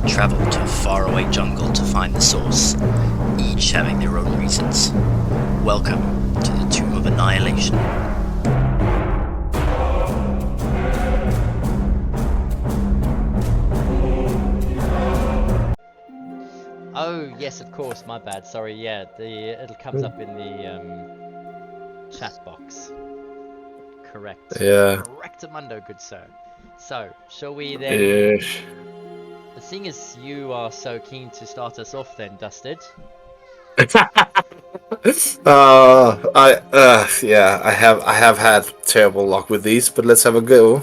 travel to a faraway jungle to find the source, each having their own reasons. Welcome to the Tomb of Annihilation. Oh, yes, of course, my bad, sorry, yeah, it comes up in the chat box. Correct. Yeah. Correctamundo, good sir. So, shall we then... Ish. Seeing as you are so keen to start us off then, Dusted. I have had terrible luck with these, but let's have a go.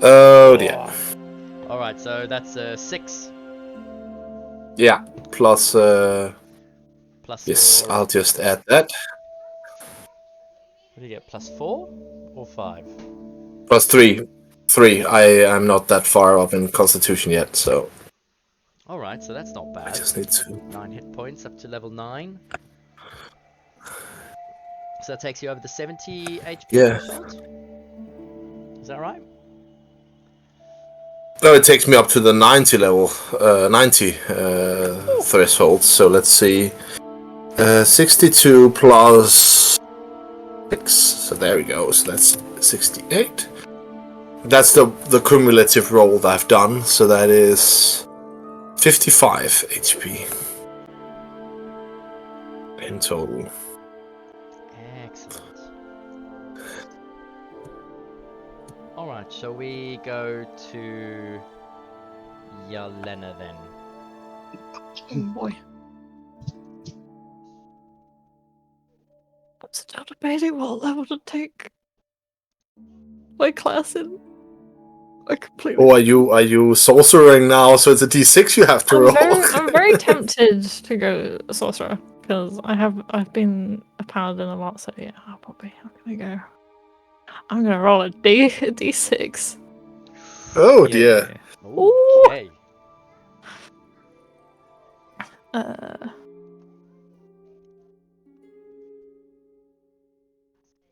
Oh dear. Alright, so that's 6. Yeah, plus Plus yes, your... I'll just add that. What do you get, plus 4 or 5? Plus 3. 3. I am not that far up in Constitution yet, so Alright, so that's not bad. I just need to... 9 hit points up to level 9. So that takes you over the 70 HP threshold? Is that right? No, it takes me up to the 90 level, 90 threshold, so let's see. 62 plus 6, so there we go, so that's 68. That's the cumulative roll that I've done, so that is 55 HP in total. Excellent. Alright, shall we go to Yelena then? Oh boy. I'm still debating what level to take my class in. I completely. Oh, are you sorcering now? So it's a D6 you have to roll. I'm very tempted to go sorcerer because I've been a paladin a lot. So yeah, I'm gonna roll a D6. Oh dear. Okay.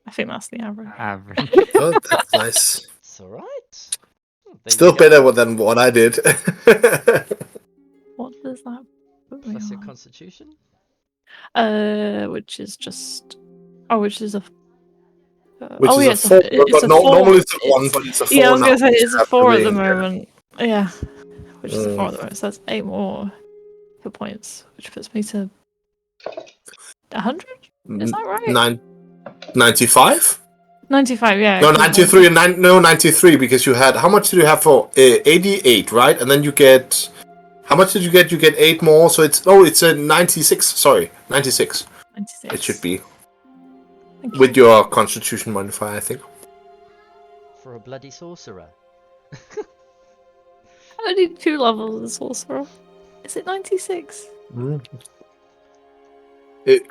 I think that's the average. Oh, that's nice. It's alright. Still better than what I did. What does that put me Plus your on? constitution? Which is just... which is a... Which is yes, a 4, it's but a normally it's a it's- 1, but it's a 4 Yeah, I was now. gonna say it's a 4 at the Happening. moment. Yeah, which is a 4 at the moment. So that's 8 more hit points, which puts me to 100. Is that right? 95? 95. Yeah. No, 93 and 93 because you had... How much did you have for 88, right? And then you get... How much did you get? You get 8 more, so it's... Oh, it's a 96. Sorry, 96. 96. It should be. Thank With your constitution modifier, I think. For a bloody sorcerer. I need 2 levels of sorcerer. Is it 96?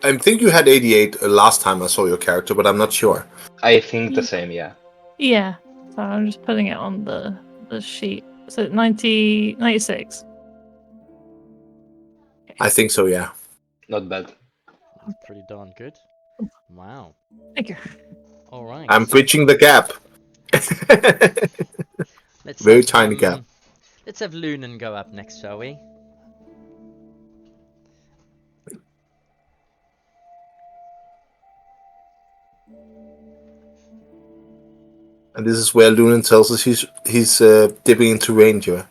I think you had 88 last time I saw your character, but I'm not sure. I think the same, yeah. Yeah. So I'm just putting it on the sheet. So 96. I think so, yeah. Not bad. That's pretty darn good. Wow. Thank you. Alright. I'm bridging the gap. Very tiny gap. Let's have Lunan go up next, shall we? And this is where Lunan tells us he's dipping into ranger.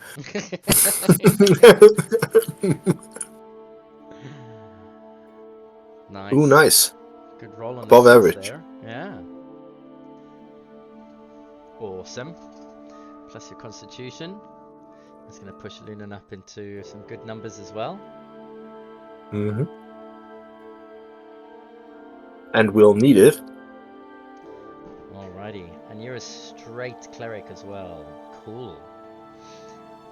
Nice. Ooh, nice. Good roll on Above the average. there. Yeah. Awesome. Plus your constitution. That's going to push Lunan up into some good numbers as well. Mm-hmm. And we'll need it. Alrighty. And you're a straight cleric as well. Cool.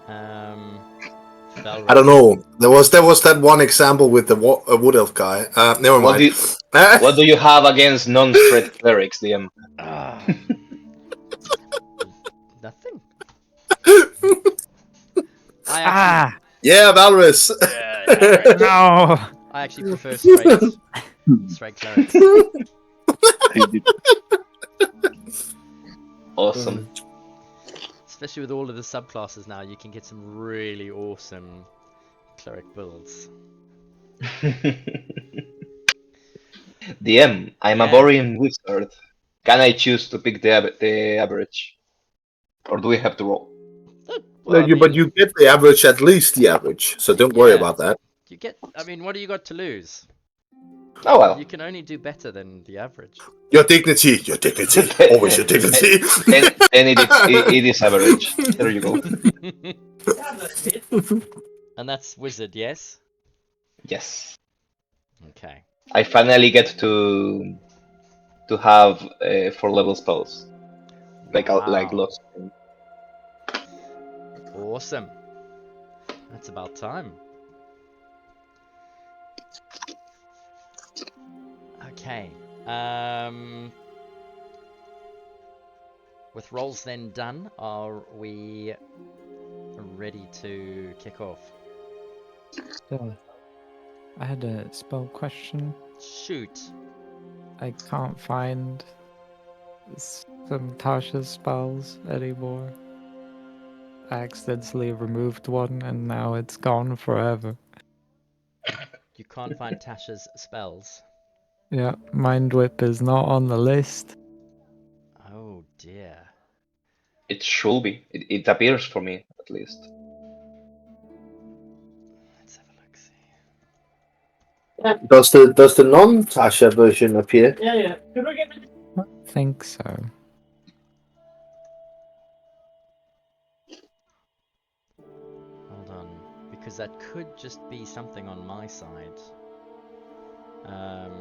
I don't know. There was that one example with the wood elf guy. Never mind. What do you have against non-threat clerics, DM? Nothing. Yeah, Valrus. No. I actually prefer straight clerics. Awesome. Especially with all of the subclasses now, you can get some really awesome cleric builds. DM, I'm a Yeah. boring wizard. Can I choose to pick the average? Or do we have to roll? No, Well, I but mean, you get the average, at least the average. So don't worry yeah, about that. you get. I mean, what do you got to lose? Oh well. You can only do better than the average. Your dignity, always your dignity. then it is average. There you go. And that's wizard, yes? Yes. Okay. I finally get to have 4 level spells. Like Wow. lots. Awesome. That's about time. Okay. With rolls then done, are we ready to kick off? So, I had a spell question. Shoot. I can't find some Tasha's spells anymore. I accidentally removed one and now it's gone forever. You can't find Tasha's spells. Yeah, Mind Whip is not on the list. Oh dear. It should be. It appears for me, at least. Let's have a look. See. Does the non-Tasha version appear? I think so. Hold on, because that could just be something on my side. Let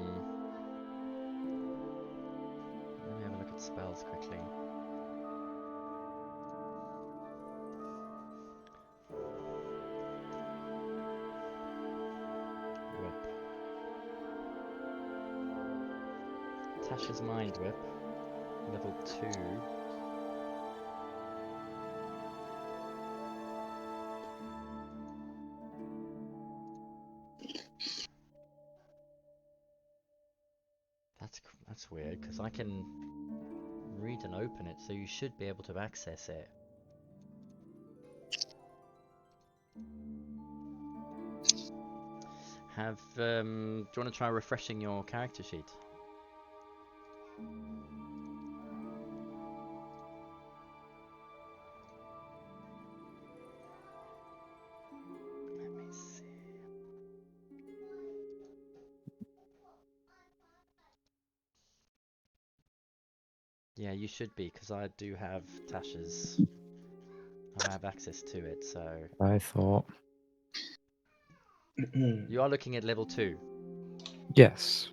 me have a look at spells quickly. Whip. Tasha's Mind Whip, level 2. That's weird, because I can read and open it, so you should be able to access it. Do you want to try refreshing your character sheet? Let me see. Yeah, you should be, because I do have Tasha's. I have access to it, so. I thought. You are looking at level 2. Yes.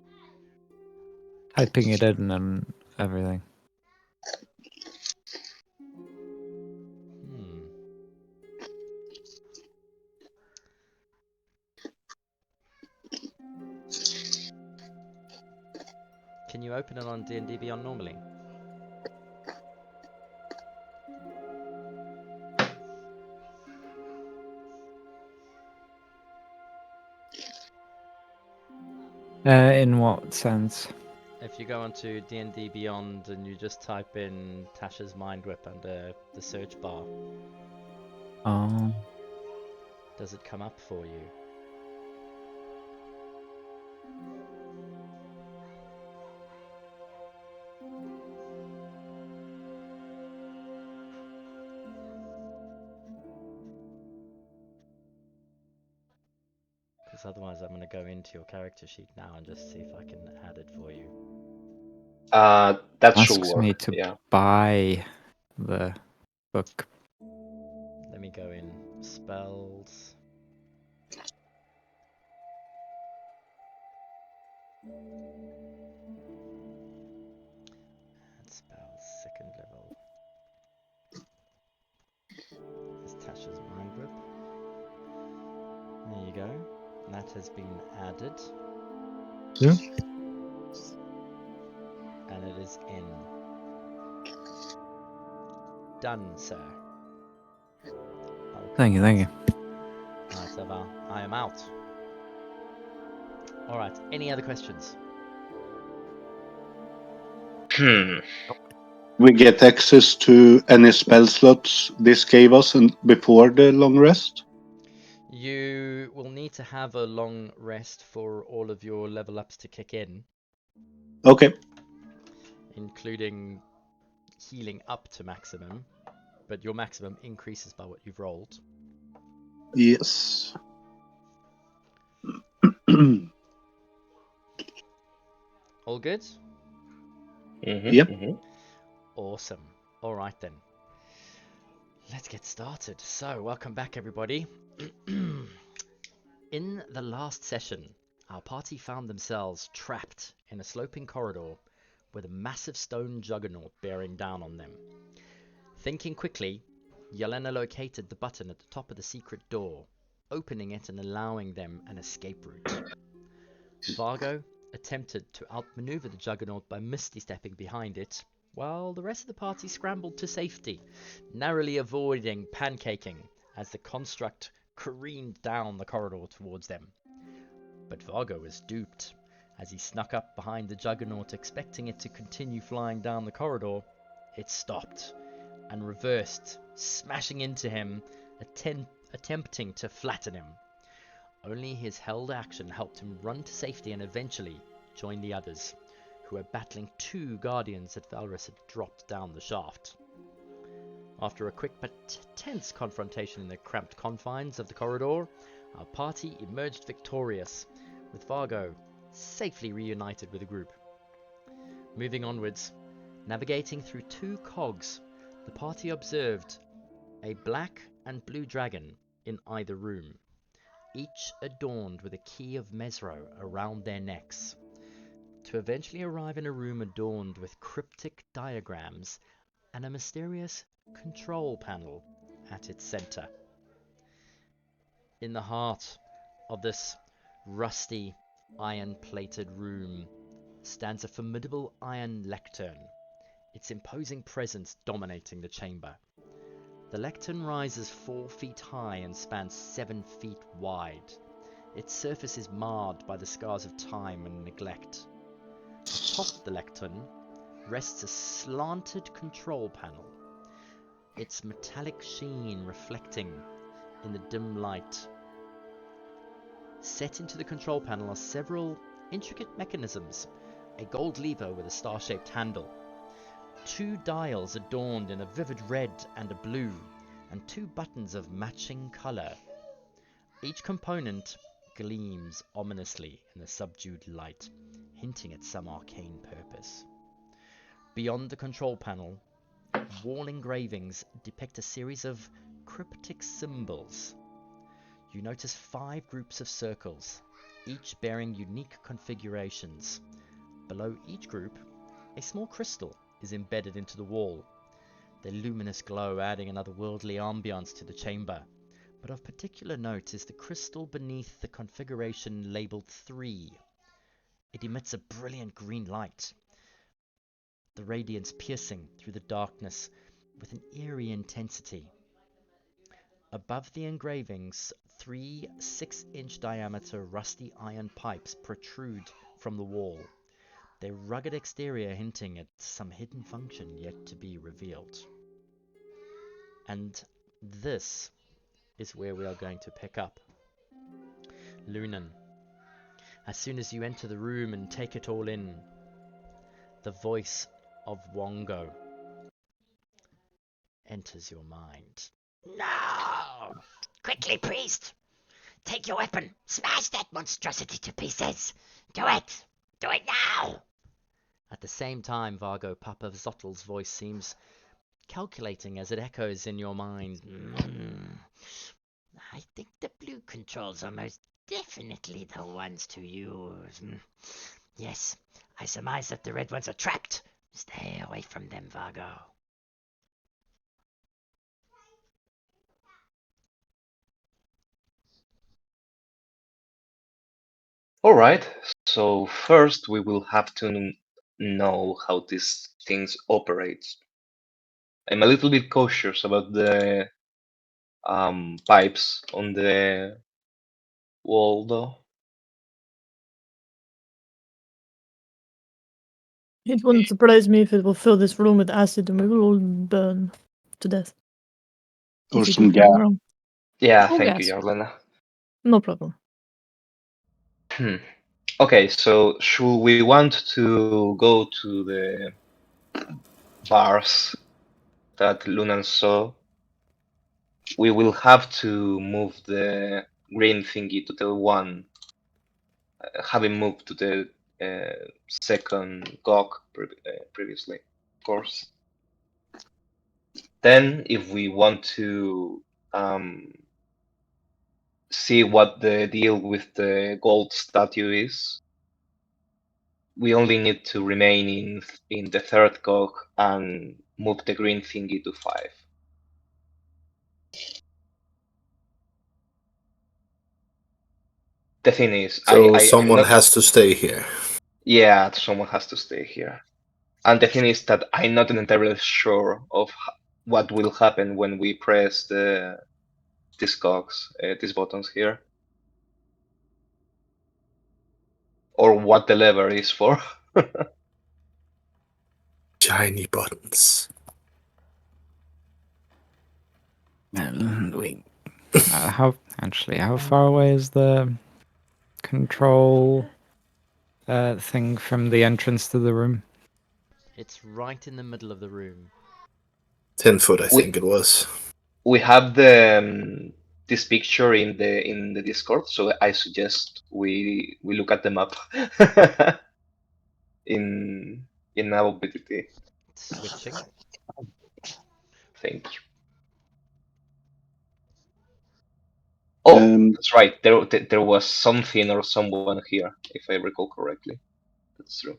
Typing it in and everything. Hmm. Can you open it on D&D Beyond normally? In what sense? If you go onto D&D Beyond and you just type in Tasha's Mind Whip under the search bar, does it come up for you? Because otherwise I'm going to go into your character sheet now and just see if I can add it for you. That should Asks work. me to Yeah. buy the book. Let me go in spells. Add spells, 2nd level. There's Tasha's Mind Whip. There you go. That has been added. Yeah. And it is in. Done, sir. Thank you, thank you. Alright, so I am out. Alright, any other questions? we get access to any spell slots this gave us before the long rest? You will need to have a long rest for all of your level ups to kick in, Okay. including healing up to maximum, but your maximum increases by what you've rolled. Yes. All good? Yep. Awesome. All right then. Let's get started. So, welcome back everybody. In the last session, our party found themselves trapped in a sloping corridor with a massive stone juggernaut bearing down on them. Thinking quickly, Yelena located the button at the top of the secret door, opening it and allowing them an escape route. Vargo attempted to outmaneuver the juggernaut by misty stepping behind it, while the rest of the party scrambled to safety, narrowly avoiding pancaking as the construct careened down the corridor towards them. But Vargo was duped. As he snuck up behind the juggernaut expecting it to continue flying down the corridor, it stopped and reversed, smashing into him, attempting to flatten him. Only his held action helped him run to safety and eventually join the others, who were battling two guardians that Valrus had dropped down the shaft. After a quick but tense confrontation in the cramped confines of the corridor, our party emerged victorious, with Vargo safely reunited with the group. Moving onwards, navigating through two cogs, the party observed a black and blue dragon in either room, each adorned with a key of Mesro around their necks, to eventually arrive in a room adorned with cryptic diagrams and a mysterious control panel at its center. In the heart of this rusty, iron-plated room stands a formidable iron lectern, its imposing presence dominating the chamber. The lectern rises 4 feet high and spans 7 feet wide. Its surface is marred by the scars of time and neglect. Atop the lectern rests a slanted control panel, its metallic sheen reflecting in the dim light. Set into the control panel are several intricate mechanisms, a gold lever with a star-shaped handle, 2 dials adorned in a vivid red and a blue, and 2 buttons of matching color. Each component gleams ominously in the subdued light, hinting at some arcane purpose. Beyond the control panel, wall engravings depict a series of cryptic symbols. You notice 5 groups of circles, each bearing unique configurations. Below each group, a small crystal is embedded into the wall, their luminous glow adding an otherworldly ambiance to the chamber. But of particular note is the crystal beneath the configuration labeled 3. It emits a brilliant green light, the radiance piercing through the darkness with an eerie intensity. Above the engravings, 3 6-inch diameter rusty iron pipes protrude from the wall, their rugged exterior hinting at some hidden function yet to be revealed. And this is where we are going to pick up. Lunan, as soon as you enter the room and take it all in, the voice of Wongo enters your mind. No! Quickly, priest! Take your weapon! Smash that monstrosity to pieces! Do it! Do it now! At the same time, Vargo Papa Zottel's voice seems calculating as it echoes in your mind. I think the blue controls are most definitely the ones to use. Yes, I surmise that the red ones are trapped. Stay away from them, Vargo. Alright, so first we will have to know how these things operate. I'm a little bit cautious about the pipes on the wall though. It wouldn't surprise me if it will fill this room with acid and we will all burn to death. Or If we some do something gas. wrong. Yeah, Oh, thank you, yes. Yarlena. No problem. Okay, so should we want to go to the bars that Lunan saw? We will have to move the green thingy to the one, having moved to the second GOG previously, of course. Then, if we want to see what the deal with the gold statue is, we only need to remain in the third cog and move the green thingy to 5. The thing is, So I'm someone not. has to stay here. Yeah, someone has to stay here. And the thing is that I'm not entirely sure of what will happen when we press these cogs, these buttons here, or what the lever is for. Shiny buttons. Wait. How far away is the control thing from the entrance to the room? It's right in the middle of the room. 10 foot, I We- think it was. We have the this picture in the Discord, so I suggest we look at the map in our BTT. Switching. Thank you. Oh, that's right. There was something or someone here, if I recall correctly. That's true.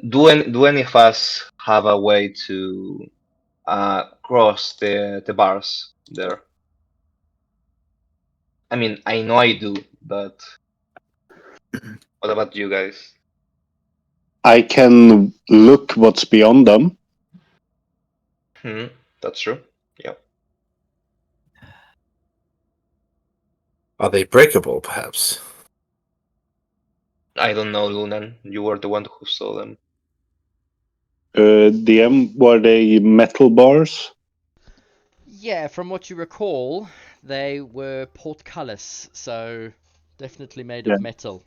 Do any of us have a way to cross the bars there? I mean, I know I do, but what about you guys? I can look what's beyond them. That's true. Yeah. Are they breakable, perhaps? I don't know, Lunan. You were the one who saw them. DM, were they metal bars? Yeah, from what you recall, they were portcullis, so definitely made of metal.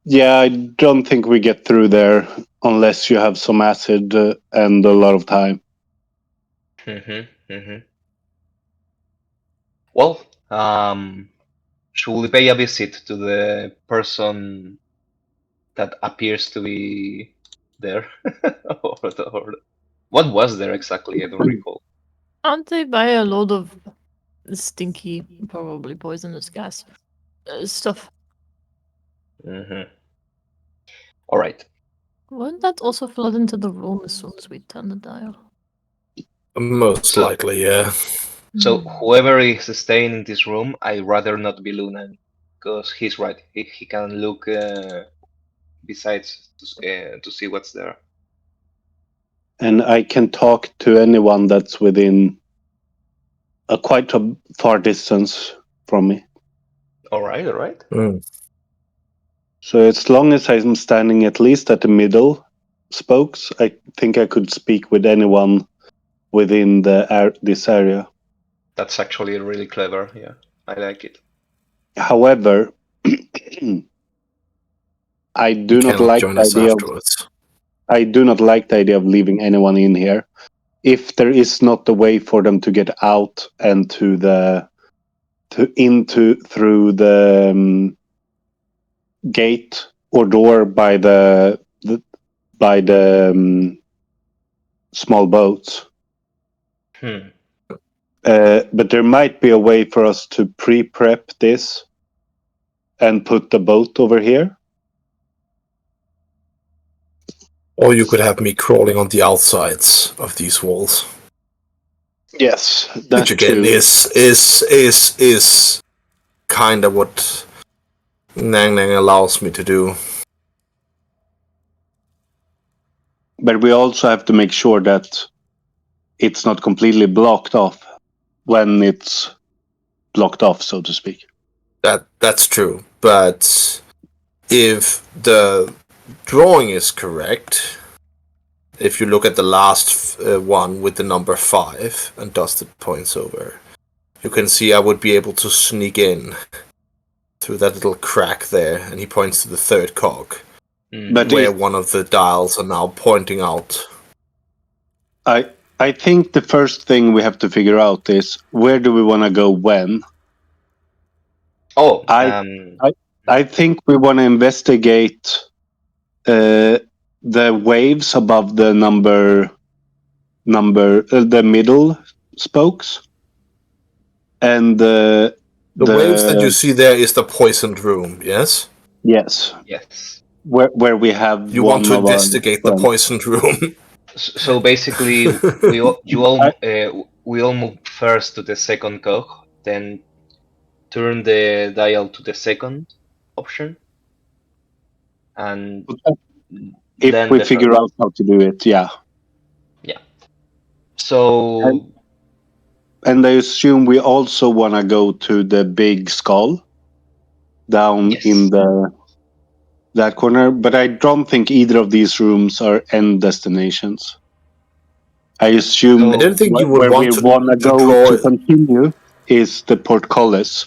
Yeah, I don't think we get through there unless you have some acid and a lot of time. Well, should we pay a visit to the person that appears to be there? or what was there exactly? I don't recall. Aren't they by a load of stinky, probably poisonous gas stuff? All right. Wouldn't that also flood into the room as soon as we turn the dial? Most likely, yeah. So whoever is staying in this room, I'd rather not be Lunan, because he's right. He can look besides to see what's there. And I can talk to anyone that's within quite a far distance from me. All right. So as long as I'm standing at least at the middle spokes, I think I could speak with anyone within this area. That's actually really clever. Yeah, I like it. However, I do not like the idea afterwards. I do not like the idea of leaving anyone in here. If there is not a way for them to get out and through the gate or door by the small boats. But there might be a way for us to pre-prep this and put the boat over here. Or you could have me crawling on the outsides of these walls. Yes, that which again too. is kind of what Nang Nang allows me to do. But we also have to make sure that it's not completely blocked off when it's blocked off, so to speak. That's true, but if the drawing is correct, if you look at the last one with the number 5 and Dusted points over, you can see I would be able to sneak in through that little crack there, and he points to the third cog, But where one of the dials are now pointing out. I think the first thing we have to figure out is where do we want to go when? Oh, I think we want to investigate the waves above the the middle spokes, and The waves that you see there is the poisoned room, yes? yes, yes. where we have You one want to of our investigate the friends. poisoned room. So basically, we all move first to the second cog, then turn the dial to the second option, and If then we the figure out how to do it, yeah. So And I assume we also want to go to the big skull down Yes. in that corner, but I don't think either of these rooms are end destinations. I assume I don't think you would where we want to want to go draw. to continue is the portcullis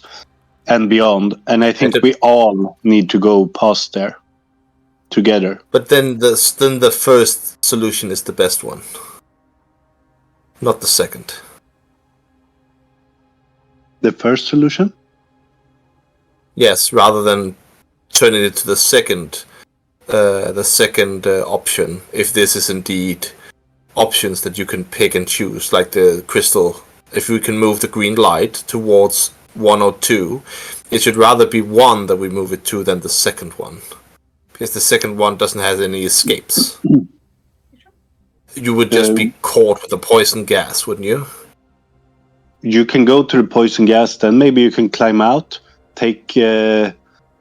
and beyond, and I think we all need to go past there together. But then the first solution is the best one, not the second. The first solution? Yes, rather than turning it to the second option, if this is indeed options that you can pick and choose, like the crystal. If we can move the green light towards 1 or 2, it should rather be 1 that we move it to than the second one, because the second one doesn't have any escapes. You would just be caught with the poison gas, wouldn't you? You can go to the poison gas, then maybe you can climb out,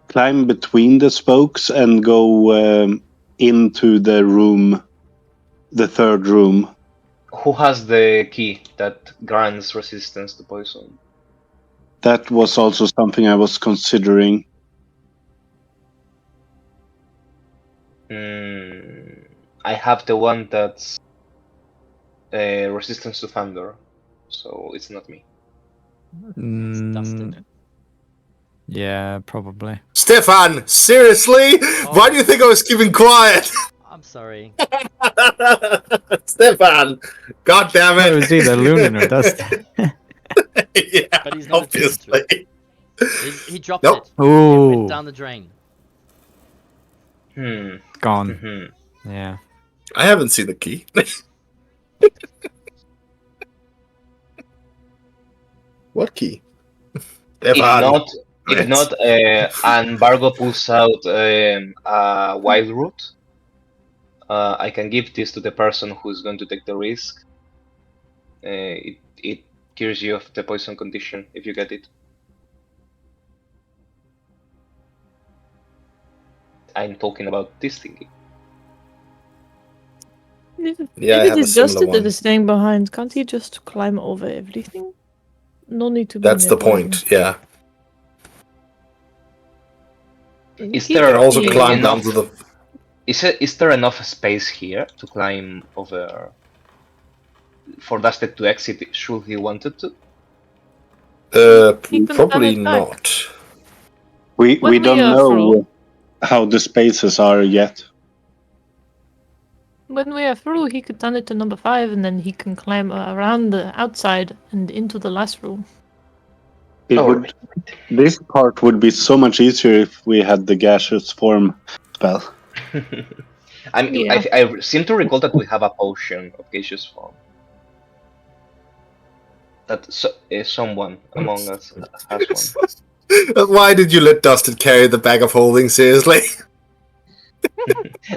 climb between the spokes and go into the room, the third room. who has the key that grants resistance to poison? That was also something I was considering. I have the one that's resistance to thunder, so it's not me. It's Dustin. Yeah, probably. Stefan, seriously? Why do you think I was keeping quiet? I'm sorry. Stefan! God damn it! It was either Lunan or Dustin. Yeah, But he's not obviously. He dropped Nope. it. It Ooh, went down the drain. gone. Yeah. I haven't seen the key. What key? If Stefan. not, and Bargo pulls out a wild root, I can give this to the person who's going to take the risk. It cures you of the poison condition if you get it. I'm talking about this thingy. Yeah, I if have it a is Justin similar that one. is staying behind, can't he just climb over everything? No need to be That's near the point, yeah. Is He there can Also be- climb down to the... Is there enough space here to climb over for Dusted to exit should he wanted to? He can probably stand it back. not. We When we don't are know through. how the spaces are yet. When we are through, he could turn it to number 5, and then he can climb around the outside and into the last room. This part would be so much easier if we had the gaseous form spell. Yeah. I seem to recall that we have a potion of gaseous form. That someone among us has one. Why did you let Dustin carry the bag of holding, seriously?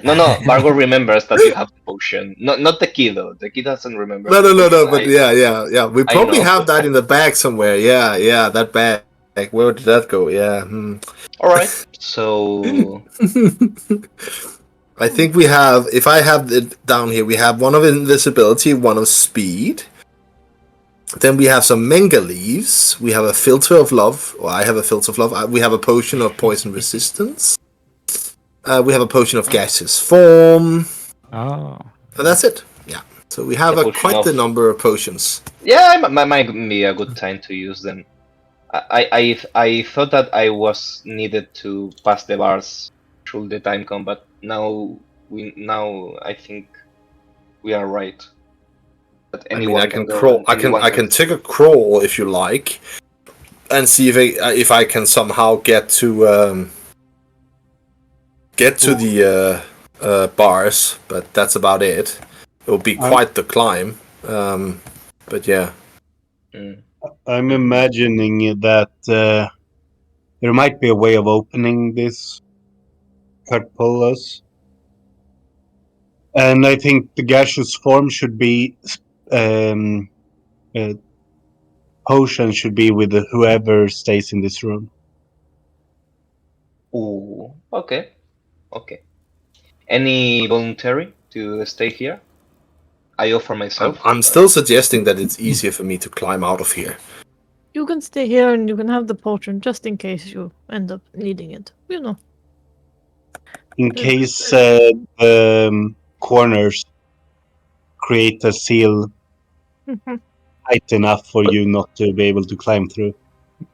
No, Bargo remembers that you have the potion. Not the key though. The key doesn't remember. No, but yeah. We probably know. have that in the bag somewhere. Yeah, that bag. Where did that go? Yeah. Alright, so... I think we have, if I have it down here, we have one of invisibility, one of speed. Then we have some Menga leaves. We have a filter of love. Or I have a filter of love. We have a potion of poison resistance. We have a potion of gaseous form. Oh. And that's it. Yeah. So we have The potion quite the of- number of potions. Yeah, might be a good time to use them. I thought that I was needed to pass the bars through the time combat. Now I think we are right. That I mean, anyone I can go crawl. and I anyone can take a crawl if you like, and see if I can somehow get to the bars. But that's about it. It will be quite the climb. But yeah. Mm. I'm imagining that there might be a way of opening this Carpolus. And I think the gaseous form should be potion should be with whoever stays in this room. Ooh, okay. Any voluntary to stay here? I offer myself. I'm still suggesting that it's easier for me to climb out of here. You can stay here and you can have the potion just in case you end up needing it. You know. In case corners create a seal tight enough for you not to be able to climb through.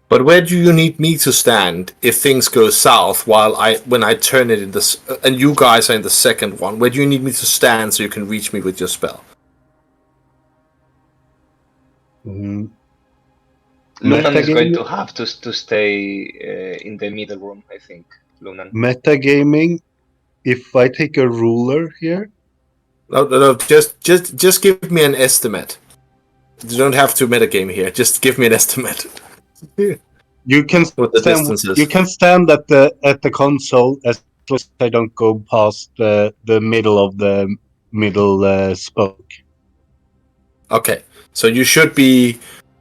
But where do you need me to stand if things go south when I turn it in this and you guys are in the second one? Where do you need me to stand so you can reach me with your spell? Mm. Lunan is going Metagaming? to have to stay in the middle room, I think. Lunan. Metagaming. If I take a ruler here, No. Just give me an estimate. You don't have to metagame here. Just give me an estimate. you can What the stand. distance is. You can stand at the console as long as I don't go past the middle of the middle spoke. Okay, so you should be,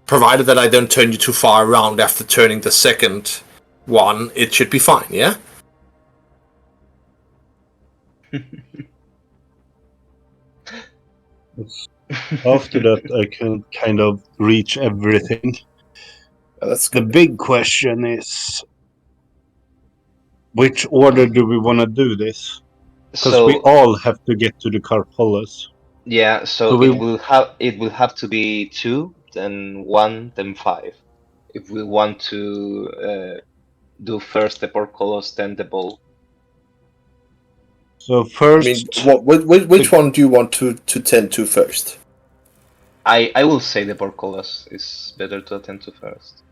provided that I don't turn you too far around after turning the second one, it should be fine, yeah? After that, I can kind of reach everything. That's The good. big question is, which order do we want to do this? Because we all have to get to the Carpolus. Yeah, so we- it will have to be 2, then 1, then 5. If we want to do first the portcullis, then the bowl. So I first, mean, which one do you want to tend to first? I will say the portcullis is better to attend to first.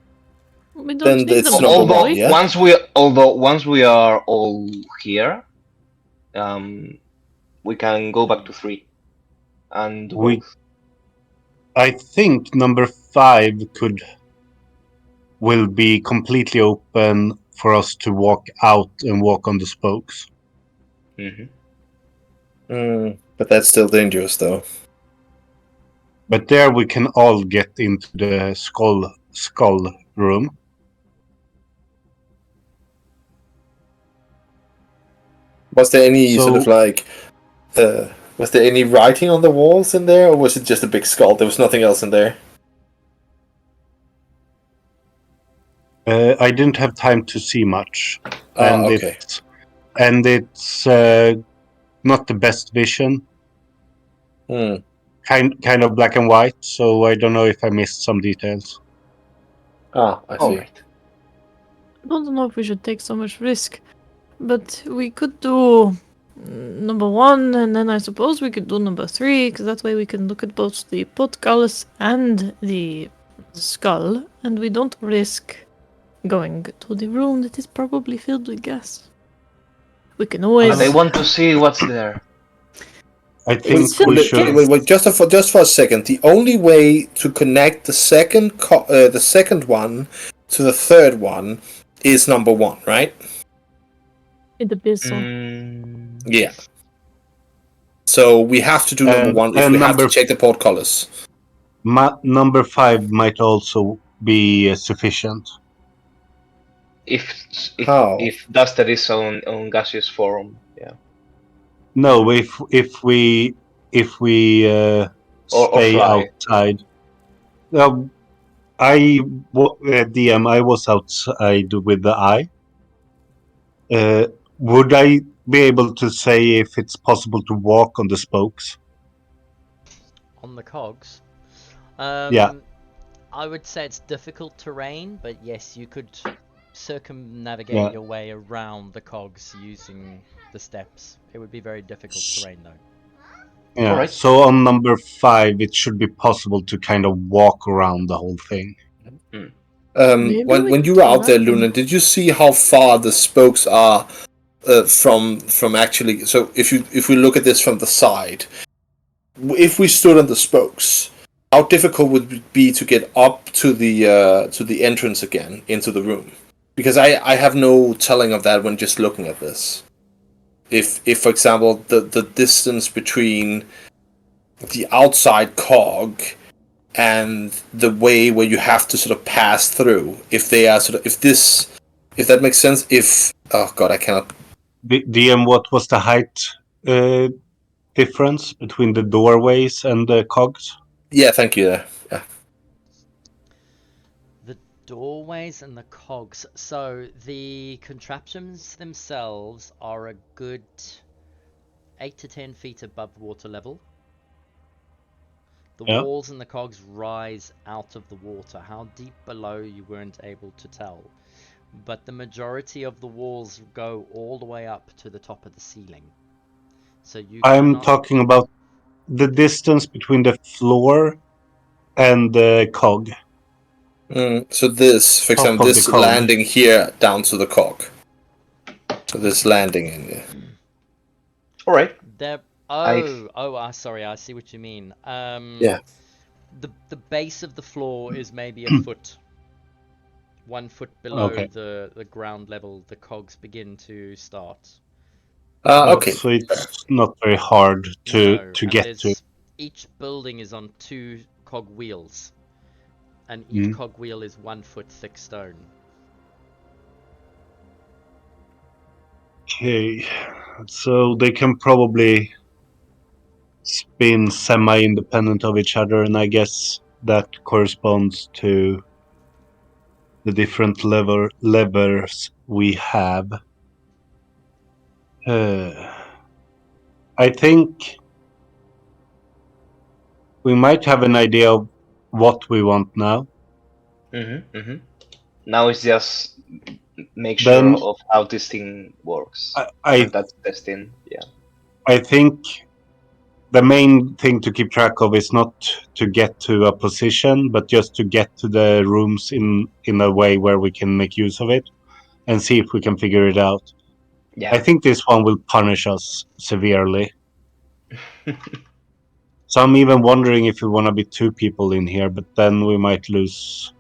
We don't Then need it's them number all, one, do we? yeah? Once we are all here, we can go back to 3 and do both. I think number 5 will be completely open for us to walk out and walk on the spokes. But that's still dangerous, though. But there we can all get into the skull room. Was there any sort of like, was there any writing on the walls in there, or was it just a big skull? There was nothing else in there. I didn't have time to see much, Oh, okay. It's not the best vision. Kind of black and white, so I don't know if I missed some details. Ah, I see. Right. I don't know if we should take so much risk, but we could do number 1, and then I suppose we could do number 3, because that way we can look at both the portcullis and the skull, and we don't risk going to the room that is probably filled with gas. We can always. But I want to see what's there. I think It's we just should. Wait, just for a second. The only way to connect the second one to the third one is number 1, right? In the abyssal. Yeah. So we have to do number 1 if we have to check the portcullis. Number 5 might also be sufficient. If How? Duster is on gaseous form, yeah. No, if we Or stay fly. outside. DM, I was outside with the eye. Would I be able to say if it's possible to walk on the spokes? On the cogs. Yeah. I would say it's difficult terrain, but yes, you could circumnavigate Yeah. your way around the cogs using the steps. It would be very difficult terrain though. Yeah. Alright. So on number 5, it should be possible to kind of walk around the whole thing. Maybe we When you were out there, can. Luna, did you see how far the spokes are from actually? So if we look at this from the side, if we stood on the spokes, how difficult would it be to get up to the entrance again into the room? Because I have no telling of that when just looking at this. If for example the distance between the outside cog and the way where you have to sort of pass through, if they are sort of if that makes sense, if oh god I cannot. DM, what was the height difference between the doorways and the cogs? Yeah, thank you there. Yeah. The doorways and the cogs. So the contraptions themselves are a good 8 to 10 feet above water level. The Yeah. walls and the cogs rise out of the water. How deep below you weren't able to tell. But the majority of the walls go all the way up to the top of the ceiling. So you I'm cannot... talking about the distance between the floor and the cog. So this, for Top example, of the this cog. landing here down to the cog. So this landing in there. Alright. There... I've- sorry, I see what you mean. Yeah. The base of the floor is maybe a foot. 1 foot below Okay. the ground level, the cogs begin to start. Okay. So it's not very hard to And get to. each building is on 2 cog wheels, and each cog wheel is 1 foot thick stone. Okay, so they can probably spin semi-independent of each other, and I guess that corresponds to the different levers we have. I think we might have an idea of what we want now. Now it's just make Then sure of how this thing works. I And that's testing, yeah. I think the main thing to keep track of is not to get to a position, but just to get to the rooms in a way where we can make use of it and see if we can figure it out. Yeah. I think this one will punish us severely. So I'm even wondering if we want to be 2 people in here, but then we might lose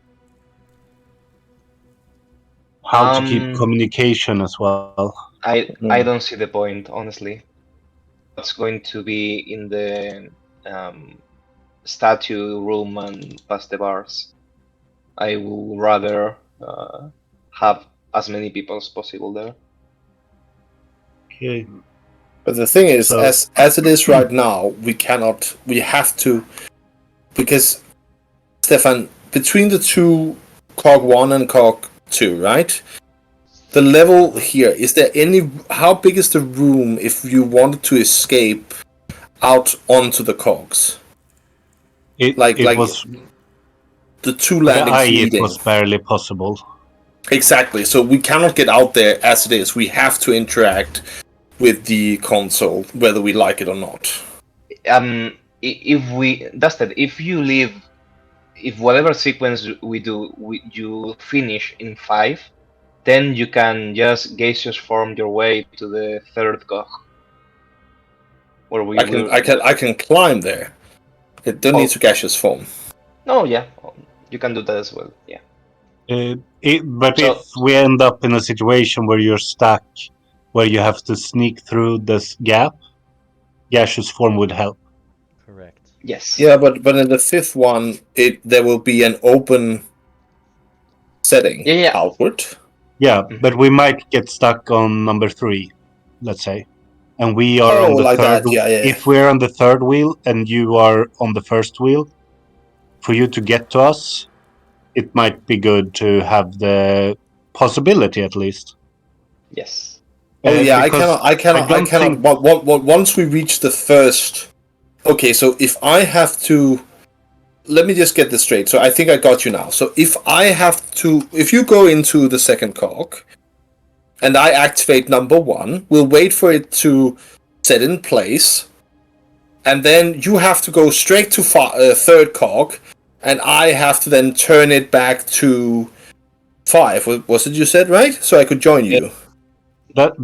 how to keep communication as well. I don't see the point, honestly. What's going to be in the statue room and past the bars? I will rather have as many people as possible there. Okay. But the thing is, So- as it is right now, we have to, because Stefan, between the two cog 1 and cog 2, right? The level here, is there any, how big is the room if you wanted to escape out onto the cogs? It was the 2 the landings eye, meeting. it was barely possible. Exactly, so we cannot get out there as it is. We have to interact with the console, whether we like it or not. If whatever sequence we do, you finish in 5, then you can just gaseous form your way to the 3rd cog. Where we I can climb there. It don't need to gaseous form. No, yeah, you can do that as well. Yeah. But if we end up in a situation where you're stuck, where you have to sneak through this gap, gaseous form would help. Correct. Yes. Yeah, but in the 5th one, there will be an open setting outward. Yeah, but we might get stuck on number 3, let's say, and we are on the like 3rd. that. Yeah. If we're on the 3rd wheel and you are on the 1st wheel, for you to get to us, it might be good to have the possibility at least. Yes. Oh yeah, I Because cannot. think- Once we reach the first. Okay, so if I have to, let me just get this straight. So I think I got you now. So if you go into the second cog, and I activate number 1, we'll wait for it to set in place, and then you have to go straight to third cog, and I have to then turn it back to 5. Was it you said, right? So I could join you.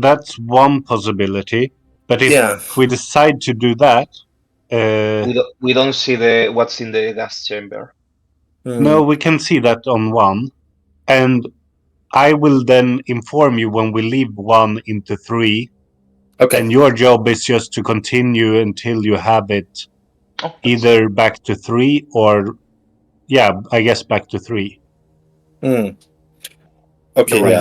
that's one possibility. But if we decide to do that, We don't see what's in the gas chamber. no, we can see that on 1, and I will then inform you when we leave 1 into 3. Okay. And your job is just to continue until you have it either back to 3 or, yeah, I guess back to 3. Okay, And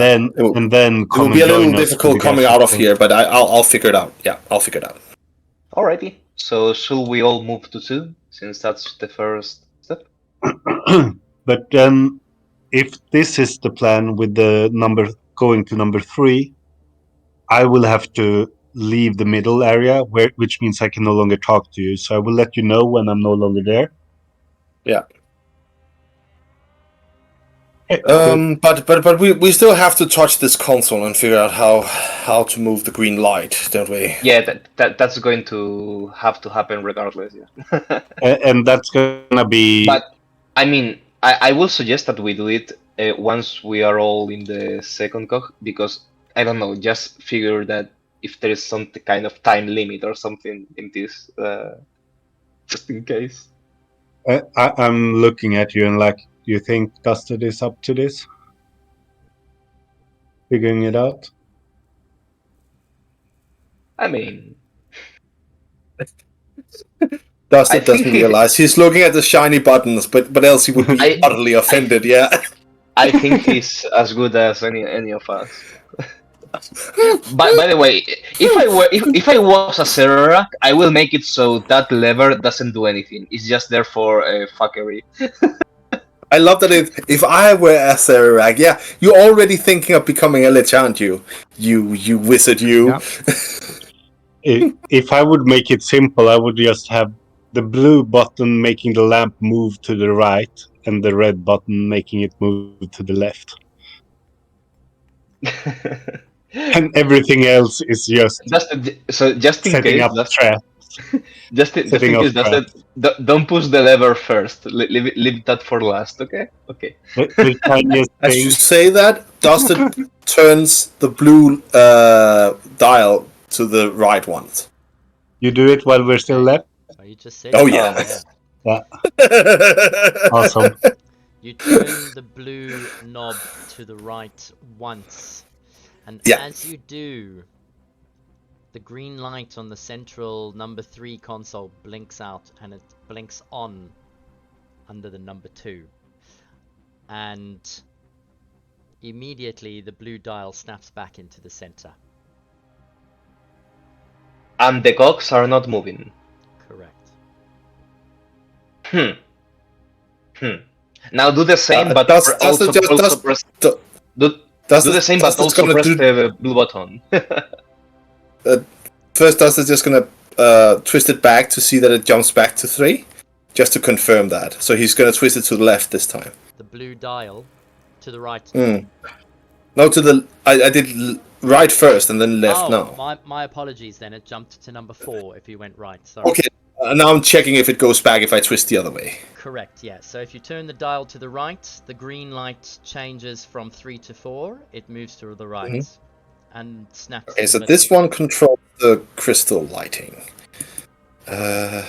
then it will be a little difficult coming out of here, but I'll figure it out. Yeah, I'll figure it out. Alrighty. So should we all move to 2, since that's the first step? But then, if this is the plan with the number going to number 3, I will have to leave the middle area, which means I can no longer talk to you. So I will let you know when I'm no longer there. Yeah. But we still have to touch this console and figure out how to move the green light, don't we? Yeah, that's going to have to happen regardless. Yeah. And that's gonna be. But I mean, I will suggest that we do it once we are all in the second cog, because I don't know, just figure that if there is some kind of time limit or something in this, just in case. I'm looking at you and like, do you think Dusted is up to this? Figuring it out? I mean, Dusted doesn't realize he's looking at the shiny buttons, but else he would be utterly offended. Yeah. I think he's as good as any of us. By the way, if I was a Zerarak, I will make it so that lever doesn't do anything. It's just there for fuckery. I love that if I were a Zerarak, yeah, you're already thinking of becoming a Lich, aren't you? You wizard, you. Yeah. If I would make it simple, I would just have the blue button making the lamp move to the right, and the red button making it move to the left. And everything else is just just in setting case, up traps. Just in case, don't push the lever first. Leave that for last. Okay. As you say that, Dusted turns the blue dial to the right ones. You do it while we're still left? Oh, you just said. Oh yeah. Yeah. Awesome. You turn the blue knob to the right once, and as you do, the green light on the central number 3 console blinks out, and it blinks on under the number 2. And immediately the blue dial snaps back into the center. And the cogs are not moving. Correct. Now do the same, but also press. Do the same, but also press the blue button. First, Dustin's just gonna twist it back to see that it jumps back to 3, just to confirm that. So he's gonna twist it to the left this time. The blue dial to the right. No, to the. I did right first and then left. No. My apologies. Then it jumped to number 4 if you went right. Sorry. Okay. Now I'm checking if it goes back if I twist the other way. Correct, yeah. So if you turn the dial to the right, the green light changes from 3 to 4. It moves to the right and snaps. Okay, so this one controls the crystal lighting. And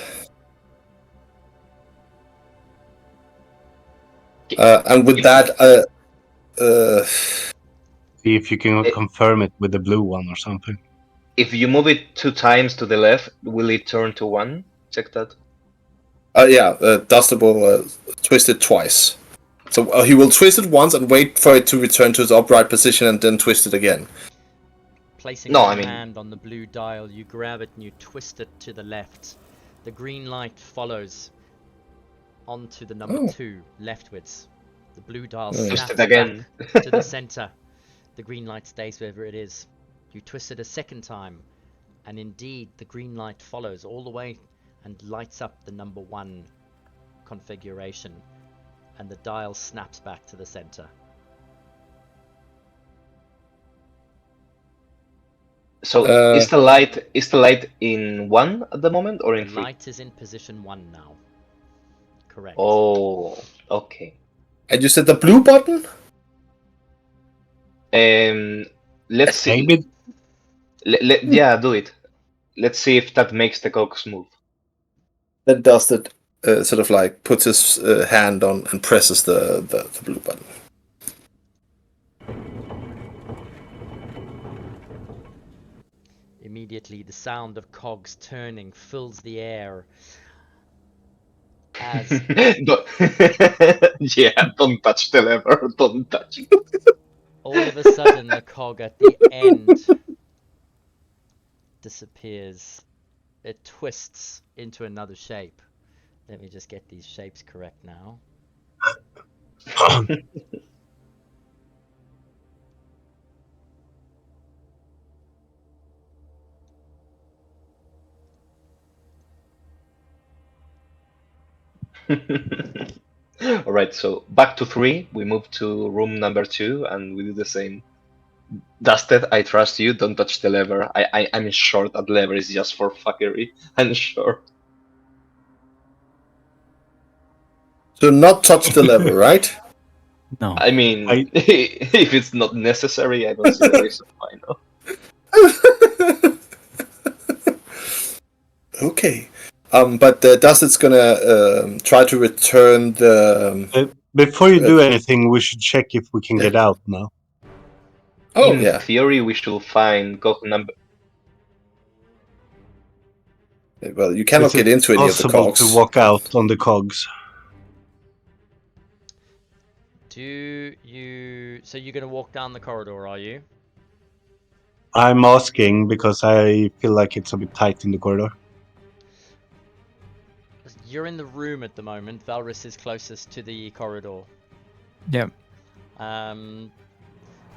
with that, see if you can confirm it with the blue one or something. If you move it 2 times to the left, will it turn to 1? Check that. Yeah, Duster will twist it twice. So he will twist it once and wait for it to return to its upright position and then twist it again. Placing your hand on the blue dial, you grab it and you twist it to the left. The green light follows. onto the number 2 leftwards. The blue dial Twist snaps it again. back to the center. The green light stays wherever it is. You twist it a second time, and indeed the green light follows all the way and lights up the number 1 configuration, and the dial snaps back to the center. So is the light in 1 at the moment or in The 3? light is in position 1 now. Correct. Oh, okay. And you said the blue button? Let's see. Maybe Yeah, do it. Let's see if that makes the cogs move. Then Dusted sort of like puts his hand on and presses the blue button. Immediately, the sound of cogs turning fills the air as Don't touch the lever. Don't touch it. all of a sudden the cog at the end disappears. It twists into another shape. Let me just get these shapes correct now. All right, so back to 3. We move to room number 2, and we do the same. Dusted, I trust you. Don't touch the lever. I'm sure that lever is just for fuckery. I'm sure. So not touch the lever, right? No. I mean, if it's not necessary, I don't see the reason why not. Okay. But Dusted's gonna try to return the. before you do anything, we should check if we can get out now. Oh, In yeah. theory, we should find cog number. Well, you cannot Is get it into any of the possible cogs. to walk out on the cogs? Do you... So you're going to walk down the corridor, are you? I'm asking because I feel like it's a bit tight in the corridor. You're in the room at the moment. Valrus is closest to the corridor. Yep.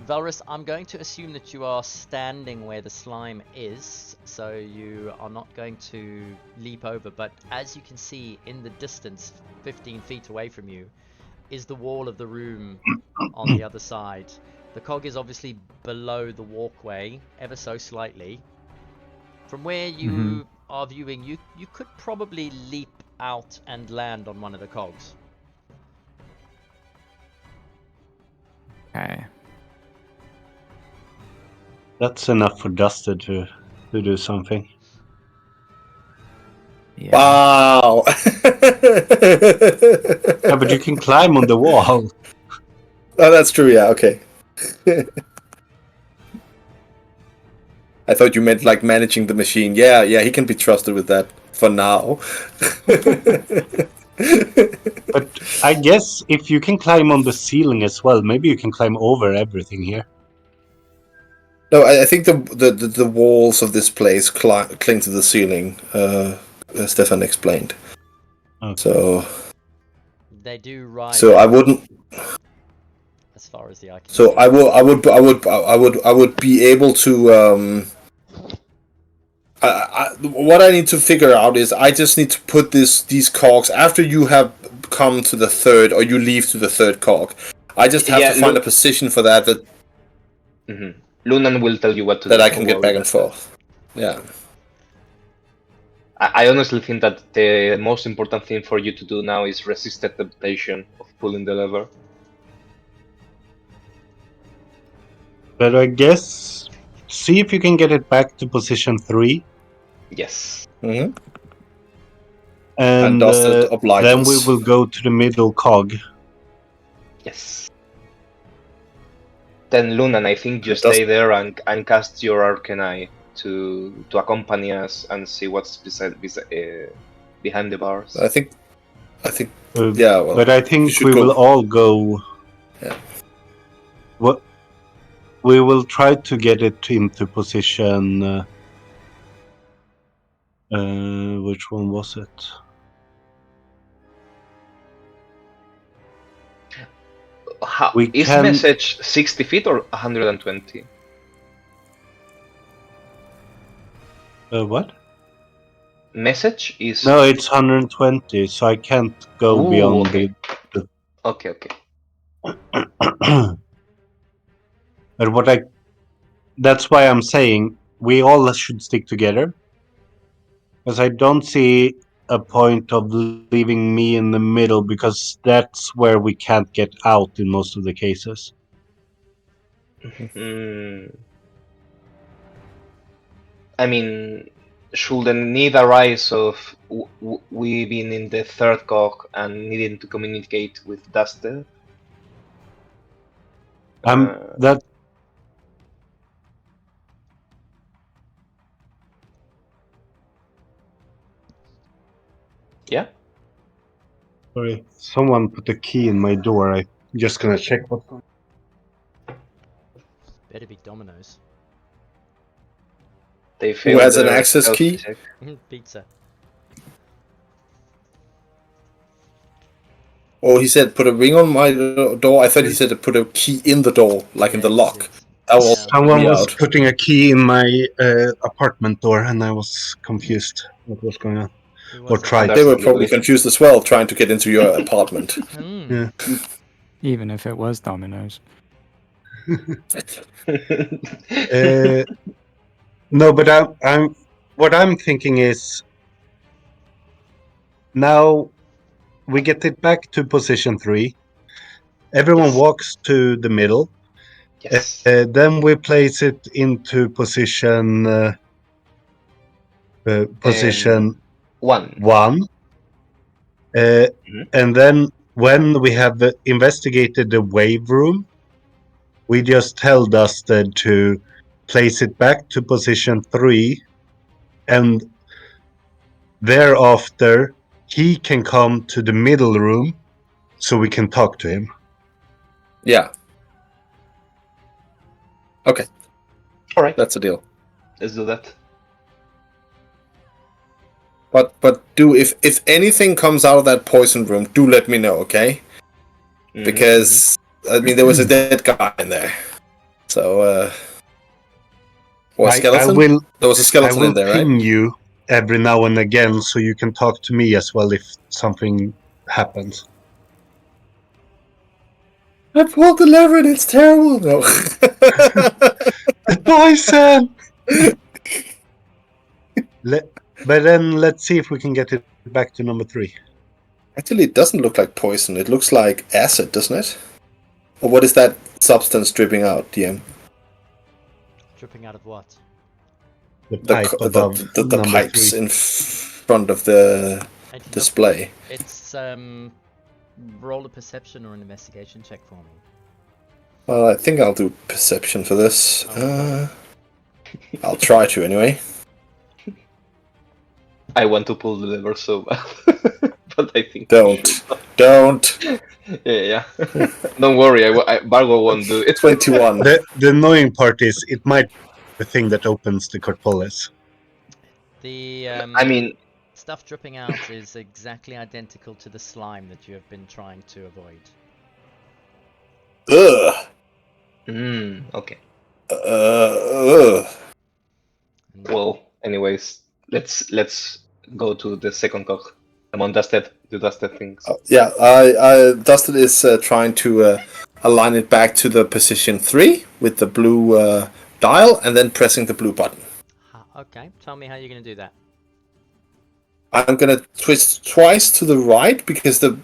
Valrus, I'm going to assume that you are standing where the slime is, so you are not going to leap over, but as you can see in the distance, 15 feet away from you, is the wall of the room on the other side. The cog is obviously below the walkway, ever so slightly. From where you are viewing, you could probably leap out and land on one of the cogs. Okay. That's enough for Dusted to do something. Yeah. Wow! Yeah, but you can climb on the wall. Oh, that's true, yeah, okay. I thought you meant like managing the machine. Yeah, he can be trusted with that for now. But I guess if you can climb on the ceiling as well, maybe you can climb over everything here. No, I think the walls of this place cling to the ceiling, as Stefan explained. Okay. So They do rise. So I wouldn't. As far as the eye can So see. I would be able to. What I need to figure out is I just need to put these cogs after you have come to the third, or you leave to the third cog. I just have to find a position for that Lunan will tell you what to do. that I can get back and forth. Yeah. I honestly think that the most important thing for you to do now is resist the temptation of pulling the lever. But I guess see if you can get it back to position 3. Yes. Mm-hmm. And Dusted obliges. then we will go to the middle cog. Yes. Then Lunan, I think you stay there and cast your Arcane to accompany us and see what's behind the bars. I think. Yeah. Well, but I think we will all go. Yeah. What? We will try to get it into position. Which one was it? We is can- message 60 feet or 120? What? Message is... No, it's 120, so I can't go Ooh, beyond okay. Okay. the. But that's why I'm saying we all should stick together, because I don't see a point of leaving me in the middle, because that's where we can't get out in most of the cases. I mean, should the need arise of we being in the third cog and needing to communicate with Dusted? That Yeah? Sorry, someone put a key in my door. I'm just gonna check what. Better be Domino's. They Who failed has an their access stealth key? check. Pizza. Oh, he said put a ring on my door. I thought he said to put a key in the door, like in the Yeah, lock. it's- That will yeah. Someone me was out. putting a key in my apartment door, and I was confused what was going on. Who Or was it? tried. They were Understandably. probably confused as well, trying to get into your apartment. Hmm. Yeah. Even if it was Domino's. No, but I'm. What I'm thinking is now we get it back to position 3. Everyone Yes. walks to the middle. Yes. Then we place it into position position 1. 1. And then when we have investigated the wave room, we just tell Dusted to place it back to position 3, and thereafter he can come to the middle room so we can talk to him. Yeah. Okay, Alright, that's a deal. let's do that. But do if anything comes out of that poison room, do let me know, okay? Because I mean there was a dead guy in there. So or a skeleton? There was a I skeleton will in there, right? ping you every now and again so you can talk to me as well if something happens. I pulled the lever and it's terrible. No. The poison! But then let's see if we can get it back to number 3. Actually, it doesn't look like poison. It looks like acid, doesn't it? Or what is that substance dripping out, DM? Dripping out of what? The pipe above The number pipes 3. in front of the I don't know. display. It's roll a perception or an investigation check for me. Well, I think I'll do perception for this. Okay. I'll try to anyway. I want to pull the lever so bad. But I think... Don't. Yeah. Don't worry, Bargo won't do it. 21. The annoying part is it might be the thing that opens the corpolis. The I mean... stuff dripping out is exactly identical to the slime that you have been trying to avoid. Ugh. Okay. Ugh. Well, anyways, let's go to the second cog. I'm on Dusted, do Dusted things. Yeah, I Dustin is trying to align it back to the position 3 with the blue dial and then pressing the blue button. Okay, tell me how you're going to do that. I'm gonna twist twice to the right because the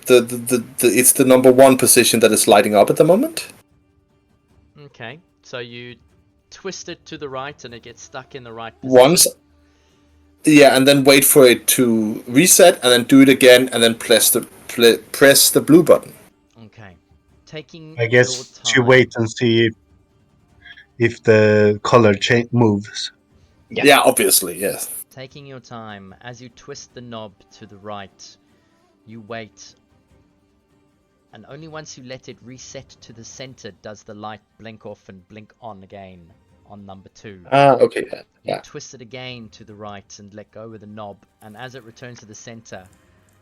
it's the number 1 position that is lighting up at the moment. Okay, so you twist it to the right and it gets stuck in the right position. Once, yeah, and then wait for it to reset and then do it again and then press the blue button. Okay, taking I guess your time. you wait and see if the color moves. Yeah, obviously, yes. Taking your time, as you twist the knob to the right, you wait. And only once you let it reset to the center does the light blink off and blink on again on number 2. Okay, You yeah. twist it again to the right and let go of the knob, and as it returns to the center,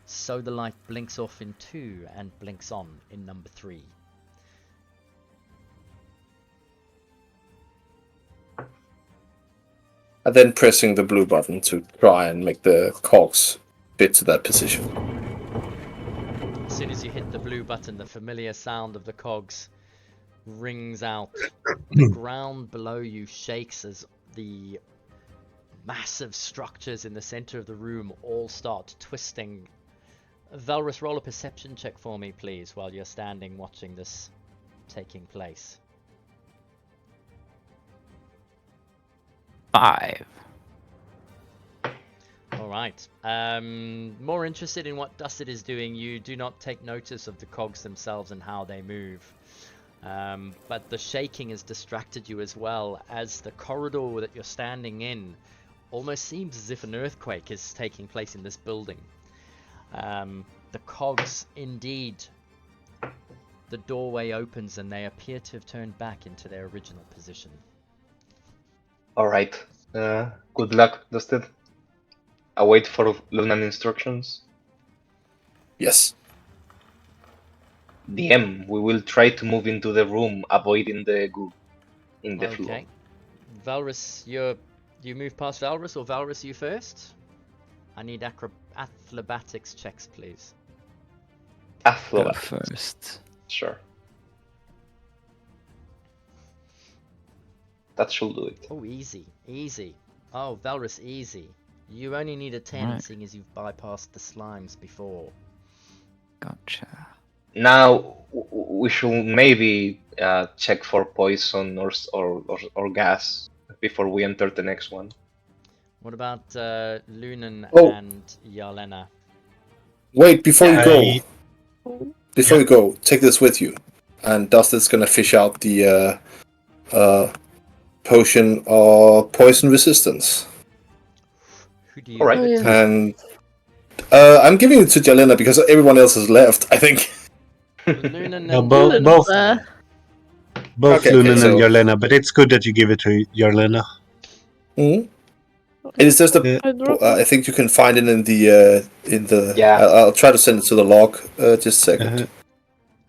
so the light blinks off in 2 and blinks on in number 3. And then pressing the blue button to try and make the cogs fit to that position. As soon as you hit the blue button, the familiar sound of the cogs rings out. The ground below you shakes as the massive structures in the center of the room all start twisting. Valrus, roll a perception check for me, please, while you're standing watching this taking place. 5. Alright. More interested in what Dusted is doing, you do not take notice of the cogs themselves and how they move. But the shaking has distracted you as well, as the corridor that you're standing in almost seems as if an earthquake is taking place in this building. The cogs, indeed, the doorway opens and they appear to have turned back into their original position. Alright. Good luck, Dusted. Await for Lunan instructions. Yes. DM, we will try to move into the room, avoiding the goo in the floor. Okay. Valrus, you move past Valrus, or Valrus, you first? I need athletics checks, please. Go Athletics. first. Sure. That should do it. Oh, easy. Easy. Oh, Valrus, easy. You only need a 10, Right. seeing as you've bypassed the slimes before. Gotcha. Now we should maybe check for poison or gas before we enter the next one. What about Lunan Oh. and Yarlena? Wait, before you go. I- Before you go, take this with you. And Dusted's gonna fish out the potion of poison resistance. Who do you Alright. give it Oh, to? yeah. And I'm giving it to Jalena because everyone else has left, I think. Lunan No, and both- Yarlena. both- Both Okay, Lunan so- and Yarlena, but it's good that you give it to Yarlena. Mhm. It is just a. I dropped I think you can find it in the. Yeah. I'll try to send it to the log. Just a second.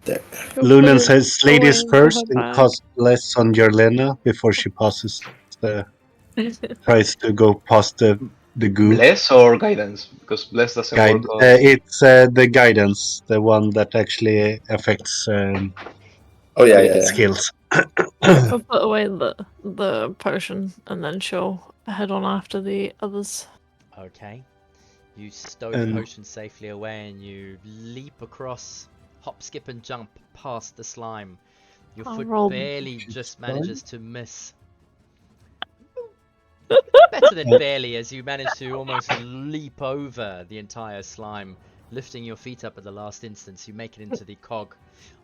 There. Lunan says ladies Going first to her and bag. cost less on Yarlena before she passes tries to go past the goo. Bless or guidance? Because bless doesn't Guide. work on... It's the guidance, the one that actually affects Oh yeah. skills. I'll put away the potion and then she'll head on after the others. Okay. You stow And- the potion safely away and you leap across, hop, skip, and jump past the slime. Your I'll foot roll barely the just slime. manages to miss. Better than barely, as you manage to almost leap over the entire slime, lifting your feet up at the last instance. You make it into the cog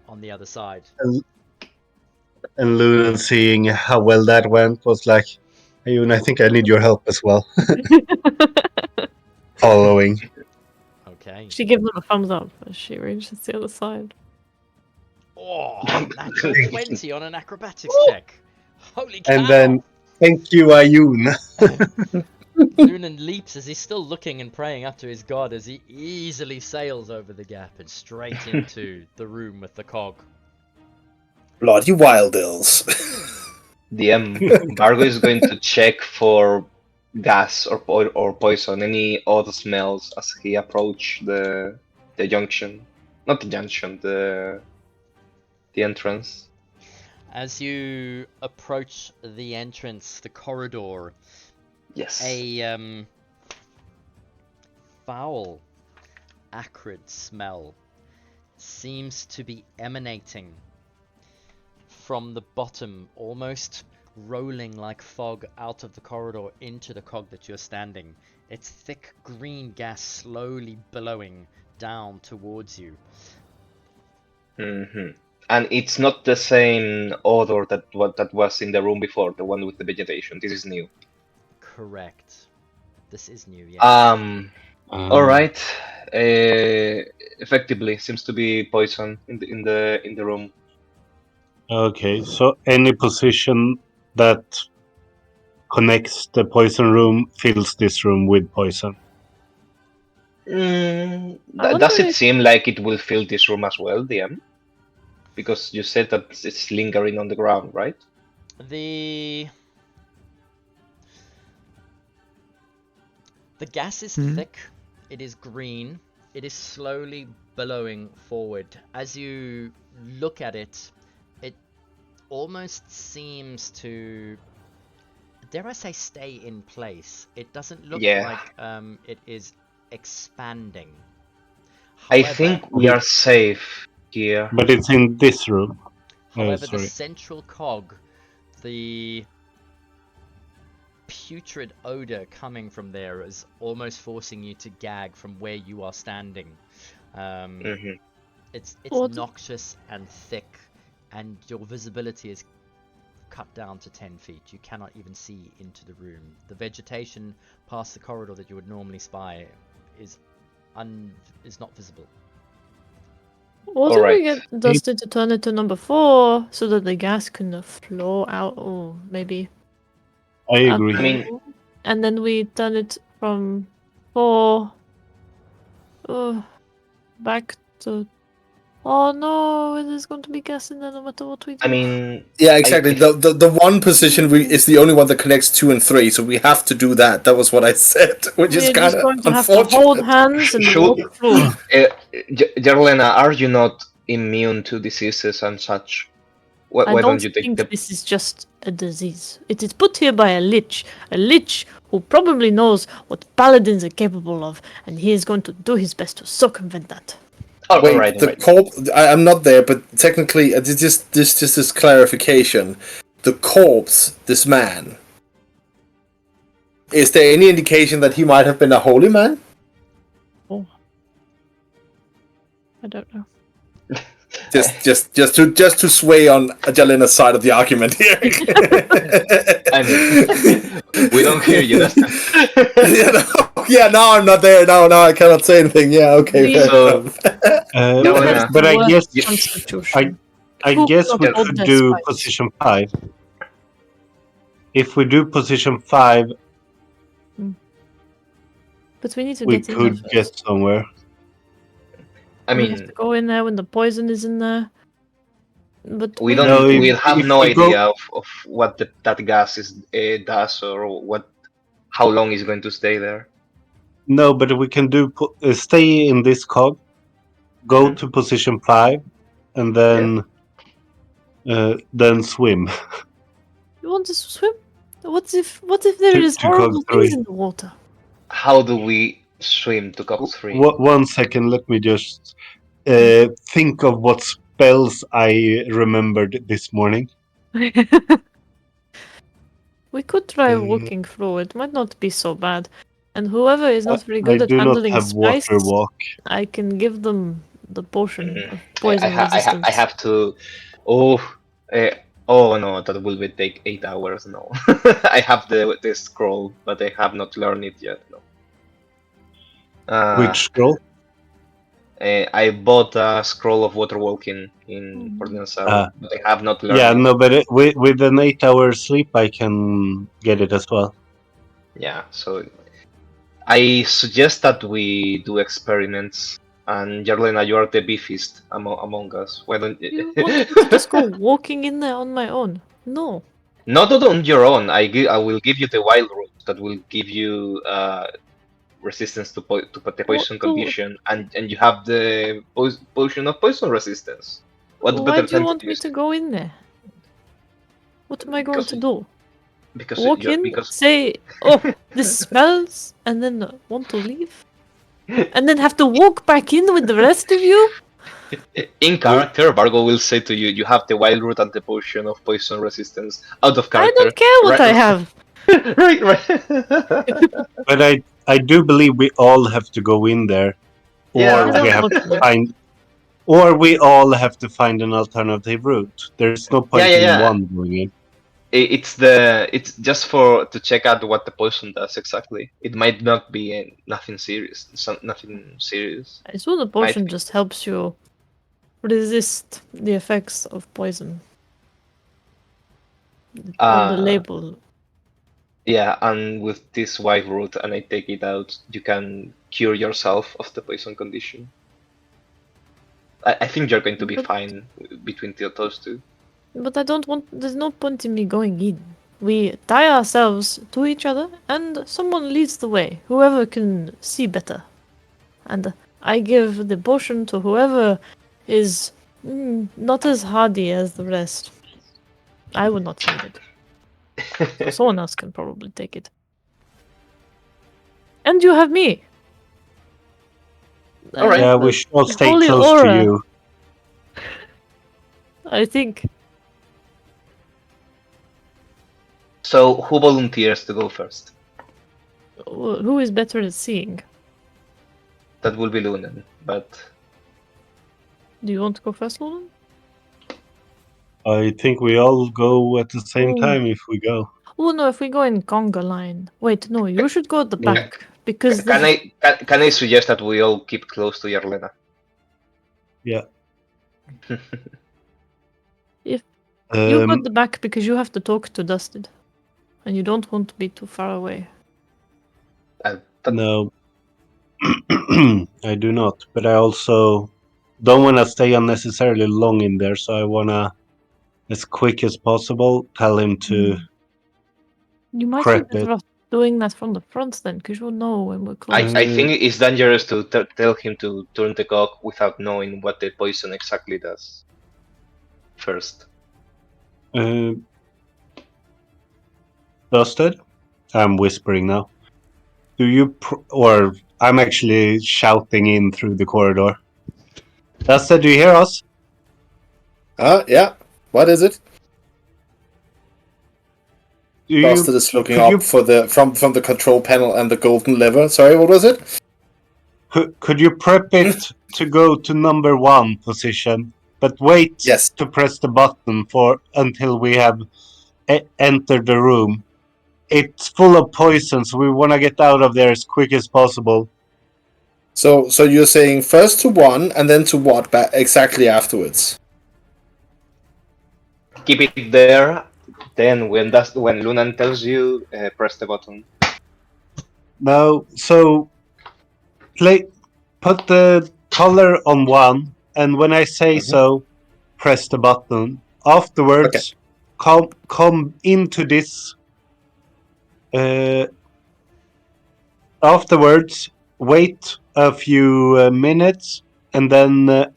on the other side. And Lunan, seeing how well that went, was like, Ayun, I think I need your help as well. Following. Okay. She gives them a thumbs up as she reaches the other side. Oh, natural 20 on an acrobatics check. Holy cow! And then, thank you, Ayun. Lunan leaps as he's still looking and praying up to his god as he easily sails over the gap and straight into the room with the cog. Bloody wild ills. DM, Bargo is going to check for gas or poison, any odd smells as he approach the junction. Not the junction, the entrance. As you approach the entrance, the corridor, Yes. a foul, acrid smell seems to be emanating from the bottom, almost rolling like fog out of the corridor into the cog that you're standing. It's thick green gas slowly billowing down towards you. Mm-hmm. And it's not the same odor that was in the room before, the one with the vegetation. This is new. Correct. This is new, yes. All right. Effectively, seems to be poison in the room. Okay, so any position that connects the poison room fills this room with poison. I Does wonder it if- seem like it will fill this room as well, DM? Because you said that it's lingering on the ground, right? The The gas is Hmm. thick, it is green, it is slowly billowing forward. As you look at it, it almost seems to, dare I say, stay in place. It doesn't look Yeah. like it is expanding. I However, think we are safe here. But it's in this room. however, the sorry. central cog, the putrid odor coming from there is almost forcing you to gag from where you are standing. Hmm. It's What? noxious and thick, and your visibility is cut down to 10 feet. You cannot even see into the room. The vegetation past the corridor that you would normally spy is not visible. What if Alright. we get Dusty to turn it to number 4 so that the gas can flow out? Or maybe. I don't agree. I mean, know. And then we turn it from 4 back to. Oh no, it is going to be gas in there no matter what we do. I mean, Yeah, exactly. if- The one position is the only one that connects 2 and 3, so we have to do that. That was what I said, which is We're kind just of going to have to hold unfortunate. hands and Should- walk through. Jarlena, are you not immune to diseases and such? Why I don't don't you take think the? this is just a disease. It is put here by a lich who probably knows what paladins are capable of, and he is going to do his best to circumvent that. Oh, Wait, alright, the alright. corpse. I'm not there, but technically, this clarification. The corpse, this man. Is there any indication that he might have been a holy man? I don't know. Just to sway on Jalena's side of the argument here. I mean, we don't hear you. Yeah, now I'm not there. Now I cannot say anything. Yeah, okay. We- fair So- enough. Jarlena, but I Worst guess constitution. I Who guess we cannot hold could their do spikes? position 5. If we do position 5, But we need to we get in there could first. get somewhere. I We have mean, to go in there when the poison is in there. But we No, don't. if- We have if no we go- idea of what that gas is does or how long it's going to stay there. No, but we can do stay in this cog, go Mhm. to position 5, and then swim. You want us to swim? What if there To- is to horrible Cog 3. things in the water? How do we swim to Cogs 3? 1 second, let me just think of what spells I remembered this morning. We could try Uh, walking through. It might not be so bad. And whoever is not very I good at do not handling have spice, water walk. I can give them the potion Mm. of poison resistance. I have to. Oh, oh no, that will be take 8 hours. No, I have the scroll, but I have not learned it yet. No. Which scroll? I bought a scroll of water walking in Mm. Ordinance, but I have not learned Yeah, it. no, but with an 8-hour sleep, I can get it as well. Yeah, so I suggest that we do experiments. And Jarlena, you are the beefest among us. Why don't You want me to just go walking in there on my own? No. Not on your own. I will give you the wild route that will give you resistance to the poison What- condition, and you have the potion of poison resistance. What Why better do you time want to me use to it? go in there? What am I going Because- to do? Because Walk you're- in, because say, "Oh, this smells," and then want to leave, and then have to walk back in with the rest of you. in character, Vargo will say to you, you have the wild root and the potion of poison resistance. Out of I character. don't care what Right- I have. right. But I do believe we all have to go in there, or Yeah. I don't we have want to to. find, or we all have to find an alternative route. There's no point Yeah. in one going in. It's just for to check out what the poison does exactly. It might not be nothing serious. Nothing serious. I saw the potion think- just helps you resist the effects of poison. On the label. Yeah, and with this white root, and I take it out, you can cure yourself of the poison condition. I think you're going to be But- fine between those two. But I don't want. There's no point in me going in. We tie ourselves to each other, and someone leads the way, whoever can see better. And I give the potion to whoever is not as hardy as the rest. I would not need it. So someone else can probably take it. And you have me. All right. Yeah, we should all stay Holy close aura. to you. I think. So, who volunteers to go first? Who is better at seeing? That will be Lunan, but Do you want to go first, Nolan? I think we all go at the same Oh. time if we go. Oh no, if we go in conga line. Wait, no, you should go at the Yeah. back because can I suggest that we all keep close to Yarlena? Yeah. you go at Um, the back because you have to talk to Dusted, and you don't want to be too far away. no. I do not, but I also don't want to stay unnecessarily long in there, so I want to, as quick as possible, tell him to You might prep be better it. off doing that from the front then, because you'll know when we're close. I think it's dangerous to tell him to turn the cog without knowing what the poison exactly does. First. Dusted? I'm whispering now. Do you, or I'm actually shouting in through the corridor. Dusted, do you hear us? Yeah. What is it? Do Dusted you, is looking could up you- for from the control panel and the golden lever. Sorry, what was it? could you prep it to go to number 1 position, but wait Yes. to press the button for until we have entered the room? It's full of poison, so we want to get out of there as quick as possible. So you're saying first to 1 and then to what exactly afterwards? Keep it there. Then when Lunan tells you, press the button. No, so put the color on 1, and when I say so, press the button. Afterwards, come into this. Afterwards, wait a few minutes, and then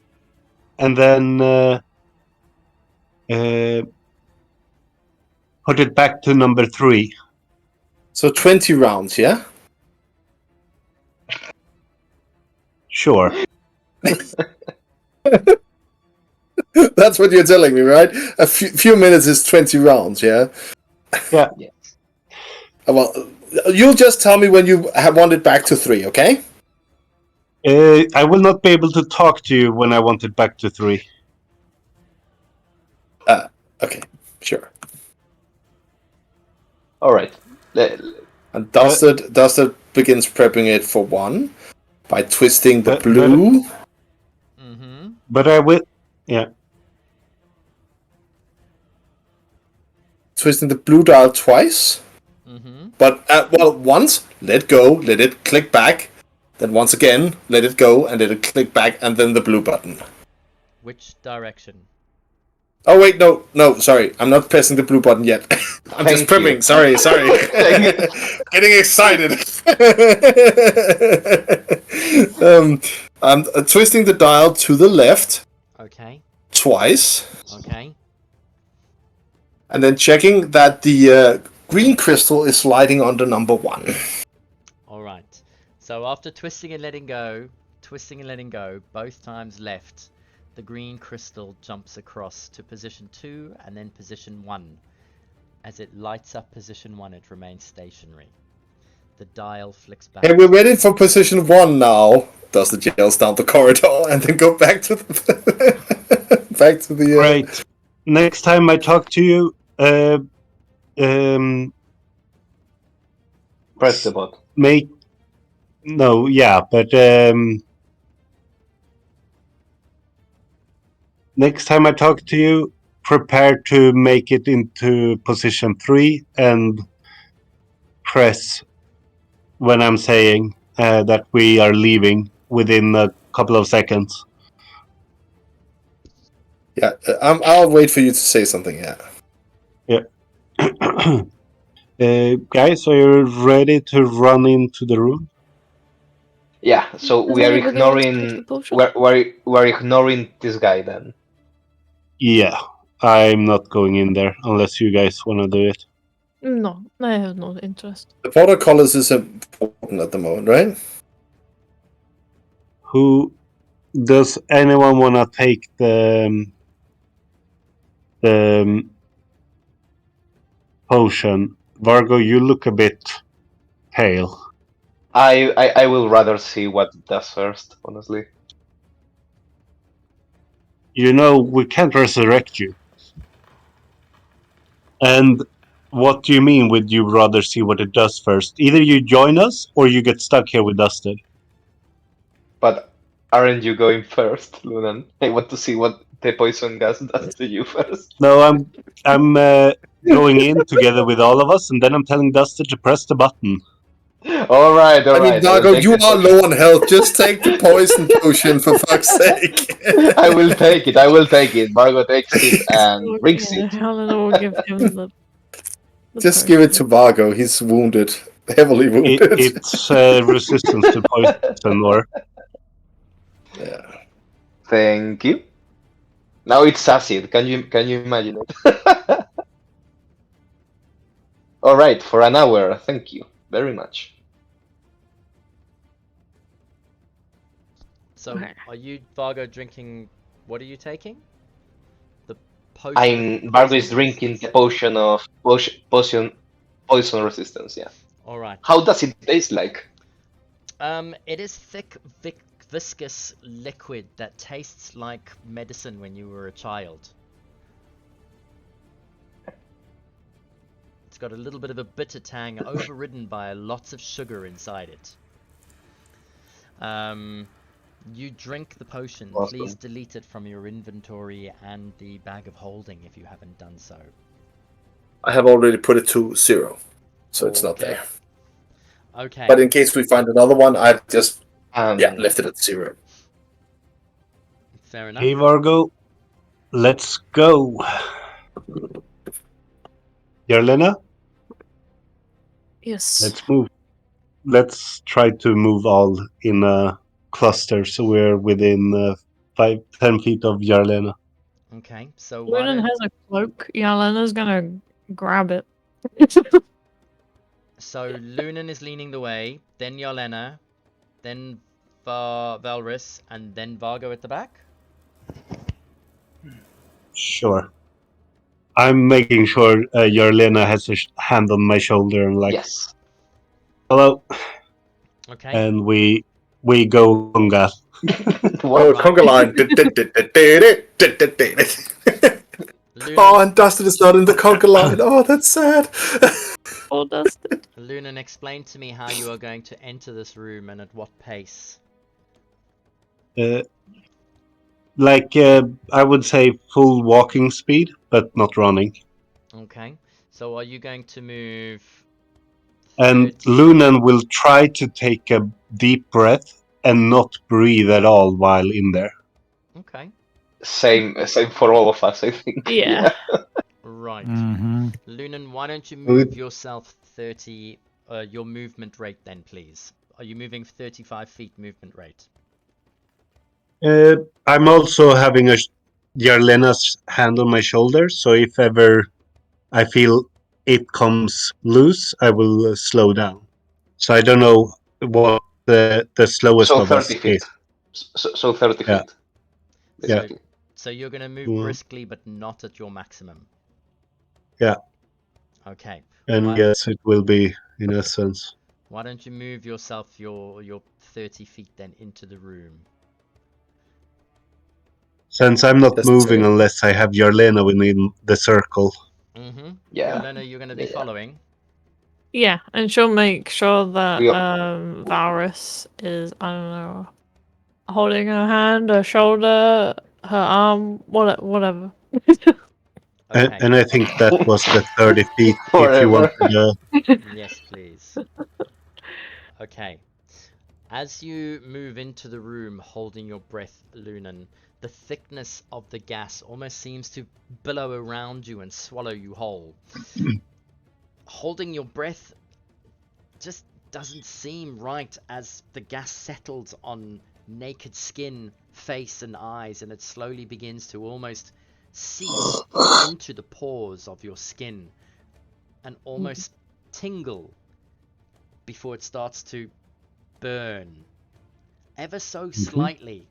put it back to number 3. So 20 rounds, yeah? Sure. That's what you're telling me, right? A few minutes is 20 rounds, yeah? Yeah. Yes. Well, you'll just tell me when you want it back to 3, okay? I will not be able to talk to you when I want it back to 3. Okay, sure. All right. And Dusted begins prepping it for 1 by twisting the blue. Mm-hmm. But I will. Yeah. Twisting the blue dial twice. Mm-hmm. But, once, let go, let it click back. Then once again, let it go and let it click back, and then the blue button. Which direction? Oh, wait, no, sorry. I'm not pressing the blue button yet. I'm just Thank you. prepping. Sorry. Getting excited. I'm twisting the dial to the left Okay. twice. Okay. And then checking that the green crystal is sliding onto number 1. All right. So after twisting and letting go, both times left, the green crystal jumps across to position 2 and then position 1. As it lights up position 1, it remains stationary. The dial flicks back. Hey, we're ready for position 1 now. Does the yells down the corridor and then go back to the Right. Next time I talk to you, Press the button. Next time I talk to you, prepare to make it into position 3 and press when I'm saying that we are leaving within a couple of seconds. Yeah, I'll wait for you to say something, yeah. Yeah. Guys, are you ready to run into the room? Yeah, so Does we are anybody want to take the ignoring potion? we're ignoring this guy then. Yeah, I'm not going in there unless you guys want to do it. No, I have no interest. The watercolors is important at the moment, right? Who does anyone want to take the potion? Vargo, you look a bit pale. I will rather see what it does first, honestly. You know, we can't resurrect you. And what do you mean with you rather see what it does first? Either you join us or you get stuck here with Dusted. But aren't you going first, Lunan? I want to see what the poison gas does to you first. No, I'm going in together with all of us, and then I'm telling Dusted to press the button. All right, all I mean, right. I will Vargo, take you the are potion. low on health. Just take the poison potion for fuck's sake. I will take it. I will take it. Margot takes it and drinks Yeah, it. Helena will give him the Just give it to potion. Vargo. He's wounded, heavily wounded. It's resistance to poison, or Yeah. Thank you. Now it's acid. Can you imagine it? All right, for an hour. Thank you very much. So, Okay. are you, Vargo, drinking? What are you taking? The potion. Margot is drinking the potion of poison resistance. Yeah. All right. How does it taste like? It is thick, viscous liquid that tastes like medicine when you were a child. It's got a little bit of a bitter tang, overridden by lots of sugar inside it. You drink the potion. Awesome. Please delete it from your inventory and the bag of holding if you haven't done so. I have already put it to 0, so it's not Okay. there. Okay. But in case we find another one, I just And left it at 0. Fair enough. hey Vargo, let's go. Yarlena, Yes. let's move. Let's try to move all in a cluster so we're within 10 feet of Yarlena. Okay. So why Lunan don't... has a cloak. Yelena's gonna grab it. So Lunan is leaning the way, then Yelena, then Valrys, and then Vargo at the back? Sure. I'm making sure Yarlena has a hand on my shoulder and like, yes. hello, Okay. and we go conga. Oh, What? conga line. Oh, Lunan, and Dustin is not in the conga line. Oh, that's sad. Oh, Dustin. Lunan, explain to me how you are going to enter this room and at what pace. I would say full walking speed, but not running. Okay. So are you going to move... And 30? Lunan will try to take a deep breath and not breathe at all while in there. Okay. Same for all of us, I think. Yeah. Right. Mm-hmm. Lunan, why don't you move yourself 30... your movement rate then, please. Are you moving 35 feet movement rate? I'm also having Yarlena's hand on my shoulder, so if ever I feel it comes loose, I will slow down. So I don't know what the slowest So of us 30 feet. is. So 30 Yeah. feet. Basically. So you're going to move Mm. briskly, but not at your maximum. Yeah. Okay. And Why- yes, it will be in essence. Why don't you move yourself your 30 feet then into the room? Since I'm not Just moving saying. unless I have Yarlena within the circle. Mm-hmm. Yeah. Yelena, you're going to be Yeah. following. Yeah, and she'll make sure that We Valrys is, I don't know, holding her hand, her shoulder, her arm, whatever. Okay. And I think that was the 30 feet if you Whatever. wanted Yes, please. Okay. As you move into the room holding your breath, Lunan, the thickness of the gas almost seems to billow around you and swallow you whole. holding your breath just doesn't seem right as the gas settles on naked skin, face and eyes, and it slowly begins to almost seep into the pores of your skin and almost tingle before it starts to burn ever so slightly.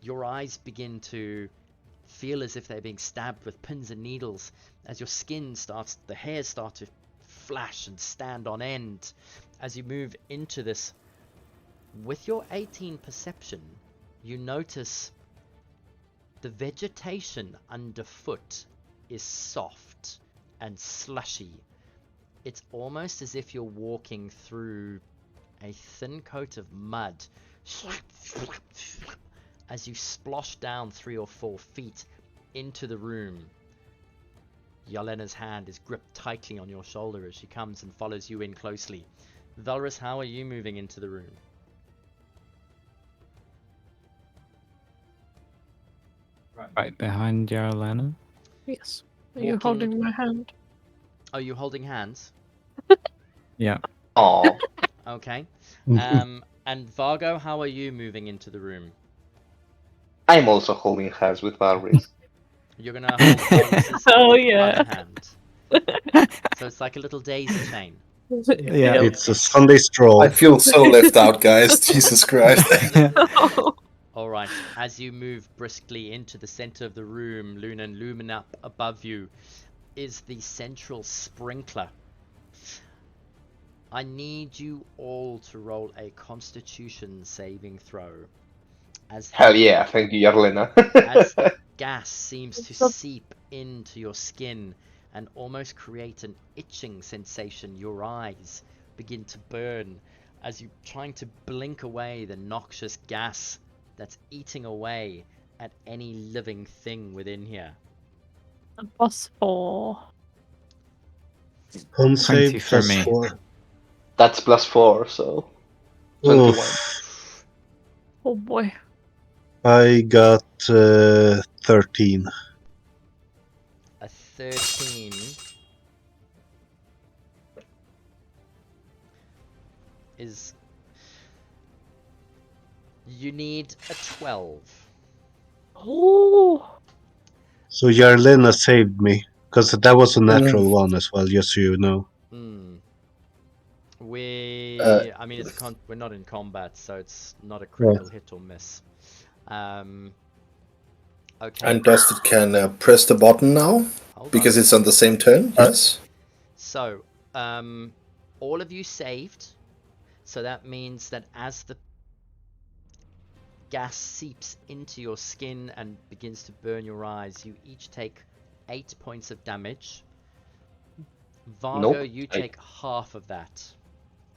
Your eyes begin to feel as if they're being stabbed with pins and needles as your skin starts, the hairs start to flash and stand on end as you move into this. With your 18 perception, you notice the vegetation underfoot is soft and slushy. It's almost as if you're walking through a thin coat of mud as you splosh down 3 or 4 feet into the room. Yelena's hand is gripped tightly on your shoulder as she comes and follows you in closely. Valrus, how are you moving into the room? Right behind Yarlana. Yes. Are you Walking- holding my hand? Are you holding hands? Yeah. Oh, Okay. And Vargo, how are you moving into the room? I'm also holding hands with Valrys. You're gonna hold Valrus's Oh, yeah. other hand. So it's like a little daisy chain. Yeah. It's a Sunday stroll. I feel so left out, guys. Jesus Christ. Alright, as you move briskly into the center of the room, Luna and looming up above you is the central sprinkler. I need you all to roll a Constitution saving throw. As Hell yeah, thank you, Yarlena. as the gas seems to seep into your skin and almost create an itching sensation, your eyes begin to burn as you're trying to blink away the noxious gas that's eating away at any living thing within here. A +4. Con 20 save for plus me. 4. That's +4, so 21. Oof. Oh boy. I got 13. A 13 is... You need a 12. Oh. So Yarlena saved me. Because that was a natural one as well, just so you know. Hmm. I mean, we're not in combat, so it's not a critical hit or miss. Okay. And Dusted can press the button now, Hold because on. it's on the same turn, yes? So, all of you saved. So that means that as the gas seeps into your skin and begins to burn your eyes, you each take 8 points of damage. Vargo, Nope, you I- take half of that.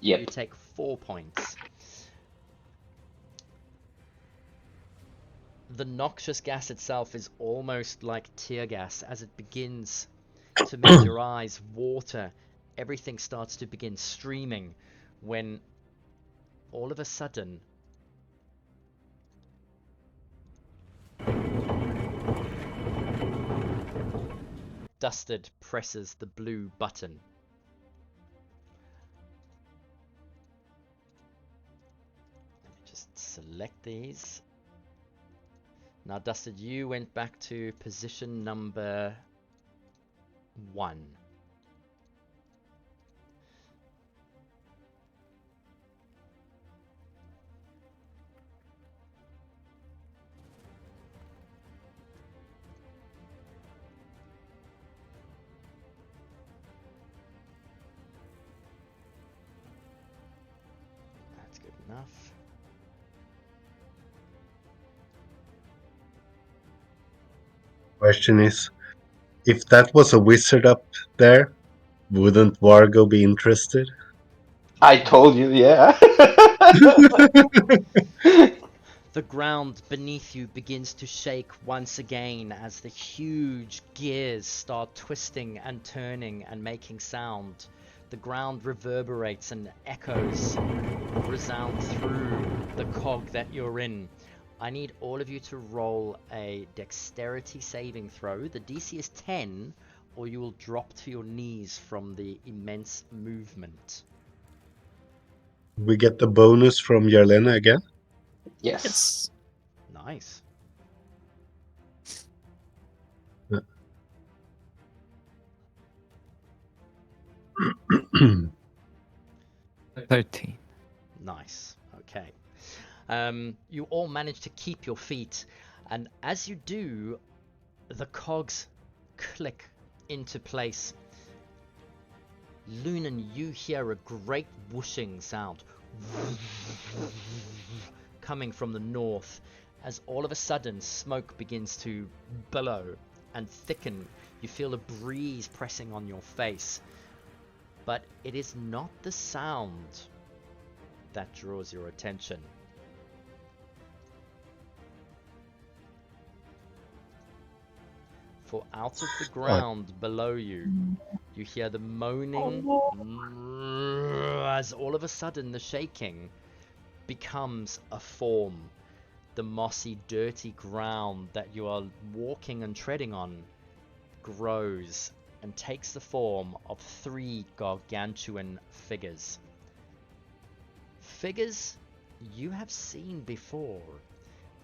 Yep. You take 4 points. The noxious gas itself is almost like tear gas as it begins to make your eyes water. Everything starts to begin streaming when all of a sudden Dusted presses the blue button. Let me just select these. Now, Dusted, you went back to position number 1. That's good enough. Question is, if that was a wizard up there, wouldn't Vargo be interested? I told you, yeah. The ground beneath you begins to shake once again as the huge gears start twisting and turning and making sound. The ground reverberates and echoes resound through the cog that you're in. I need all of you to roll a dexterity saving throw. The DC is 10 or you will drop to your knees from the immense movement. We get the bonus from Yarlena again. Yes. Yes. Nice. Yeah. 13. Nice. Okay. You all manage to keep your feet, and as you do, the cogs click into place. Lunan, you hear a great whooshing sound coming from the north as all of a sudden smoke begins to billow and thicken. You feel a breeze pressing on your face, but it is not the sound that draws your attention. For out of the ground below you, you hear the moaning as all of a sudden the shaking becomes a form. The mossy, dirty ground that you are walking and treading on grows and takes the form of 3 gargantuan figures. Figures you have seen before.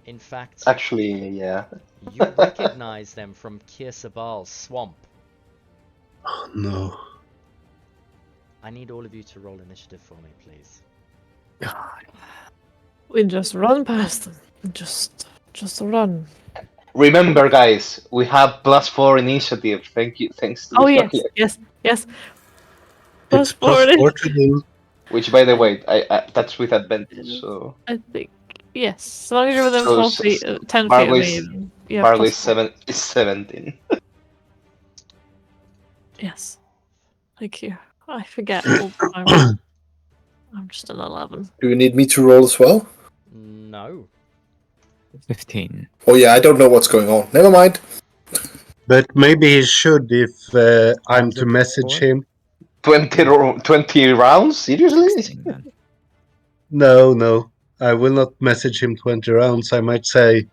In fact, Actually, yeah. you recognize them from Kirsabal's swamp. Oh, no. I need all of you to roll initiative for me, please. We just run past them. Just run. Remember, guys, we have +4 initiative. Thank you. Thanks to Oh the yes. It's Plus plus 40. 4 to do. Which, by the way, I that's with advantage. So I think yes. As long as you're within So 12 feet, 10 feet Barley of me, is- you have Barley plus 4. is 17. Yes. Thank you. I forget all the time. I'm just an 11. Do you need me to roll as well? No. 15. Oh yeah, I don't know what's going on. Never mind. But maybe he should if I'm to message him. 20 rounds? Seriously? 16 then. No. I will not message him 20 rounds. I might say,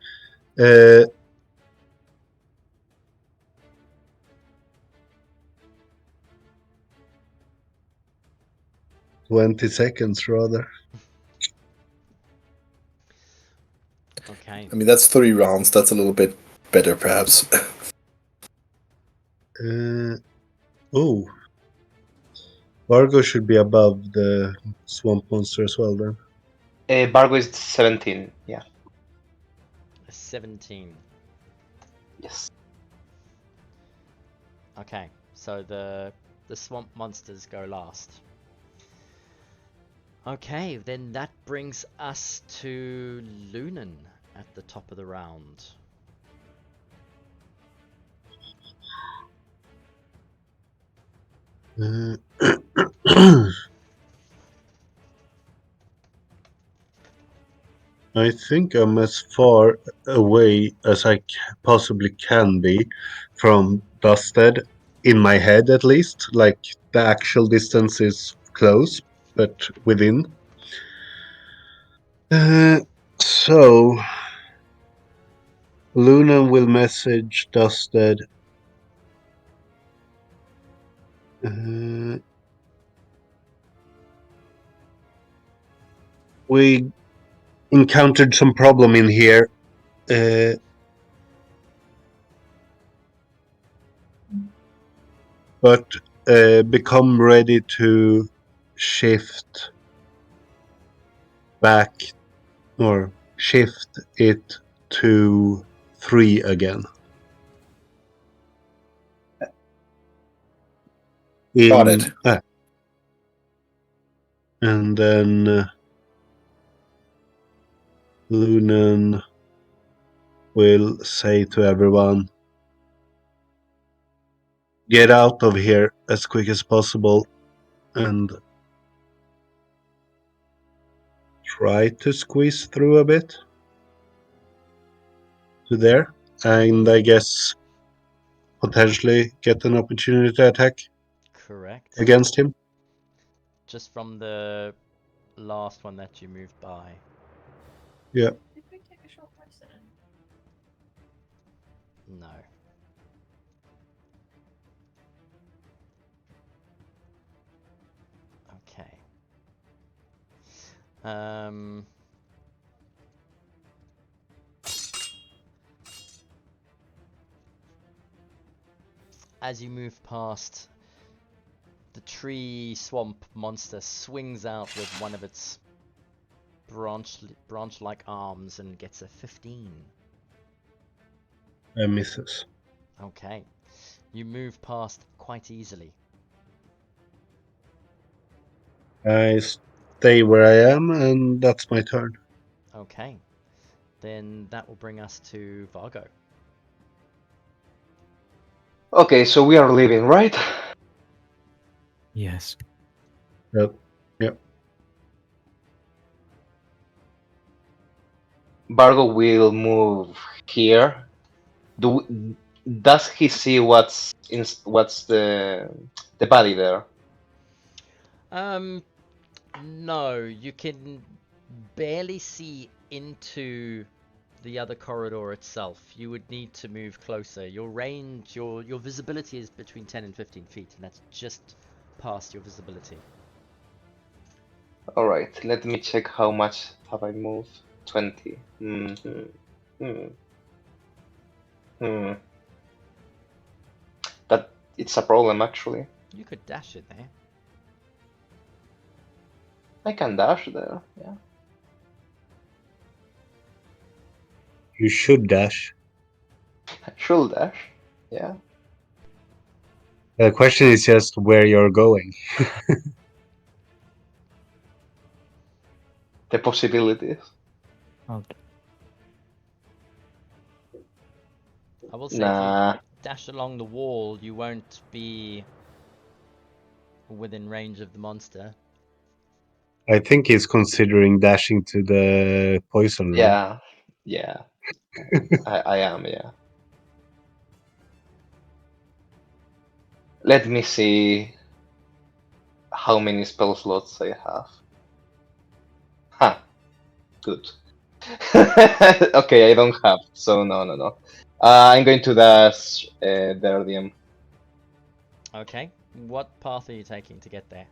uh, "20 seconds, rather." Okay. I mean, that's 3 rounds. That's a little bit better, perhaps. Oh. Vargo should be above the swamp monster as well, then. Bargo is 17. Yeah. 17. Yes. Okay, so the swamp monsters go last. Okay, then that brings us to Lunan at the top of the round. I think I'm as far away as I possibly can be from Dusted, in my head at least. Like, the actual distance is close, but within. So, Luna will message Dusted. We encountered some problem in here. But become ready to shift back or shift it to 3 again. Got it. And then Lunan will say to everyone, get out of here as quick as possible and try to squeeze through a bit to there. And I guess potentially get an opportunity to attack Correct. against him. Just from the last one that you moved by. Yeah. No. As you move past, the tree swamp monster swings out with one of its branch-like arms and gets a 15. Misses. Okay. You move past quite easily. I stay where I am, and that's my turn. Okay. Then that will bring us to Vargo. Okay, so we are leaving, right? Yes. Yep. Yep. Bargo will move here. Does he see what's the body there? No, you can barely see into the other corridor itself. You would need to move closer. Your range, your visibility is between 10 and 15 feet, and that's just past your visibility. All right, let me check how much have I moved. 20. That it's a problem actually. You could dash it there. I can dash there. Yeah. You should dash. I should dash. Yeah. The question is just where you're going. The possibilities. I'll I will say, Nah. if you dash along the wall, you won't be within range of the monster. I think he's considering dashing to the poison room. Yeah. Yeah. I am. Yeah. Let me see how many spell slots I have. Huh. Good. Okay, I don't have, so no. I'm going to dash Derdium. Okay. What path are you taking to get there?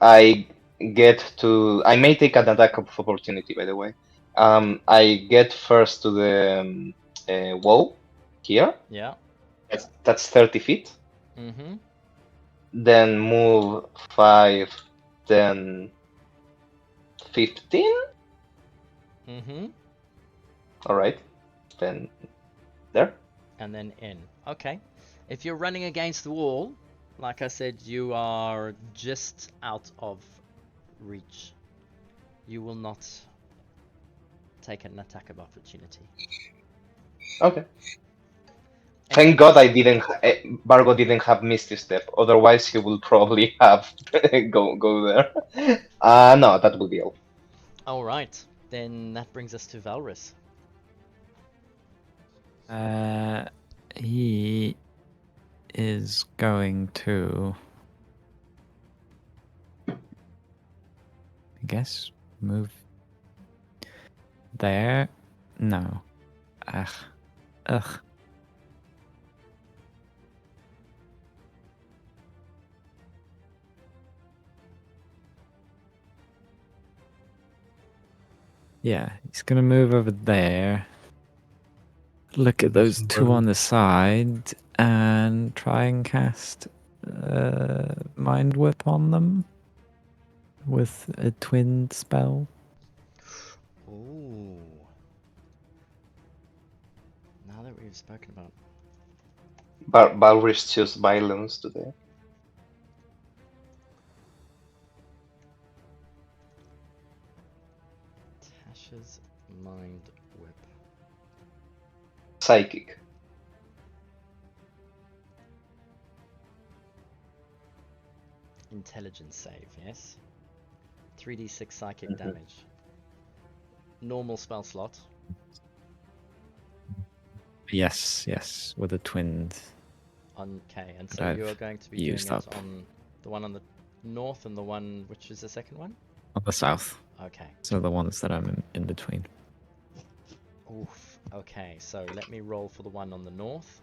I may take an attack of opportunity, by the way. I get first to the wall here. Yeah. That's 30 feet. Mm-hmm. Then move 5, then 15. Mm-hmm. All right. Then there. And then in. Okay. If you're running against the wall, like I said, you are just out of reach. You will not take an attack of opportunity. Okay. Thank God I didn't. Bargo didn't have Misty Step. Otherwise, he will probably have go there. No, that will be all. All right. Then that brings us to Valrus. He is going to, I guess, move there. No. Ugh. Yeah, he's gonna move over there. Look at those two on the side and try and cast Mind Whip on them with a twin spell. Ooh. Now that we've spoken about. Balris chose violence today. Tasha's Mind Whip. Psychic. Intelligence save, yes? 3d6 psychic damage. Normal spell slot. Yes, with a twin. Okay, and But so I've you're going to be doing used it up. on the one on the north and the one, which is the second one? On the south. Okay. So the ones that I'm in between. Oof. Okay, so let me roll for the one on the north.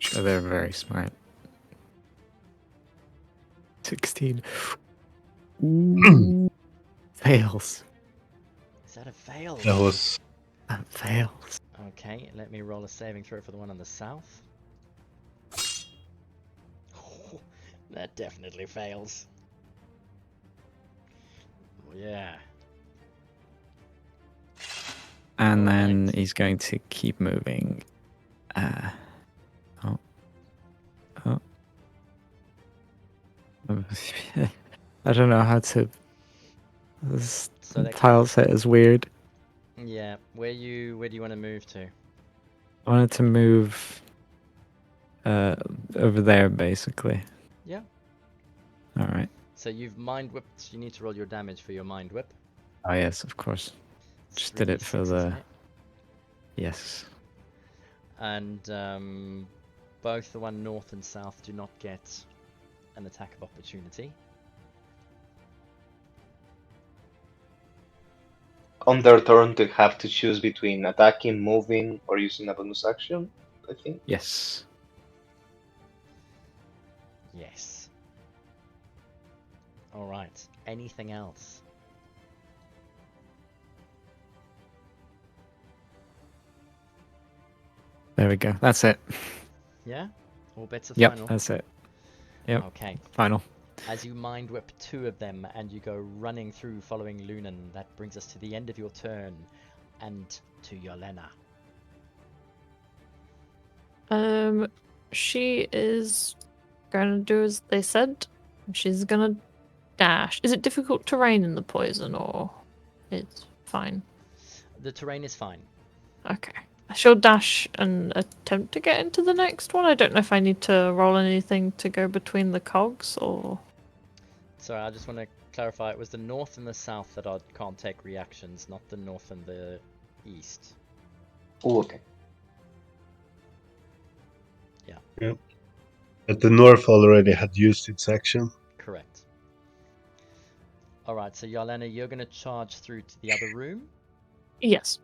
So they're very smart. 16. Ooh. Fails. Is that a fail? That was That fails. Okay, let me roll a saving throw for the one on the south. That definitely fails. Yeah. And then Alright. he's going to keep moving. Oh. I don't know how to. This So that tile gives set is weird. Yeah. Where do you want to move to? I wanted to move over there, basically. Yeah. All right. So you've mind whipped. You need to roll your damage for your mind whip. Oh yes, of course. It's Just did it for 3d6, the. isn't it? Yes. And both the one north and south do not get an attack of opportunity. On their turn, they have to choose between attacking, moving, or using a bonus action, I think. Yes. Yes. All right. Anything else? There we go. That's it. Yeah. All bets are Yep. final. That's it. Yep. Okay. Final. As you mind whip two of them and you go running through following Lunan, that brings us to the end of your turn and to Yelena. She is gonna do as they said. She's gonna dash. Is it difficult terrain in the poison, or it's fine? The terrain is fine. Okay. She'll dash and attempt to get into the next one. I don't know if I need to roll anything to go between the cogs, or... Sorry, I just want to clarify. It was the north and the south that can't take reactions, not the north and the east. Oh, okay. Yep. But the North already had used its action. Correct. Alright, so Yelena, you're going to charge through to the other room. Yes.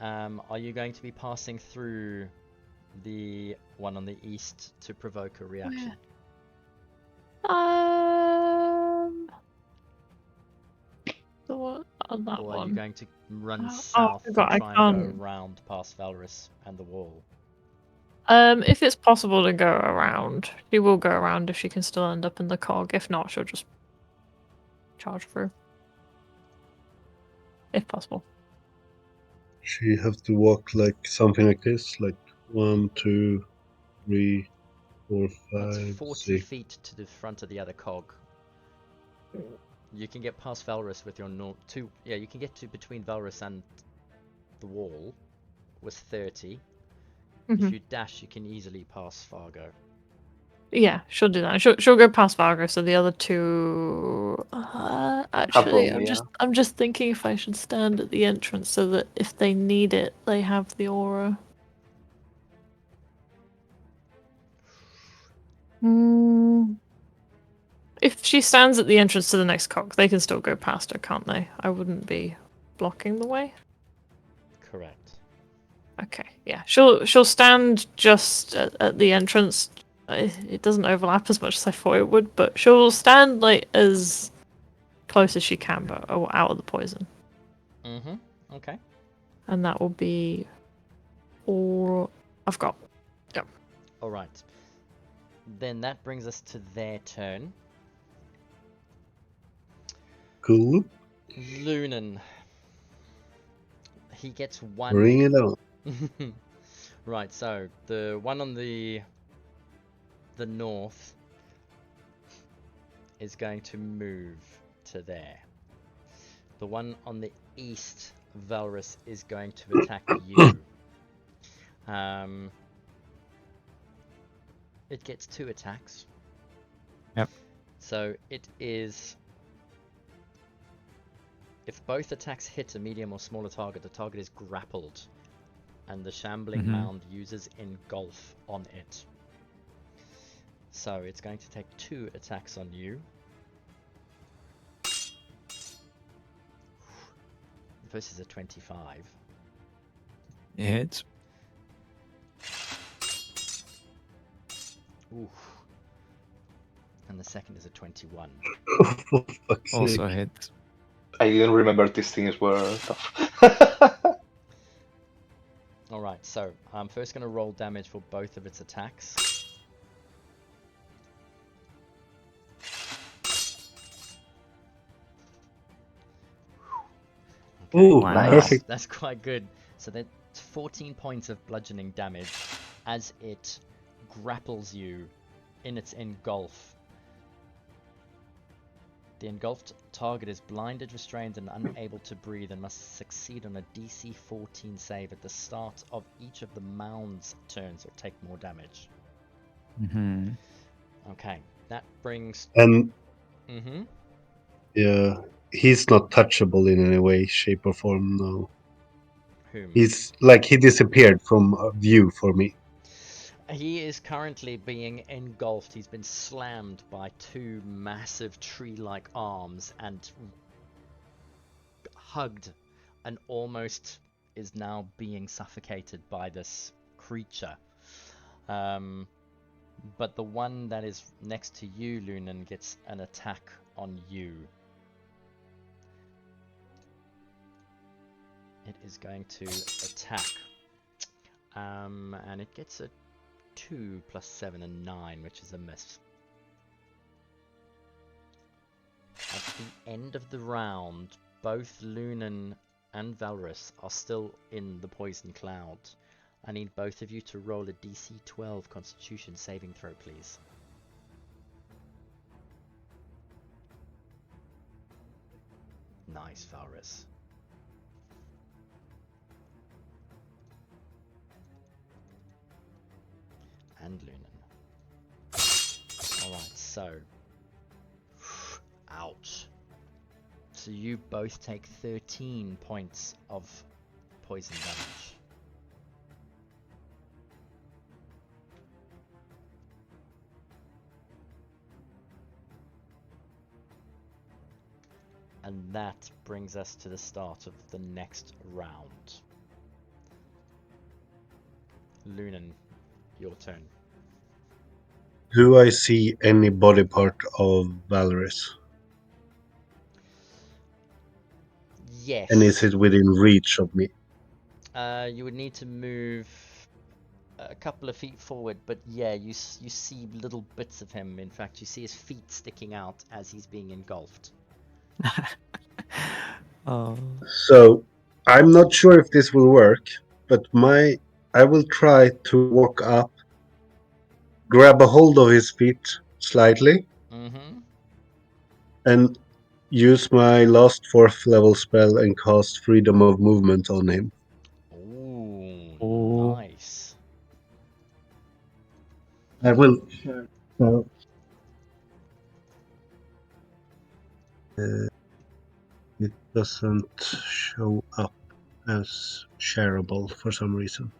Are you going to be passing through the one on the east to provoke a reaction? The one on that Or are one. you going to run I south forgot, and I try and go can't. round past Valrus and the wall? If it's possible to go around, she will go around if she can still end up in the cog. If not, she'll just charge through. If possible. She have to walk like something like this, like 1, 2, 3, 4, That's 5, 40 6. feet to the front of the other cog. You can get past Valrus with your yeah, you can get to between Valrus and the wall with 30. If you dash, you can easily pass Fargo. Yeah, she'll do that. She'll go past Vargo, so the other two. Actually, room, yeah. I'm just thinking if I should stand at the entrance so that if they need it, they have the aura. If she stands at the entrance to the next cog, they can still go past her, can't they? I wouldn't be blocking the way. Correct. Okay, yeah, she'll stand just at the entrance. It doesn't overlap as much as I thought it would, but she'll stand like as close as she can, but out of the poison. Mm-hmm. Okay. And that will be all I've got. Yep. All right. Then that brings us to their turn. Cool. Lunan. He gets one. Bring it on. Right, so the one on the north is going to move to there. The one on the east, Valrus, is going to attack you. It gets 2 attacks. Yep. So it is... If both attacks hit a medium or smaller target, the target is grappled, and the shambling mound uses engulf on it. So it's going to take 2 attacks on you. This is a 25. It hits. Oof. and the second is a 21. For fuck's Also sake. hit. I didn't remember these things were tough. Alright, so I'm first going to roll damage for both of its attacks. Okay, Ooh, Wow. perfect. that's quite good. So that's 14 points of bludgeoning damage as it grapples you in its engulf. The engulfed target is blinded, restrained, and unable to breathe and must succeed on a DC 14 save at the start of each of the mound's turns or take more damage. Mm-hmm. Okay, that brings... And Mm-hmm. yeah, he's not touchable in any way, shape, or form. No, Whom? he's like he disappeared from view for me. He is currently being engulfed. He's been slammed by two massive tree-like arms and hugged and almost is now being suffocated by this creature. But the one that is next to you, Lunan, gets an attack on you. It is going to attack. And it gets a 2 plus 7 and 9, which is a miss. At the end of the round, both Lunan and Valrus are still in the poison cloud. I need both of you to roll a DC 12 Constitution saving throw, please. Nice, Valrus. And Lunan. Alright, so... Ouch. So you both take 13 points of poison damage. And that brings us to the start of the next round. Lunan, your turn. Do I see any body part of Valorous? Yes. And is it within reach of me? You would need to move a couple of feet forward, but yeah, you see little bits of him. In fact, you see his feet sticking out as he's being engulfed. Oh. So I'm not sure if this will work, but I will try to walk up, grab a hold of his feet slightly, Mm-hmm. and use my last 4th level spell and cast Freedom of Movement on him. Ooh, Oh. nice. I will. So, it doesn't show up as shareable for some reason.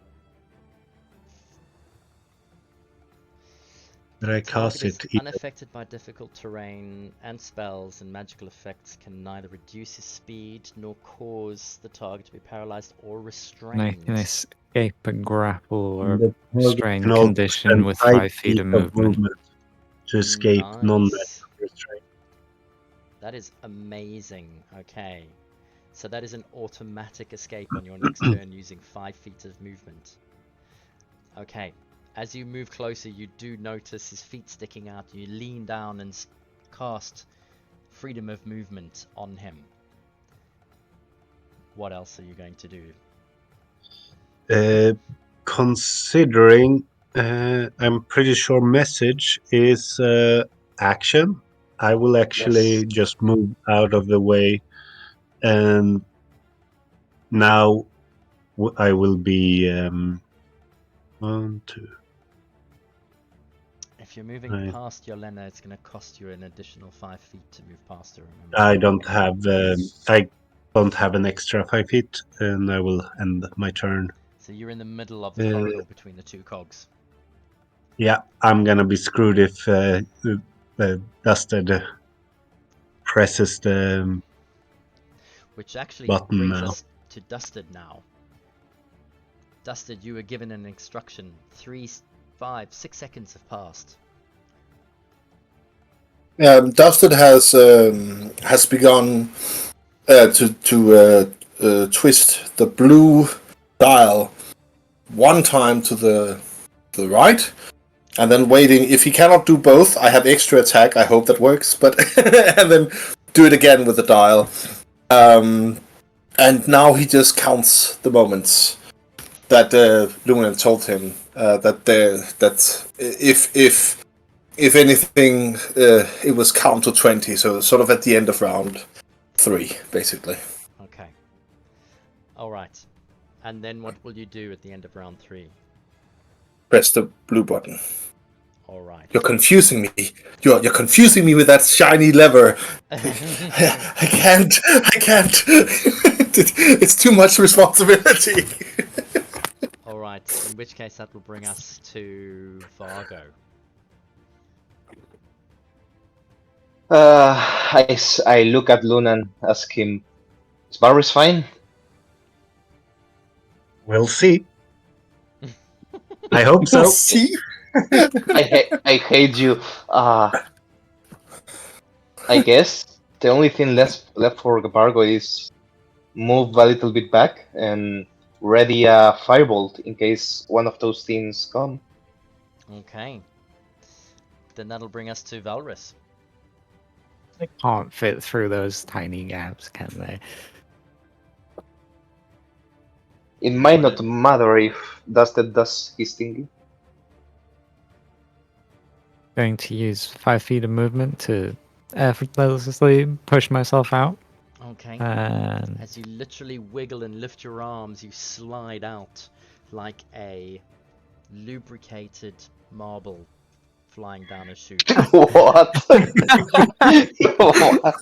But I Target cast is it. unaffected by difficult terrain, and spells and magical effects can neither reduce his speed nor cause the target to be paralyzed or restrained. And I can escape a grapple or The target restrained can also condition spend with 5 5 feet of movement. to escape non-magical Nice. restraint. That is amazing. Okay. So that is an automatic escape on your next turn using 5 feet of movement. Okay. As you move closer, you do notice his feet sticking out. You lean down and cast Freedom of Movement on him. What else are you going to do? Considering I'm pretty sure message is action, I will actually Yes. just move out of the way, and now I will be 1, 2. If you're moving I, past Yelena, it's going to cost you an additional 5 feet to move past her, remember? I don't have an extra 5 feet, and I will end my turn. So you're in the middle of the corridor between the two cogs. Yeah, I'm gonna be screwed if Dusted presses the Which actually button brings now. us to Dusted now. Dusted, you were given an instruction. 3, 5, 6 seconds have passed. Dustin has begun to twist the blue dial one time to the right, and then waiting. If he cannot do both, I have extra attack. I hope that works. But and then do it again with the dial. And now he just counts the moments that Lunan told him that if anything, it was count to 20. So sort of at the end of round 3, basically. Okay. All right. And then what will you do at the end of round 3? Press the blue button. All right. You're confusing me. You're confusing me with that shiny lever. I can't. It's too much responsibility. All right. In which case, that will bring us to Vargo. I look at Luna and ask him, "Is Varus fine?" We'll see. I hope so. See? I hate you. I guess the only thing left for Vargo is move a little bit back and ready a firebolt in case one of those things come. Okay. Then that'll bring us to Valrus. They can't fit through those tiny gaps, can they? It might not matter if Dusted does his thingy. Going to use 5 feet of movement to effortlessly push myself out. Okay. And As you literally wiggle and lift your arms, you slide out like a lubricated marble flying down a chute. What? What?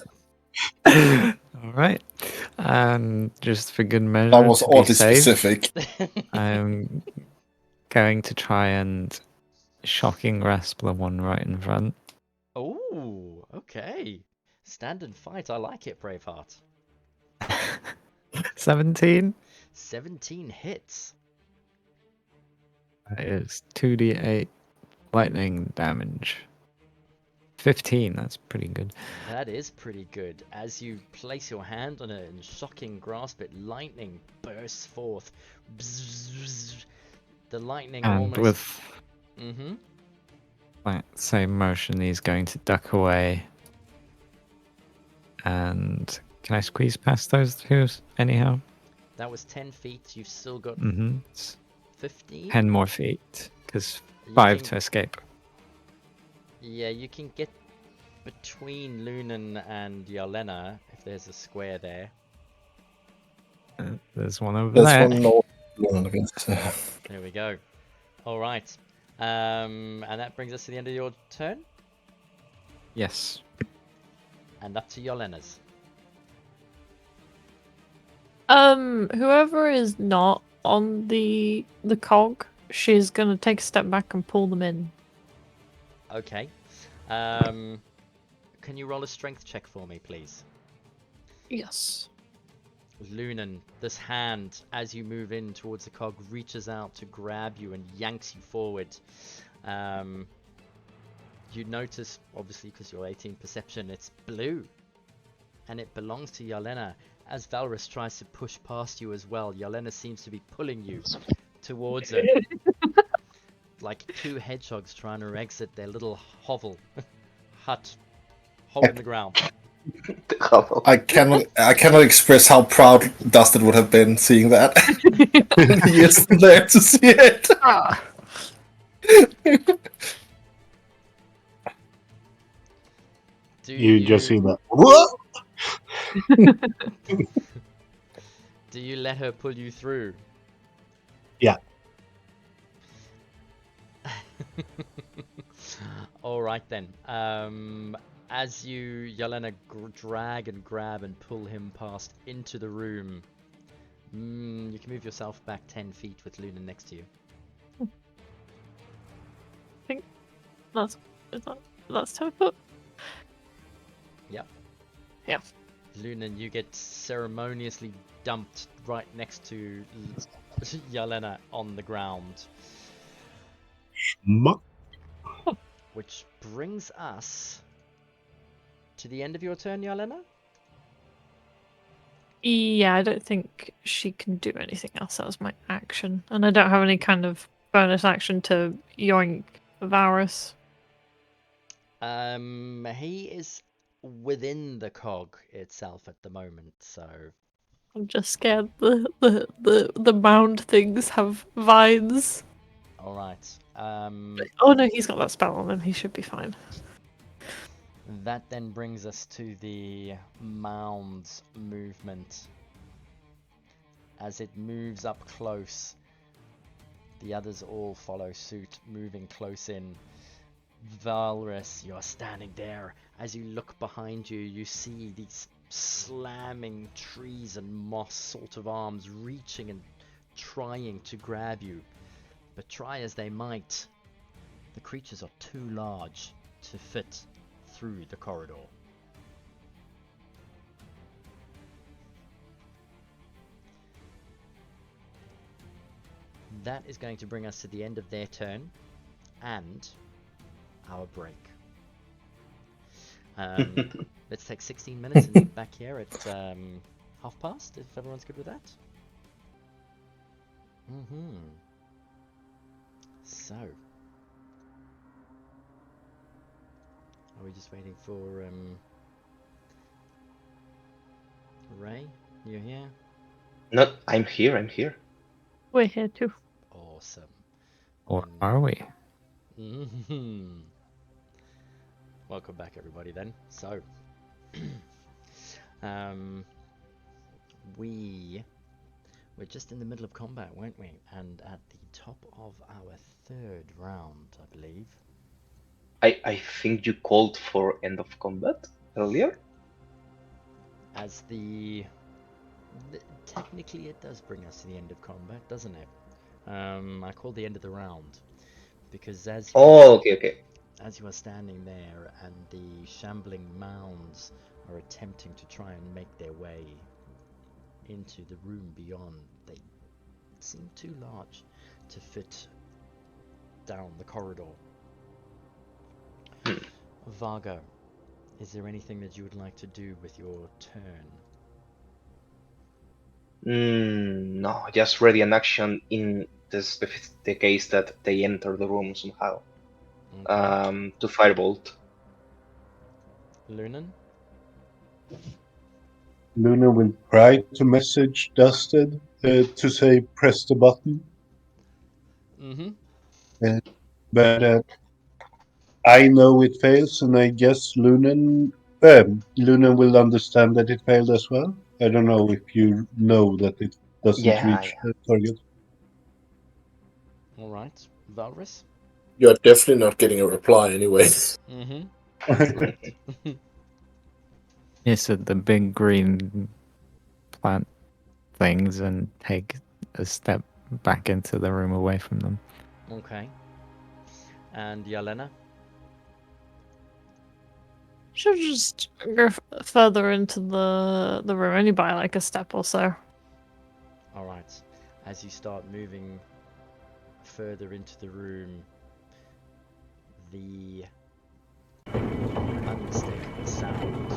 all right. And just for good measure, That was to be oddly safe, specific. I'm going to try and shocking grasp the one right in front. Oh, okay. Stand and fight. I like it, Braveheart. 17. 17 hits. That is 2d8 lightning damage. 15, that's pretty good. That is pretty good. As you place your hand on it and shocking grasp it, lightning bursts forth. Bzzz. The lightning And almost... with Mm-hmm. that same motion, he's going to duck away. And can I squeeze past those two anyhow? That was 10 feet. You've still got Mm-hmm. 15? 10 more feet, because You 5 can- to escape. Yeah, you can get between Lunan and Yelena if there's a square there. There's one over There's there. one more one, I guess. There we go. All right. And that brings us to the end of your turn. Yes. And up to Yolena's. Whoever is not on the cog, she's gonna take a step back and pull them in. Okay. Can you roll a strength check for me, please? Yes. Lunan, this hand, as you move in towards the cog, reaches out to grab you and yanks you forward. You notice, obviously, because you're 18 perception, it's blue. And it belongs to Yelena. As Valrus tries to push past you as well, Yelena seems to be pulling you towards it. Like two hedgehogs trying to exit their little hovel. Hut. Hole in the ground. I cannot express how proud Dustin would have been seeing that. He isn't there to see it. Do You just see that. What? Do you let her pull you through? Yeah. All right then. As you, Yelena, drag and grab and pull him past into the room, you can move yourself back 10 feet with Luna next to you. I think that's 10 foot. Yep. Yeah. Luna, you get ceremoniously dumped right next to Yelena on the ground. Schmuck. Which brings us to the end of your turn, Yelena? Yeah, I don't think she can do anything else. That was my action. And I don't have any kind of bonus action to yoink Varus. He is within the cog itself at the moment, so I'm just scared the mound things have vines. all right. Oh no, he's got that spell on him. He should be fine. That then brings us to the mound's movement. As it moves up close, the others all follow suit, moving close in. Valrus, you're standing there. As you look behind you, you see these slamming trees and moss sort of arms reaching and trying to grab you. But try as they might, the creatures are too large to fit through the corridor. That is going to bring us to the end of their turn and our break. Let's take 16 minutes and meet back here at past, if everyone's good with that. So, are we just waiting for Ray? You're here? No, I'm here. I'm here. We're here too. Awesome. Or are we? Welcome back, everybody. Then, so we were just in the middle of combat, weren't we? And at the top of our third round, I believe. I think you called for end of combat earlier. As technically, it does bring us to the end of combat, doesn't it? I called the end of the round because as Okay. As you are standing there and the shambling mounds are attempting to try and make their way into the room beyond, they seem too large to fit down the corridor. Vargo, is there anything that you would like to do with your turn? No, just ready an action in the case that they enter the room somehow. Okay. To firebolt. Lunan? Luna will try to message Dusted to say press the button. But I know it fails, and I guess Luna will understand that it failed as well. I don't know if you know that it doesn't reach the target. Alright. Valrus? You're definitely not getting a reply anyway. Correct. Yes, at the big green plant things and take a step back into the room away from them. Okay. And Yelena? Should just go further into the room, only by like a step or so. Alright. As you start moving further into the room, the unmistakable sound.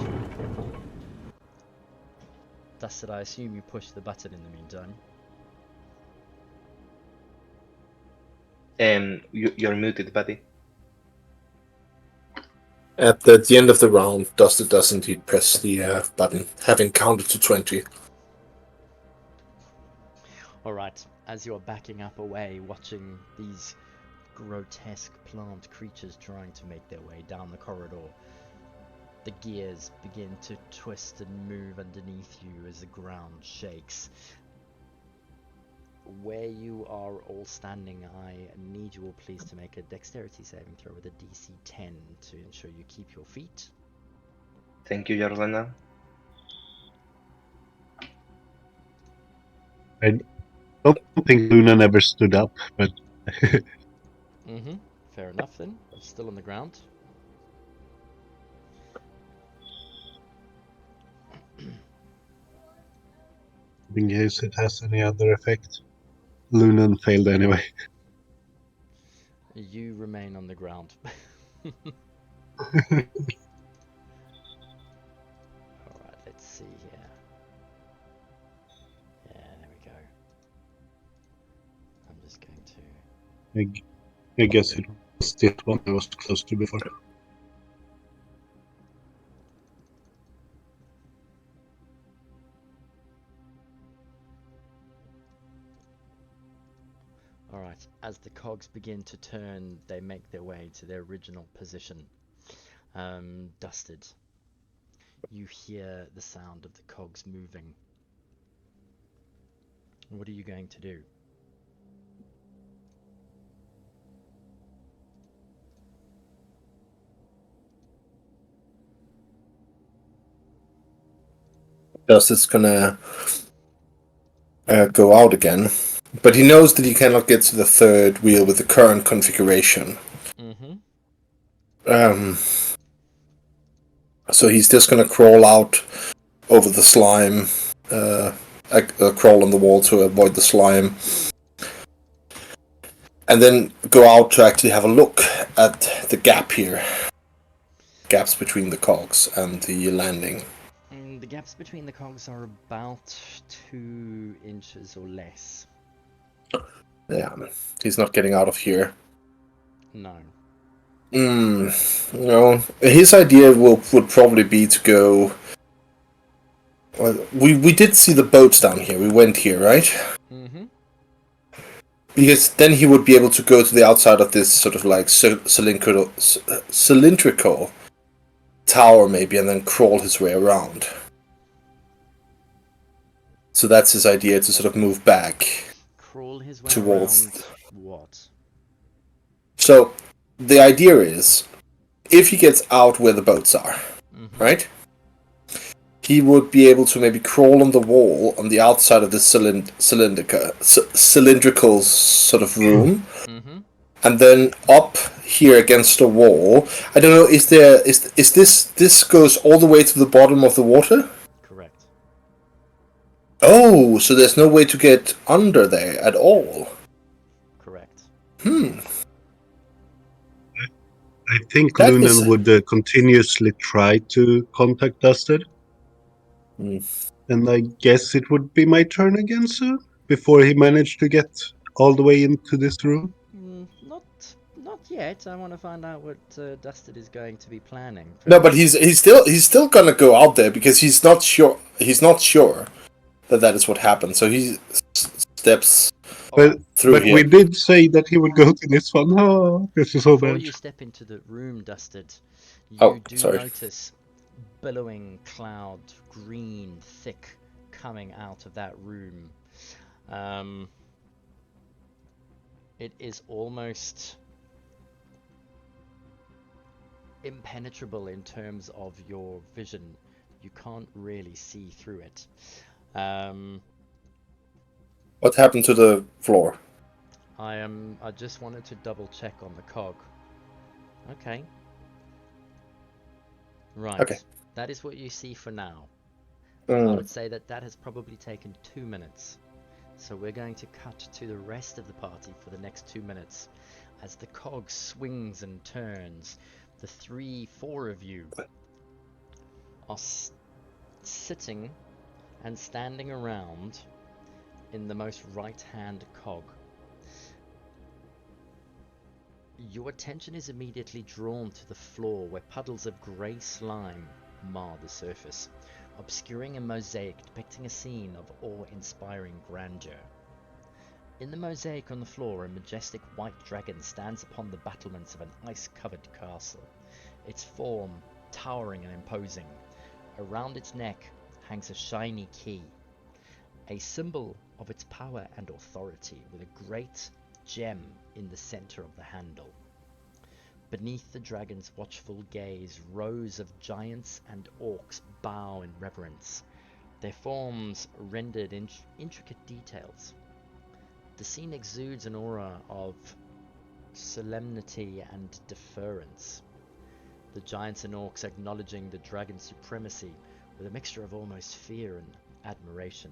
Dusted, I assume you pushed the button in the meantime. You're muted, buddy. At the end of the round, Dusted does indeed press the button, having counted to 20. Alright, as you're backing up away, watching these grotesque plant creatures trying to make their way down the corridor, the gears begin to twist and move underneath you as the ground shakes. Where you are all standing, I need you all please to make a dexterity saving throw with a DC 10 to ensure you keep your feet. Thank you, Yelena. I don't think Luna never stood up, but Fair enough then. Still on the ground. in case it has any other effect. Luna failed anyway. You remain on the ground. see here. Yeah, there we go. I'm just going to... I guess it was the one I was close to before. Alright, as the cogs begin to turn, they make their way to their original position. Dusted. You hear the sound of the cogs moving. What are you going to do? Dusted's gonna go out again. But he knows that he cannot get to the third wheel with the current configuration. So he's just gonna crawl out over the slime, crawl on the wall to avoid the slime, and then go out to actually have a look at the gap here. Gaps between the cogs and the landing. The gaps between the cogs are about 2 inches or less. Yeah, he's not getting out of here. No. No. His idea would probably be to go... Well, we did see the boats down here. We went here, right? Because then he would be able to go to the outside of this sort of like cylindrical tower maybe, and then crawl his way around. So that's his idea, to sort of move back. Crawl his way towards around what? So the idea is, if he gets out where the boats are, right? He would be able to maybe crawl on the wall on the outside of the cylindrical sort of room, and then up here against the wall. I don't know. Is this goes all the way to the bottom of the water? Correct. Oh, so there's no way to get under there at all. Correct. I think That Lunan is- would continuously try to contact Dusted. And I guess it would be my turn again soon, before he managed to get all the way into this room. Not yet. I want to find out what Dusted is going to be planning. No, but he's still gonna go out there because he's not sure. He's not sure that is what happened. So he steps through But here. we did say that he would go to this one. Oh, this is so Before bad. you step into the room, Dusted, Oh, you sorry. notice billowing cloud, green, thick, coming out of that room. It is almost impenetrable in terms of your vision. You can't really see through it. What happened to the floor? I just wanted to double check on the cog. Okay. Right. Okay. That is what you see for now. I Mm. would say that has probably taken 2 minutes. So we're going to cut to the rest of the party for the next 2 minutes. As the cog swings and turns, the 4 of you are sitting and standing around in the most right-hand cog. Your attention is immediately drawn to the floor, where puddles of grey slime mar the surface, obscuring a mosaic depicting a scene of awe-inspiring grandeur. In the mosaic on the floor, a majestic white dragon stands upon the battlements of an ice-covered castle, its form towering and imposing. Around its neck hangs a shiny key, a symbol of its power and authority, with a great gem in the center of the handle. Beneath the dragon's watchful gaze, rows of giants and orcs bow in reverence, their forms rendered in intricate details. The scene exudes an aura of solemnity and deference, the giants and orcs acknowledging the dragon's supremacy with a mixture of almost fear and admiration.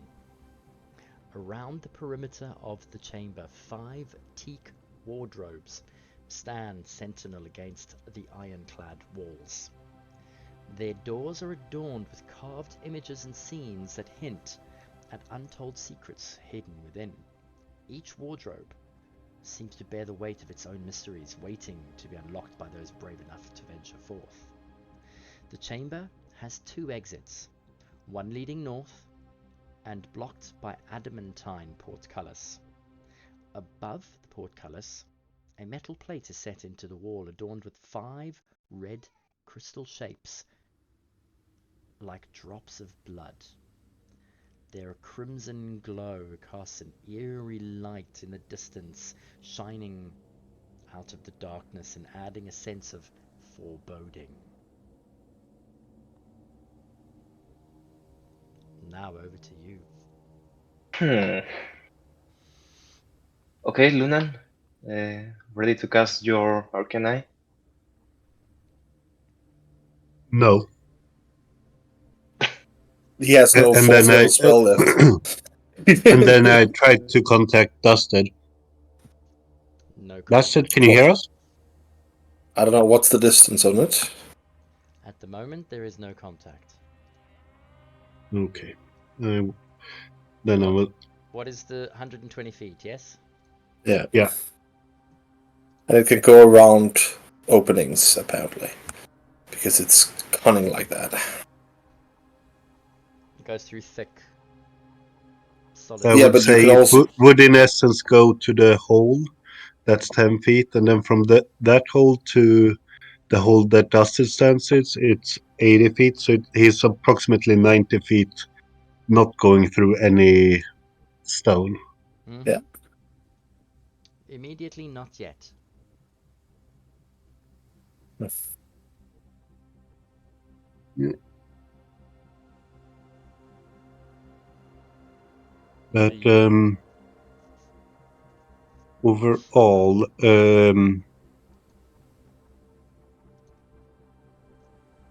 Around the perimeter of the chamber, 5 teak wardrobes stand sentinel against the ironclad walls. Their doors are adorned with carved images and scenes that hint at untold secrets hidden within. Each wardrobe seems to bear the weight of its own mysteries, waiting to be unlocked by those brave enough to venture forth. The chamber has 2 exits, one leading north and blocked by adamantine portcullis. Above the portcullis, a metal plate is set into the wall adorned with 5 red crystal shapes like drops of blood. Their crimson glow casts an eerie light in the distance, shining out of the darkness and adding a sense of foreboding. Now over to you. Okay, Lunan, ready to cast your Arcane Eye? No. He has no And fourth then level spell left. and then I tried to contact Dusted. No contact. Dusted, can you hear us? I don't know what's the distance on it. At the moment, there is no contact. Okay. Then I will. What is the 120 feet, yes? Yeah. Yeah. And it can go around openings, apparently. Because it's cunning like that. It goes through thick, solid. I Yeah, would but you say can it also- would in essence go to the hole. That's 10 feet. And then from that hole to the hole that Dusted stands in, it's 80 feet. So he's approximately 90 feet, not going through any stone. Mm-hmm. Yeah. Immediately, not yet. But overall,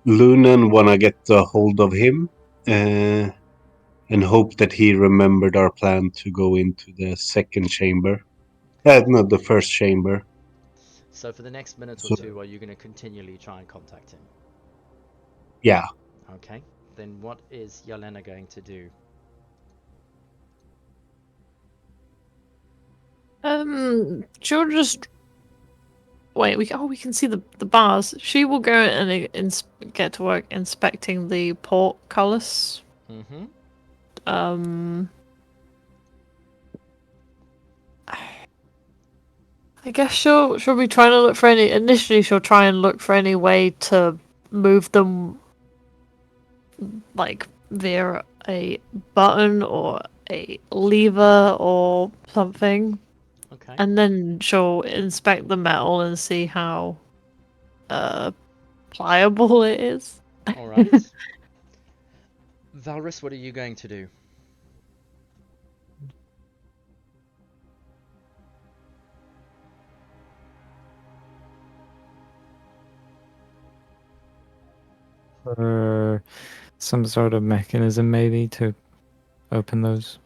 Lunan wanna get a hold of him and hope that he remembered our plan to go into the second chamber. Not the first chamber. So for the next minute or So- two, are you going to continually try and contact him? Yeah. Okay. Then what is Yelena going to do? She'll just wait. We can see the bars. She will go and get to work inspecting the portcullis. Mm-hmm. I guess she'll be trying to look for any. Initially, she'll try and look for any way to move them, like via a button or a lever or something. Okay. And then she'll inspect the metal and see how pliable it is. All right. Valrus, what are you going to do? Or some sort of mechanism, maybe, to open those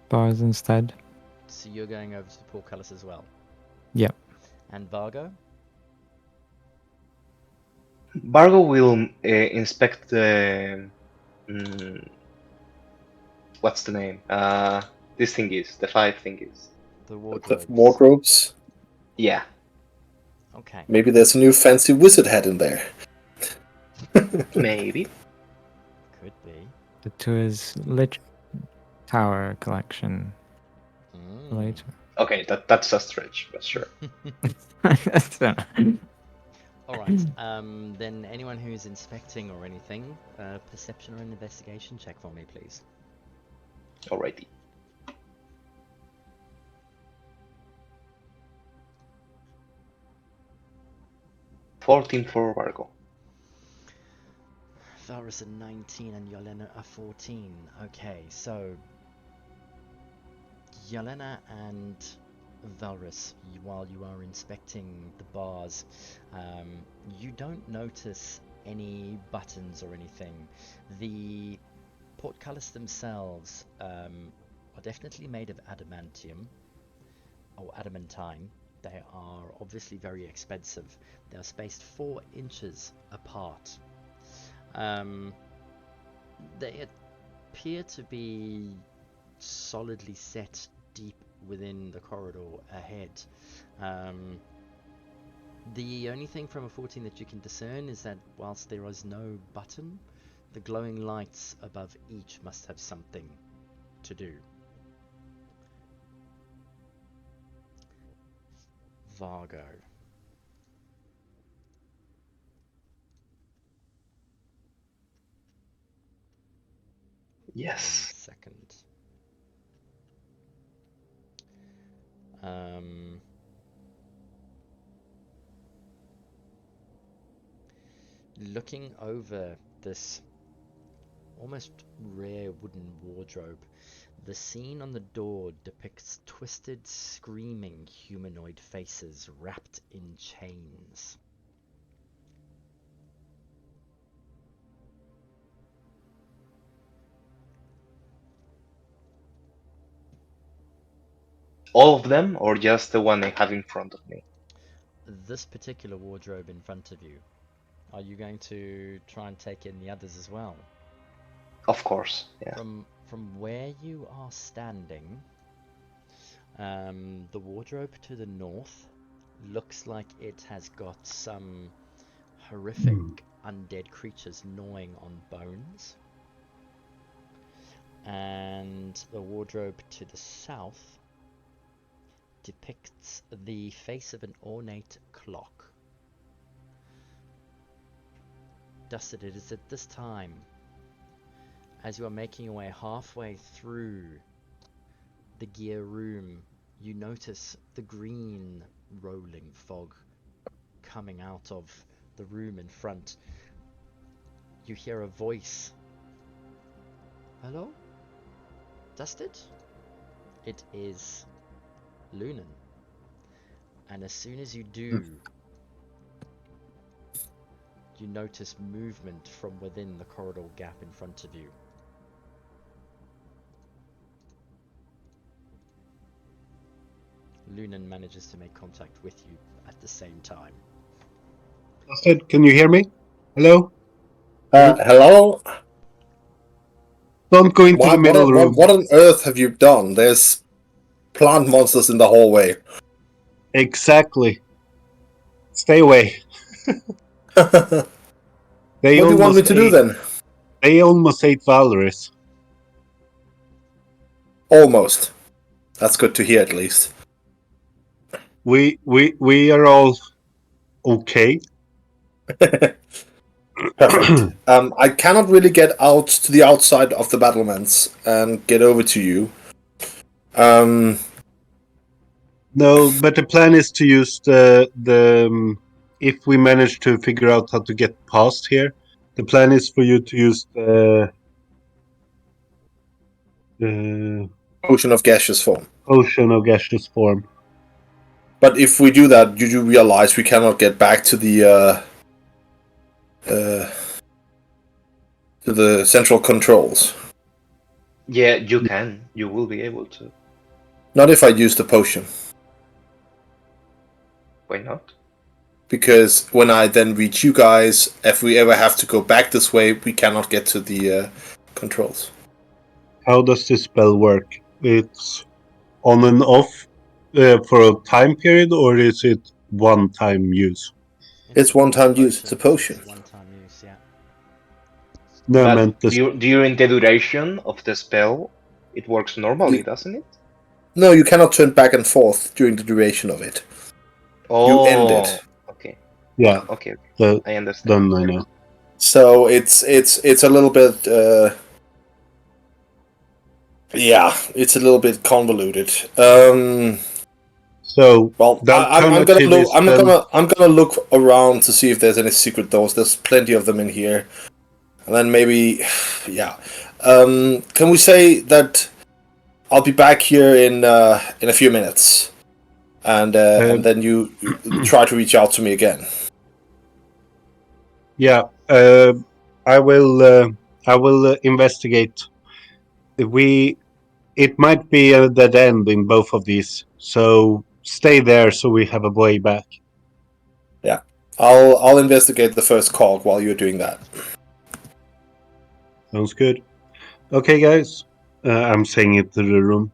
bars instead. So you're going over to the portcullis as well? Yep. And Vargo? Bargo will inspect the. What's the name? This thing is the 5 thingies. The The wardrobes. wardrobes. Yeah. Okay. Maybe there's a new fancy wizard head in there. Maybe. Could be. To his lit tower collection Mm. later. Okay, that's a stretch, but sure. All right. Then anyone who's inspecting or anything, perception or an investigation check for me, please. Alrighty. $14 for Bargo. Valrus a 19 and Yelena a 14. Okay, so Yelena and Valrus, while you are inspecting the bars, you don't notice any buttons or anything. The portcullis themselves are definitely made of adamantium or adamantine, They are obviously very expensive. They are spaced 4 inches apart. They appear to be solidly set deep within the corridor ahead. The only thing from a 14 that you can discern is that whilst there is no button, the glowing lights above each must have something to do. Vargo. Yes. 1 second. Looking over this almost rare wooden wardrobe, the scene on the door depicts twisted, screaming humanoid faces wrapped in chains. All of them, or just the one I have in front of me? This particular wardrobe in front of you. Are you going to try and take in the others as well? Of course, yeah. From where you are standing, the wardrobe to the north looks like it has got some horrific undead creatures gnawing on bones. And the wardrobe to the south depicts the face of an ornate clock. Dusted, it is at this time, as you are making your way halfway through the gear room, you notice the green rolling fog coming out of the room in front. You hear a voice. Hello? Dusted? It is Lunan. And as soon as you do, you notice movement from within the corridor gap in front of you. Lunan manages to make contact with you at the same time. Dusted, can you hear me? Hello? Hello? Don't go into the middle room. What on earth have you done? There's plant monsters in the hallway. Exactly. Stay away. What do you want me to do then? They almost ate Valeris. Almost. That's good to hear, at least. We are all okay. Perfect. I cannot really get out to the outside of the battlements and get over to you. No, but the plan is to use the if we manage to figure out how to get past here, the plan is for you to use the Ocean of gaseous form. Ocean of gaseous form. But if we do that, you do realize we cannot get back to the central controls. Yeah, you can. You will be able to. Not if I use the potion. Why not? Because when I then reach you guys, if we ever have to go back this way, we cannot get to the controls. How does this spell work? It's on and off for a time period, or is it one-time use? It's one-time use. It's a potion. It's one-time use, yeah. No, I But meant this. during the duration of the spell, it works normally, doesn't it? No, you cannot turn back and forth during the duration of it. Oh, You end it. Okay. Yeah. Okay. So I understand. then I know. So it's a little bit yeah, it's a little bit convoluted. So Well, the I'm gonna alternative look. is then- I'm gonna look around to see if there's any secret doors. There's plenty of them in here, and then maybe, yeah. Can we say that I'll be back here in a few minutes, and then you try to reach out to me again. Yeah, I will investigate. It might be a dead end in both of these, so stay there so we have a way back. I'll investigate the first cog while you're doing that. Sounds good. Okay, guys. I'm saying it to the room.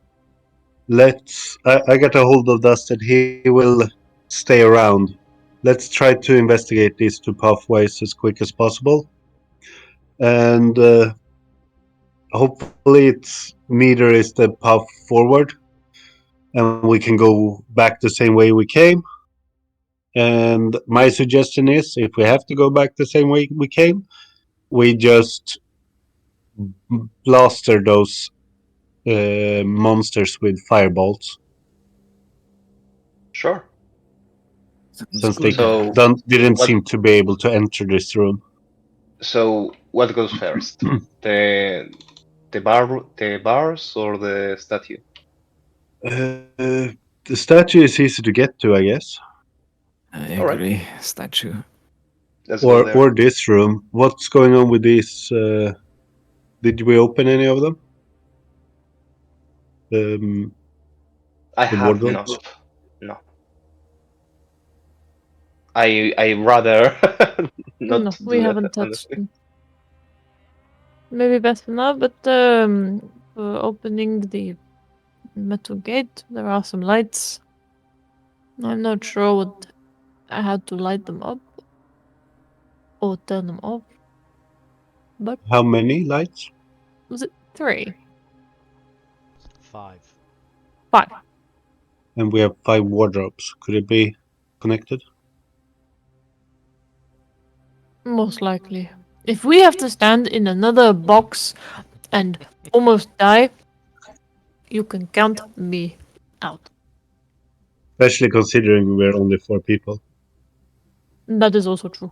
I got a hold of Dustin. He will stay around. Let's try to investigate these two pathways as quick as possible. And hopefully it's neither is the path forward. And we can go back the same way we came. And my suggestion is if we have to go back the same way we came, we just blaster those monsters with firebolts. Sure. Since they So didn't what? seem to be able to enter this room. So what goes first? The the bars or the statue? The statue is easy to get to, I guess. I All right. agree. Statue. Let's go there. Or this room. What's going on with these? Did we open any of them? I The have wardrobes? not. No. I rather not No, do we that, haven't touched honestly. them. Maybe best enough, but for opening the metal gate, there are some lights. I'm not sure what I had to light them up or turn them off. But How many lights? was it 3? 5. 5. And we have 5 wardrobes. Could it be connected? Most likely. If we have to stand in another box and almost die, you can count me out. Especially considering we're only 4 people. That is also true.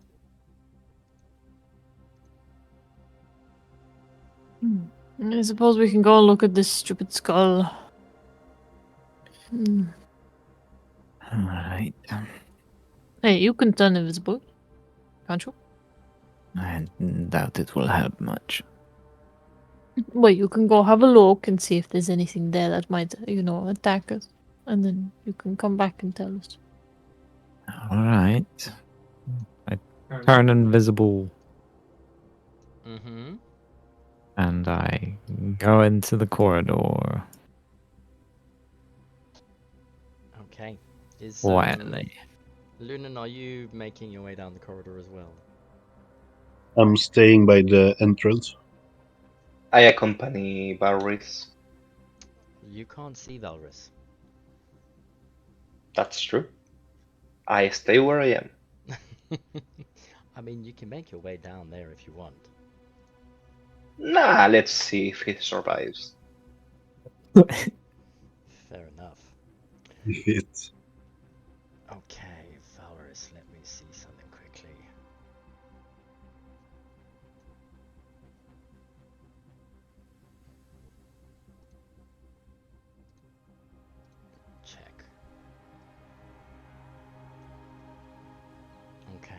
I suppose we can go and look at this stupid skull. Alright. Hey, you can turn invisible, can't you? I doubt it will help much. Wait, you can go have a look and see if there's anything there that might, attack us. And then you can come back and tell us. Alright. I turn invisible Mm-hmm. and I go into the corridor Okay. Is quietly. Lunan, are you making your way down the corridor as well? I'm staying by the entrance. I accompany Barris. You can't see Valrus. That's true. I stay where I am. I mean, you can make your way down there if you want. Nah, let's see if he survives. Fair enough. It's Okay, Valrus, let me see something quickly. Check. Okay.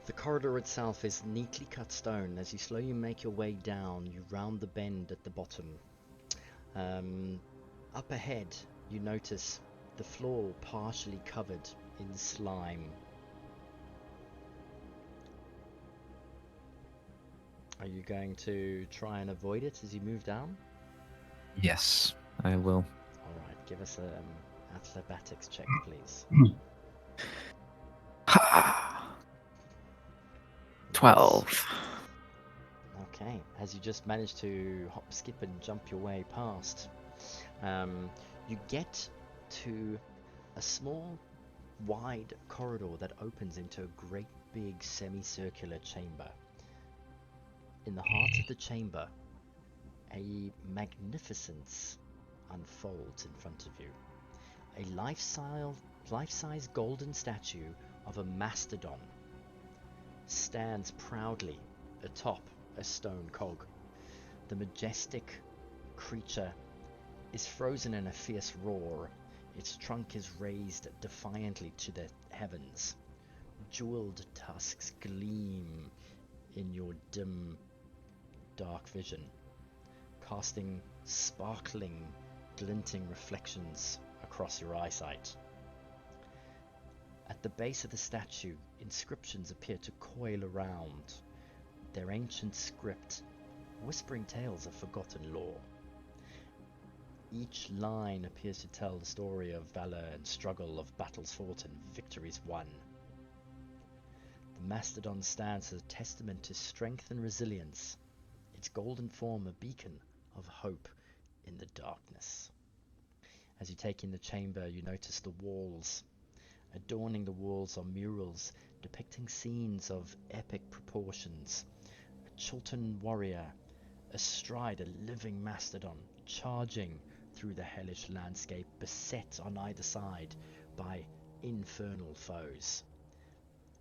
The corridor itself is neatly cut stone. As you slowly make your way down, you round the bend at the bottom. Up ahead, you notice the floor partially covered in slime. Are you going to try and avoid it as you move down? Yes, I will. Alright, give us an athletics check, please. 12. Okay, as you just managed to hop, skip, and jump your way past, you get to a small, wide corridor that opens into a great big semicircular chamber. In the heart of the chamber, a magnificence unfolds in front of you. A life-size golden statue of a mastadon stands proudly atop a stone cog. The majestic creature is frozen in a fierce roar. Its trunk is raised defiantly to the heavens. jeweled tusks gleam in your dim, dark vision, casting sparkling, glinting reflections across your eyesight. At the base of the statue, inscriptions appear to coil around, their ancient script whispering tales of forgotten lore. Each line appears to tell the story of valor and struggle, of battles fought and victories won. The mastodon stands as a testament to strength and resilience, its golden form a beacon of hope in the darkness. As you take in the chamber, you notice the walls. Adorning the walls are murals depicting scenes of epic proportions. A Chultan warrior astride a living mastodon, charging through the hellish landscape, beset on either side by infernal foes.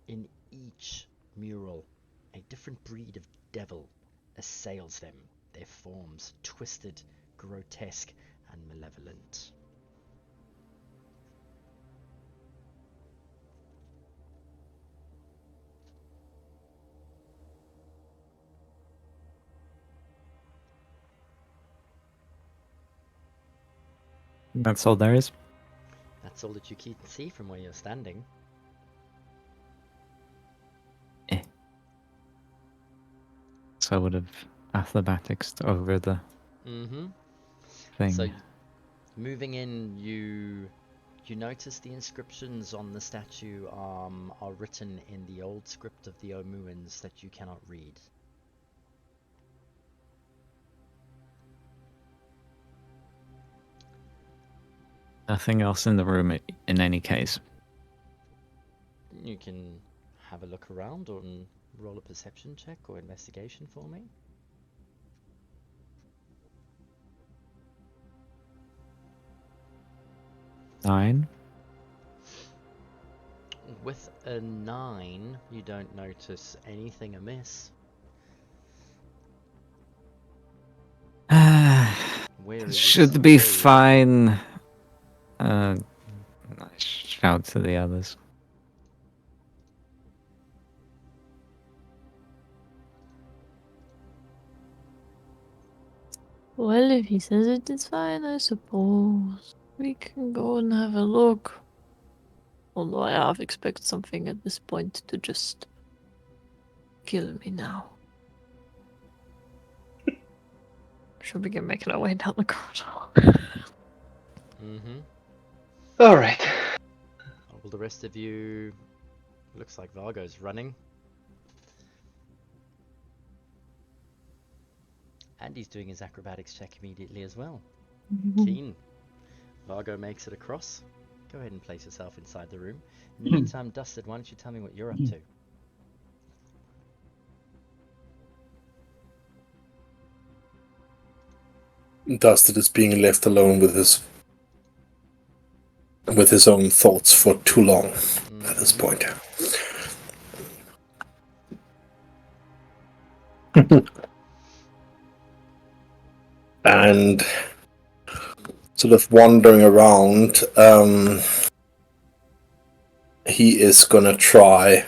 In each mural, a different breed of devil assails them, their forms twisted, grotesque, and malevolent. That's all there is. That's all that you can see from where you're standing. So I would have acrobatics over the thing. So, moving in, you notice the inscriptions on the statue are written in the old script of the Omuans that you cannot read. Nothing else in the room in any case. You can have a look around or roll a perception check or investigation for me. Nine. With a 9, you don't notice anything amiss. Where is Should it? be Where is it? fine. I shout to the others. Well, if he says it is fine, I suppose we can go and have a look. Although I half expect something at this point to just kill me now. Should begin making our way down the corridor. Alright. Well, the rest of you... Looks like Vargo's running. And he's doing his acrobatics check immediately as well. Keen. Vargo makes it across. Go ahead and place yourself inside the room. In the meantime, Dusted, why don't you tell me what you're up to? Dustin is being left alone with his own thoughts for too long at this point. And sort of wandering around, he is gonna try.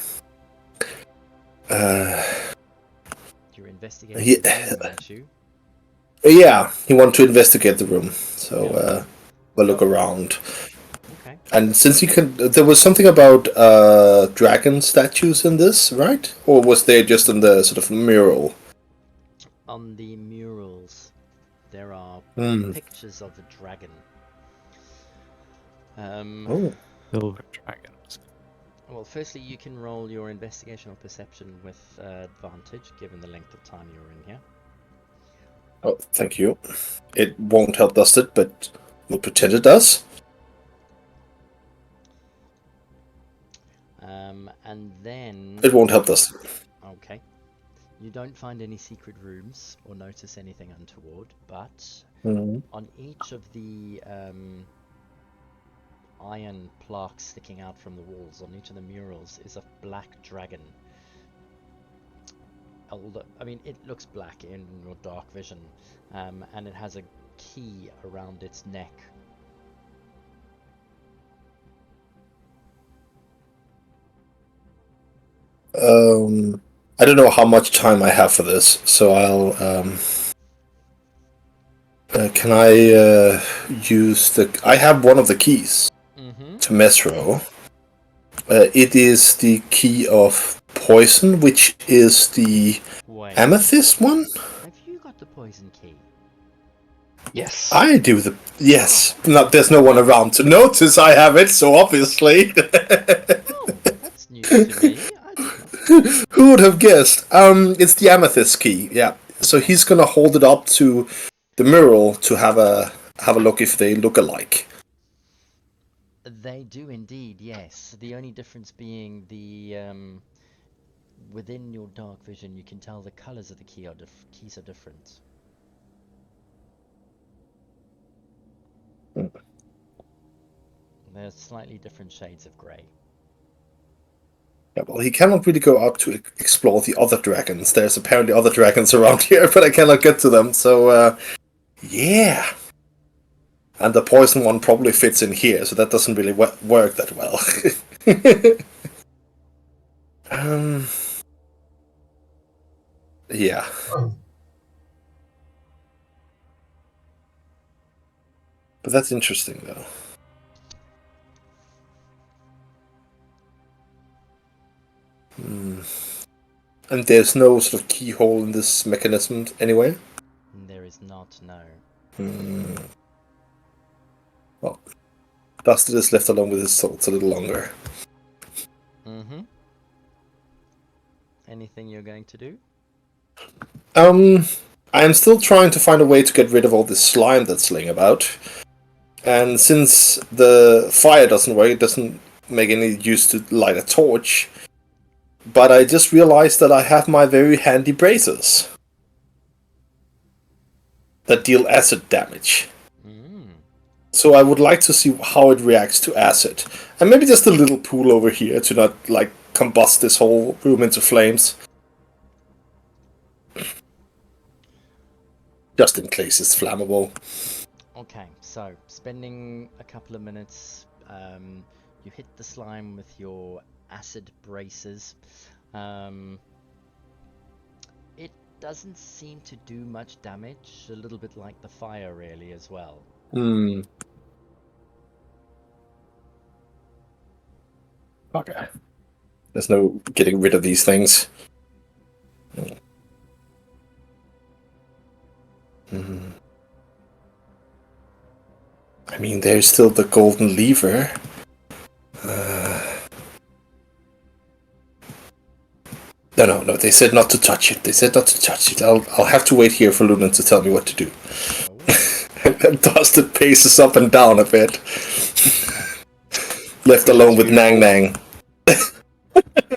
You're investigating the room, aren't you? Yeah, he wants to investigate the room. So we'll look around. Okay. And since there was something about dragon statues in this, right? Or was there just in the sort of mural? On the murals, there are pictures of a dragon. Silver dragons. Well, firstly, you can roll your investigation or perception with advantage, given the length of time you're in here. Oh, thank you. It won't help Dusted, but we'll pretend it does. And then... It won't help Dusted. Okay. You don't find any secret rooms or notice anything untoward, but on each of the iron plaques sticking out from the walls, on each of the murals, is a black dragon. Although, I mean, it looks black in your dark vision, and it has a key around its neck. I don't know how much time I have for this, so I'll. Can I use the? I have one of the keys Mm-hmm. to Mesro. It is the key of poison, which is the Wait. amethyst one. Have you got the poison key? Yes. I do the yes. No, there's no one around to notice I have it, so obviously. Oh, that's news to me. I did not know. Who would have guessed? It's the amethyst key. Yeah. So he's gonna hold it up to the mural to have a look if they look alike. They do indeed, yes. The only difference being within your dark vision, you can tell the colors of the keys are different. They're slightly different shades of grey. Yeah, well, he cannot really go out to explore the other dragons. There's apparently other dragons around here, but I cannot get to them. So, yeah. And the poison one probably fits in here, so that doesn't really work that well. Yeah. But that's interesting, though. And there's no sort of keyhole in this mechanism anyway? There is not, no. Well, Dusted is left alone with his thoughts a little longer. Mm-hmm. Anything you're going to do? I am still trying to find a way to get rid of all this slime that's laying about. And since the fire doesn't work, it doesn't make any use to light a torch. But I just realized that I have my very handy braces that deal acid damage. So I would like to see how it reacts to acid. And maybe just a little pool over here to not, like, combust this whole room into flames. Just in case it's flammable. Okay, so spending a couple of minutes, you hit the slime with your acid braces. It doesn't seem to do much damage, a little bit like the fire really as well. Okay. There's no getting rid of these things. I mean, there's still the golden lever. No, they said not to touch it. They said not to touch it. I'll have to wait here for Lunan to tell me what to do. And Dusted paces up and down a bit. Left alone with Nang Nang.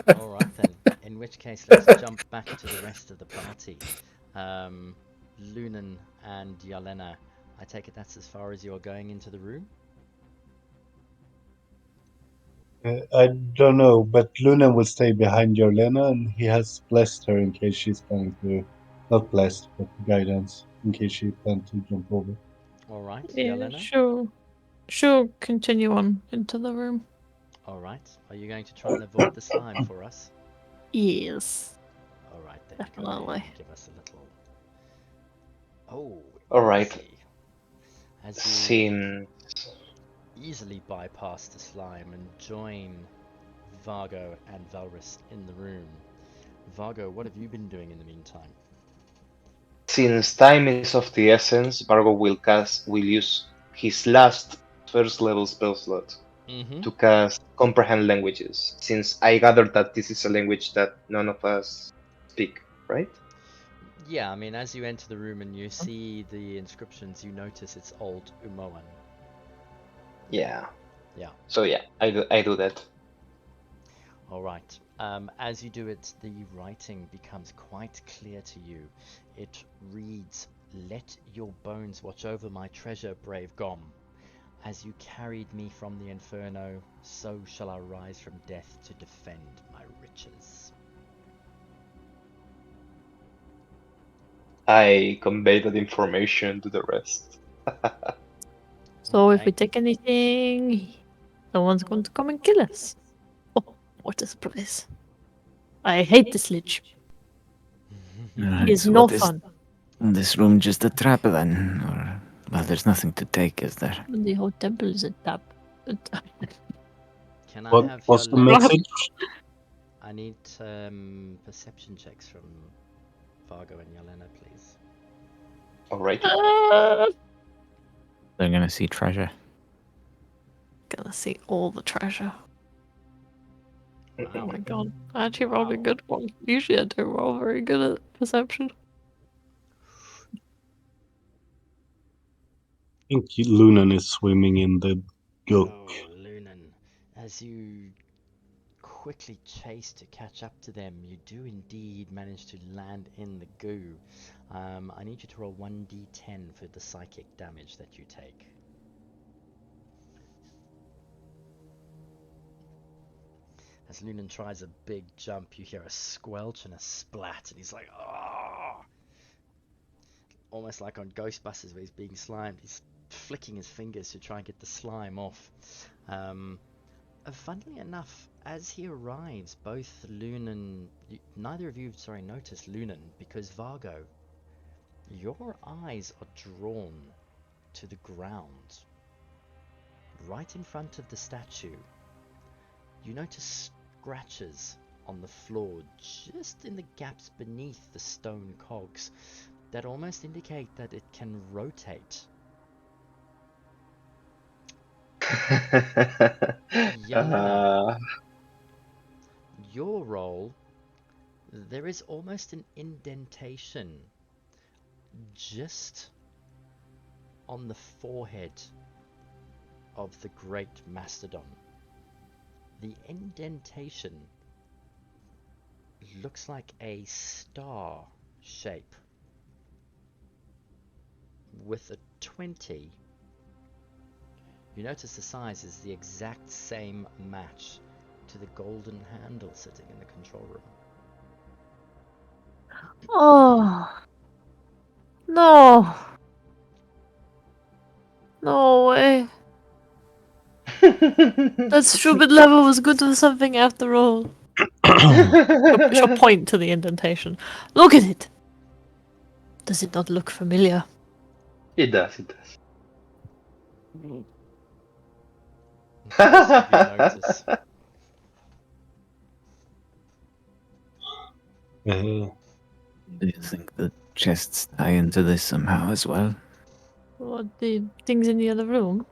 Alright then, in which case let's jump back to the rest of the party. Lunan and Yelena, I take it that's as far as you're going into the room? I don't know, but Luna will stay behind Jorlena, and he has blessed her in case she's planning to, not blessed, but guidance in case she plans to jump over. Alright, Yeah, Yelena? sure. Sure, continue on into the room. Alright, are you going to try and avoid the slime for us? Yes. Alright then, go ahead Definitely. and give us a little... Oh, Alright. easy. As you Since easily bypass the slime and join Vargo and Valrus in the room. Vargo, what have you been doing in the meantime? since time is of the essence, Vargo will use his last first level spell slot to cast Comprehend Languages, since I gathered that this is a language that none of us speak, right? Yeah, I mean, as you enter the room and you see the inscriptions, you notice it's old Umoan. Yeah. Yeah. So yeah, I do that. Alright. As you do it, the writing becomes quite clear to you. It reads, "Let your bones watch over my treasure, brave Gom. As you carried me from the inferno, so shall I rise from death to defend my riches." I convey that information to the rest. So if Okay. we take anything, no one's going to come and kill us. Oh, what a surprise. I hate this lich. Alright, It's so no what is fun. this room just a trap then? Or, well, there's nothing to take, is there? The whole temple is a tap. Can I What have was the Yolanda? message? I need perception checks from Vargo and Yelena, please. Alright. They're gonna see treasure. Gonna see all the treasure. Oh my Wow. god. I actually rolled a good one. Usually I don't roll very good at perception. I think Lunan is swimming in the gook. Oh, Lunan. As you quickly chase to catch up to them, you do indeed manage to land in the goo. I need you to roll 1d10 for the psychic damage that you take. As Lunan tries a big jump, you hear a squelch and a splat, and he's like, oh! Almost like on Ghostbusters where he's being slimed. He's flicking his fingers to try and get the slime off. Funnily enough, as he arrives, both Lunan, neither of you, notice Lunan, because Vargo, your eyes are drawn to the ground. Right in front of the statue, you notice scratches on the floor, just in the gaps beneath the stone cogs, that almost indicate that it can rotate. Yelena, your roll, there is almost an indentation just on the forehead of the great mastodon. The indentation looks like a star shape with a 20. You notice the size is the exact same match to the golden handle sitting in the control room. Oh. No. No way. That stupid level was good for something after all. She'll point to the indentation. Look at it! Does it not look familiar? It does, it does. Both of you notice. Do you think the chests tie into this somehow as well? What, the things in the other room?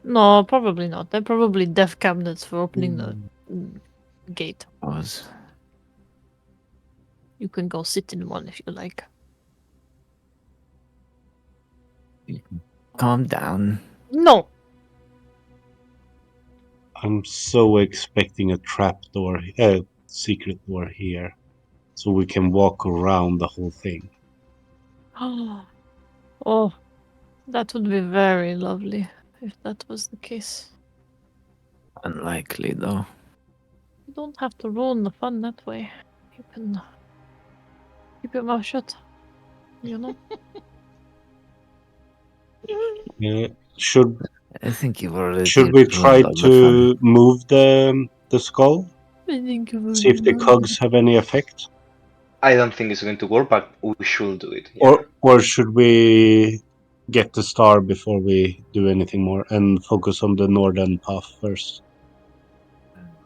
No, probably not. They're probably deaf cabinets for opening the gate. Was You can go sit in one if you like. calm down. No! I'm so expecting a trap door, secret door here, so we can walk around the whole thing. Oh, that would be very lovely if that was the case. Unlikely though. You don't have to ruin the fun that way. You can keep your mouth shut. You know? Should I think you've already should we try ruined all the fun. to move the skull? I think you See if the cogs have any effect, I don't think it's going to work, but we should do it. Yeah. or should we get the star before we do anything more and focus on the northern path first?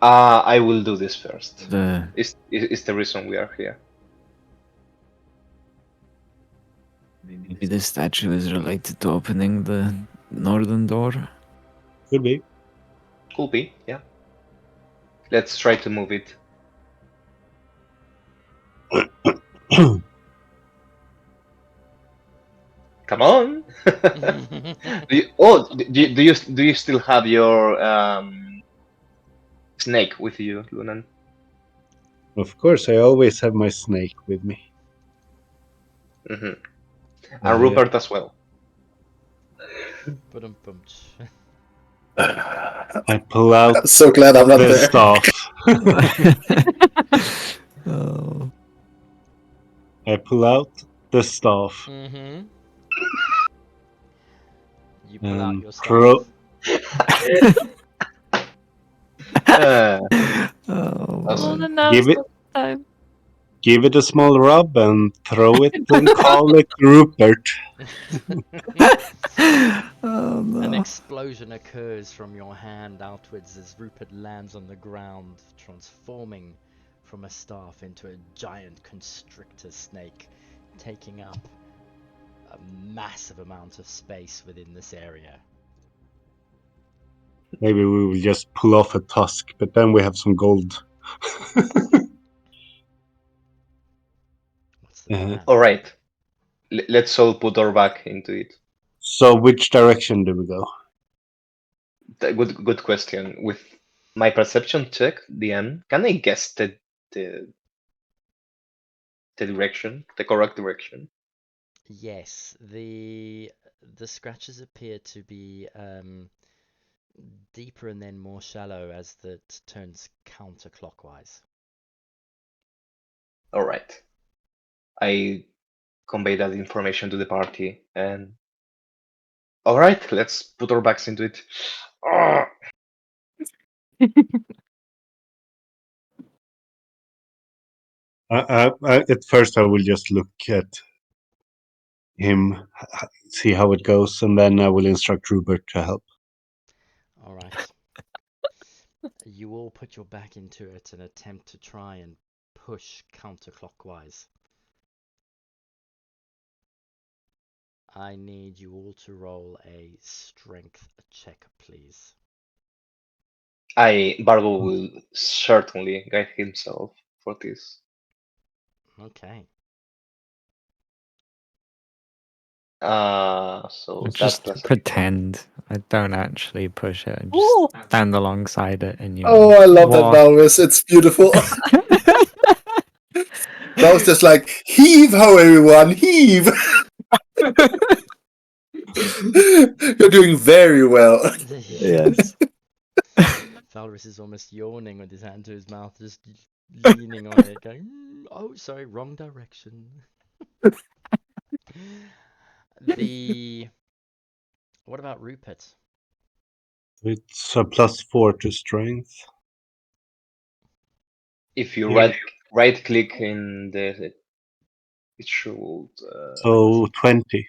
I will do this first. The It's the reason we are here. maybe the statue is related to opening the northern door. Could be. Could be, yeah. Let's try to move it. Come on! Do you still have your snake with you, Lunan? Of course, I always have my snake with me. Mm-hmm. And Rupert as well. I pull out I'm so glad I'm not the there. staff. Oh. I pull out the staff. Mm-hmm. You pull out your throw- staff. Oh. Someone Awesome. announced it- all the time. Give it a small rub and throw it and call it Rupert. Oh An no. explosion occurs from your hand outwards as Rupert lands on the ground, transforming from a staff into a giant constrictor snake, taking up a massive amount of space within this area. Maybe we will just pull off a tusk, but then we have some gold. What's the plan? All right. Let's all put our back into it. So which direction do we go? Good question. With my perception check, DM, can I guess the direction, the correct direction? Yes, the scratches appear to be deeper and then more shallow as it turns counterclockwise. All right. I convey that information to the party, and all right, let's put our backs into it. Ah! At first, I will just look at him, see how it goes, and then I will instruct Rupert to help. All right. You all put your back into it and attempt to try and push counterclockwise. I need you all to roll a strength check, please. Bargo will certainly guide himself for this. Okay. So that Just plus pretend I don't actually push it. And Ooh. just stand alongside it and you. Oh, I love that, walk. Valvis. It's beautiful. That was just like, heave ho, everyone, heave! You're doing very well. Yes. Valrus is almost yawning with his hand to his mouth, just leaning on it, going, oh, sorry, wrong direction. What about Rupert? It's a +4 to strength. If you Yeah. right click in the, it should. So 20.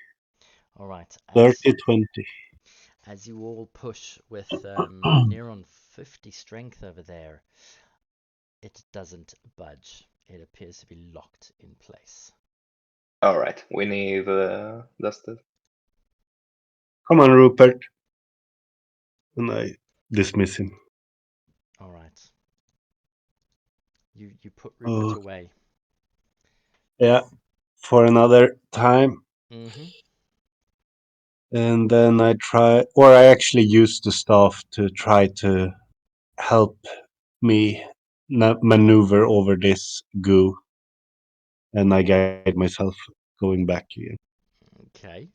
All right. 30, 20. As you all push with near on 50 strength over there, it doesn't budge. It appears to be locked in place. All right, we need Dusted. Come on, Rupert. And I dismiss him. All right. You put Rupert Oh. away. Yeah, for another time. Mm-hmm. And then I actually use the staff to try to help me maneuver over this goo. And I guide myself going back again. Okay.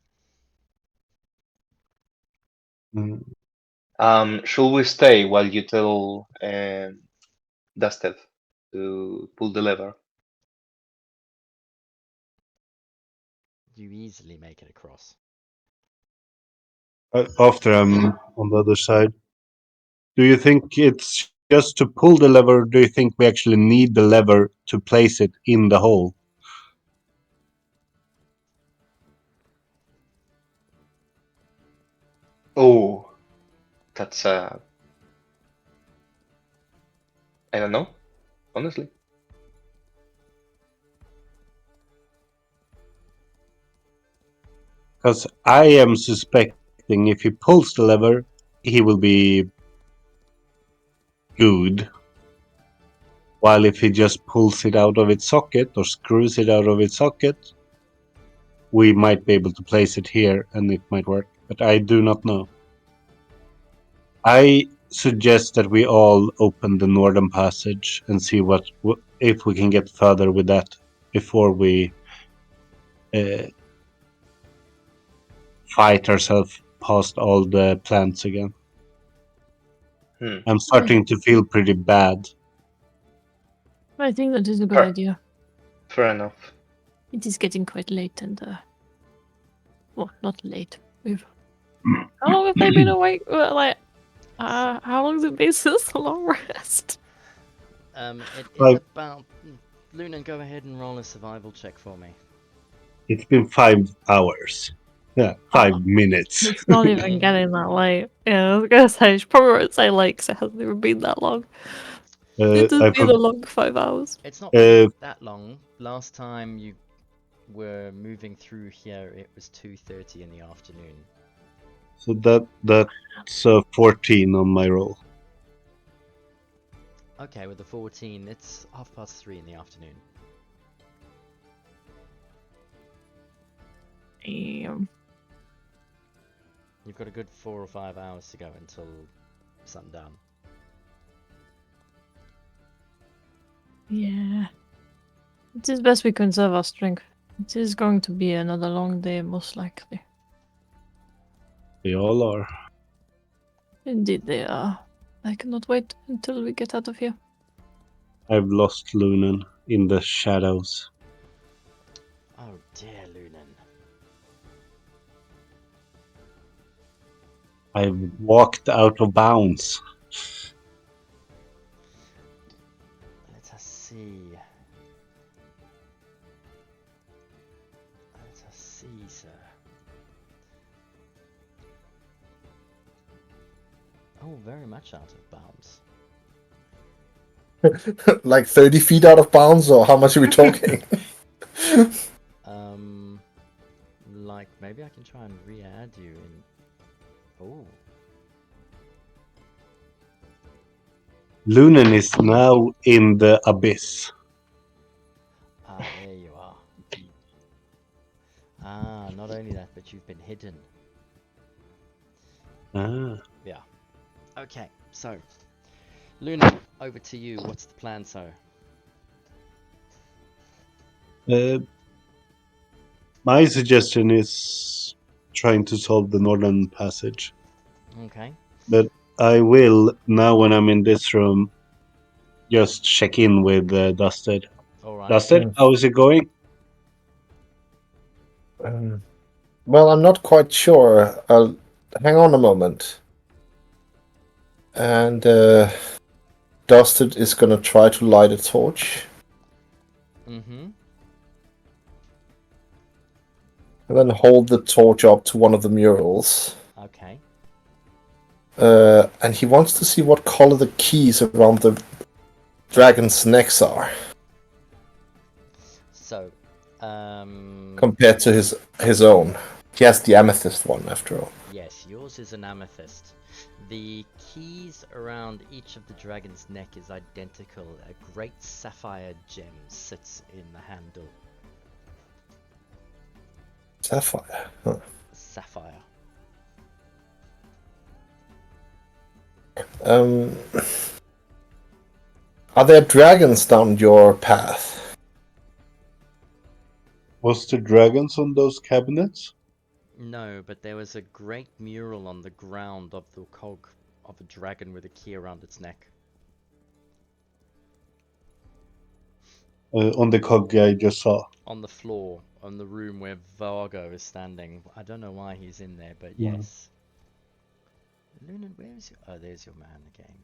Should we stay while you tell Dusted to pull the lever? You easily make it across. After I'm on the other side. Do you think it's just to pull the lever, or do you think we actually need the lever to place it in the hole? Oh, that's I don't know, honestly. Because I am suspecting if he pulls the lever, he will be good. While if he just pulls it out of its socket or screws it out of its socket, we might be able to place it here and it might work. But I do not know. I suggest that we all open the northern passage and see if we can get further with that before we fight ourselves past all the plants again. I'm starting to feel pretty bad. I think that is a good Fair. idea. Fair enough. It is getting quite late and well, not late. How long have they been awake? Well, like how long has it been since the long rest? It is Five. about. Lunan, go ahead and roll a survival check for me. It's been 5 hours. Yeah, 5 minutes. It's not even getting that late. Yeah, I was gonna say, I should probably won't say late 'cause it hasn't even been that long. It I has been a long 5 hours. It's not been uh, that long. Last time you were moving through here, it was 2:30 in the afternoon. so that's 14 on my roll. Okay, with the 14, it's 3:30 in the afternoon. Damn. You've got a good 4 or 5 hours to go until sundown. Yeah. It is best we conserve our strength. It is going to be another long day, most likely. They all are. Indeed, they are. I cannot wait until we get out of here. I've lost Lunan in the shadows. Oh dear, Lunan. I've walked out of bounds. Let us see. Let us see, sir. Oh, very much out of bounds. Like 30 feet out of bounds, or how much are we talking? Like maybe I can try and re-add you in. Oh, Lunan is now in the abyss. there you are. Ah, not only that, but you've been hidden. Ah. Yeah. Okay, so Luna, over to you. What's the plan, sir? My suggestion is trying to solve the northern passage. Okay. But I will, now when I'm in this room, just check in with Dusted. All right. Dusted, how is it going? Well, I'm not quite sure. Hang on a moment. And Dusted is gonna try to light a torch. Mm-hmm. And then hold the torch up to one of the murals. Okay. And he wants to see what color the keys around the dragon's necks are. So, Compared to his own. He has the amethyst one, after all. yes, yours is an amethyst. The keys around each of the dragon's neck is identical. A great sapphire gem sits in the handle. Sapphire. Huh. Sapphire. Are there dragons down your path? Was there dragons on those cabinets? No, but there was a great mural on the ground of the cog of a dragon with a key around its neck. On the cog I just saw. On the floor, on the room where Vargo is standing. I don't know why he's in there, but Yeah. yes. Lunan, where is your... Oh, there's your man again.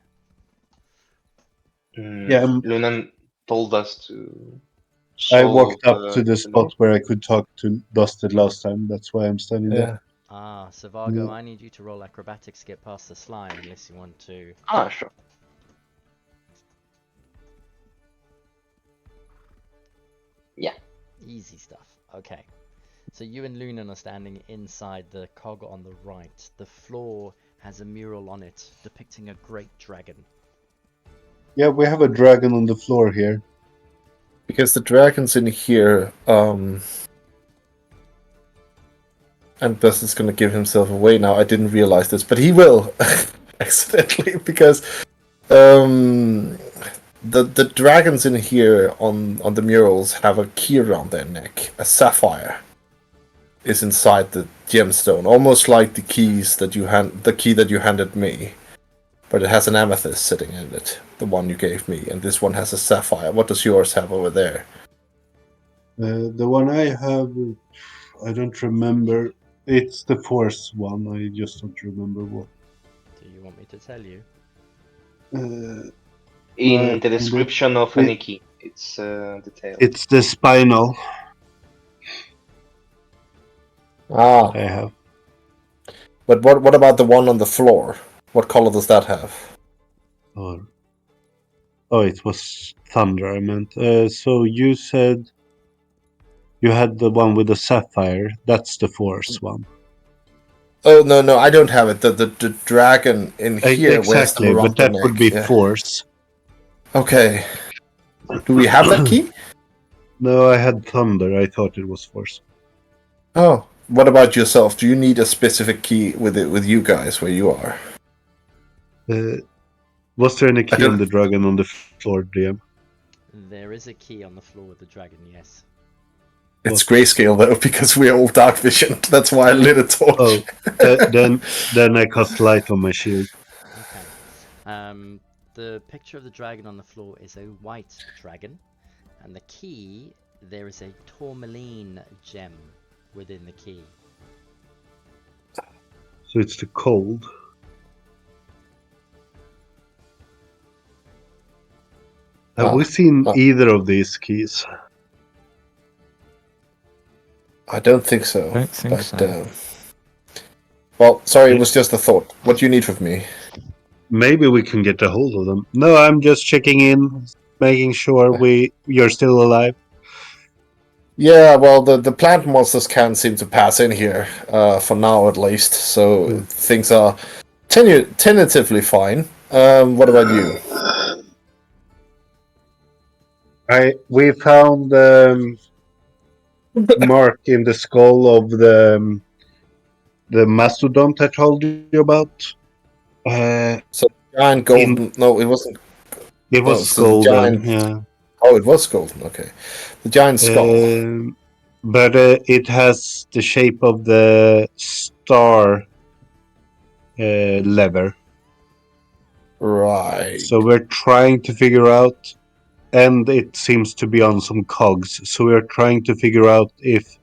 Yeah, Lunan told us to I walked solve up to the spot north. where I could talk to Dusted last time. That's why I'm standing there. Ah, so Vargo, I need you to roll acrobatics to get past the slime unless you want to... Ah, sure. Yeah. Easy stuff. Okay. So you and Lunan are standing inside the cog on the right. The floor has a mural on it depicting a great dragon. Yeah, we have a dragon on the floor here. Because the dragon's in here, and Bess is gonna give himself away now. I didn't realize this, but he will accidentally, because the dragons in here on the murals have a key around their neck. A sapphire is inside the gemstone, almost like the key that you handed me. But it has an amethyst sitting in it, the one you gave me, and this one has a sapphire. What does yours have over there? The one I have, I don't remember. It's the fourth one. I just don't remember what. Do you want me to tell you? In the Right, description of any key, it's detailed. it's the spinal Ah, I have. but what about the one on the floor? What color does that have? Oh, it was thunder. I meant. So you said you had the one with the sapphire. That's the force one. Oh no, I don't have it. The dragon in here wears them Exactly, around but the that would neck. be Yeah. force. Okay. Do we have that key? No, I had thunder. I thought it was force. Oh. What about yourself? Do you need a specific key with you guys where you are? Was there any I key on don't- the dragon on the floor, DM? There is a key on the floor with the dragon, yes. It's grayscale though, because we're all dark vision. That's why I lit a torch. Oh, then I cast light on my shield. Okay. The picture of the dragon on the floor is a white dragon, and the key, there is a tourmaline gem within the key. So it's the cold. Have we seen either of these keys? I don't think so. Don't think so. Well, sorry, it was just a thought. What do you need from me? Maybe we can get a hold of them. No, I'm just checking in, making sure you're still alive. Yeah, well, the plant monsters can't seem to pass in here, for now at least, so things are tentatively fine. What about you? We found mark in the skull of the mastodon I told you about. So giant golden. No, it wasn't. It was So the golden. giant. Yeah. Oh, it was golden. Okay, the giant skull. But it has the shape of the star lever. Right. So we're trying to figure out, and it seems to be on some cogs. So we're trying to figure out if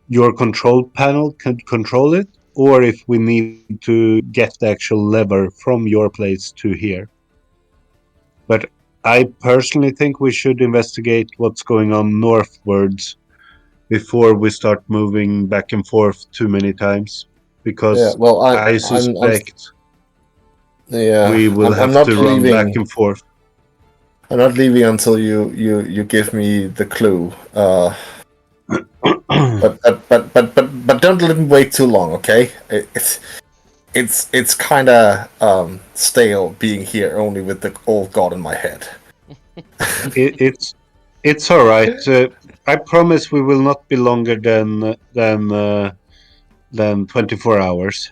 your control panel can control it, or if we need to get the actual lever from your place to here. But I personally think we should investigate what's going on northwards before we start moving back and forth too many times, because Yeah. Well, I suspect we will I'm have not to run leaving. back and forth. I'm not leaving until you give me the clue. But don't let me wait too long, okay? It's kind of stale being here only with the old god in my head. It's all right. I promise we will not be longer than 24 hours.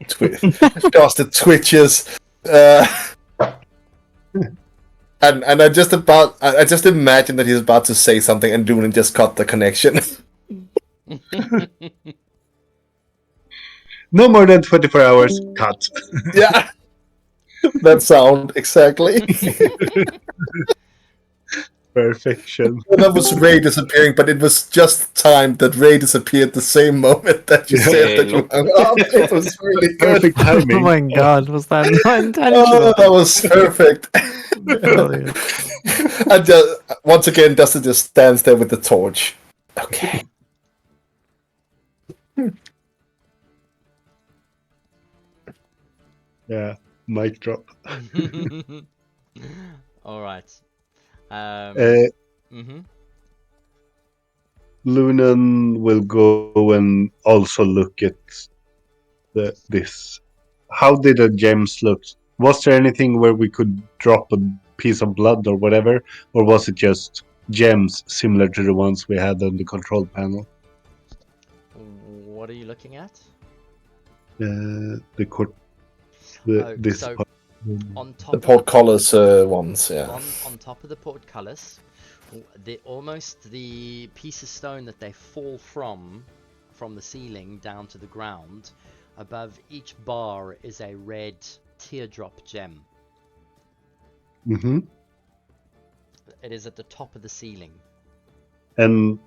Just the twitches. And I just imagine that he's about to say something and Doonan just cut the connection. No more than 24 hours. Cut. Yeah. That sound, exactly. Perfection. That was Ray disappearing, but it was just timed that Ray disappeared the same moment that you said that you hung up. It was really good. Perfect Oh timing. my god, was that not Oh, intentional? that was perfect. Brilliant. And once again, Dustin just stands there with the torch. Okay. Yeah, mic drop. All right. Lunan will go and also look at this. How did the gems look? Was there anything where we could drop a piece of blood or whatever, or was it just gems similar to the ones we had on the control panel? What are you looking at? The On top portcullis ones, yeah. On top of the portcullis, the piece of stone that they fall from the ceiling down to the ground, above each bar is a red teardrop gem. Mm-hmm. It is at the top of the ceiling. And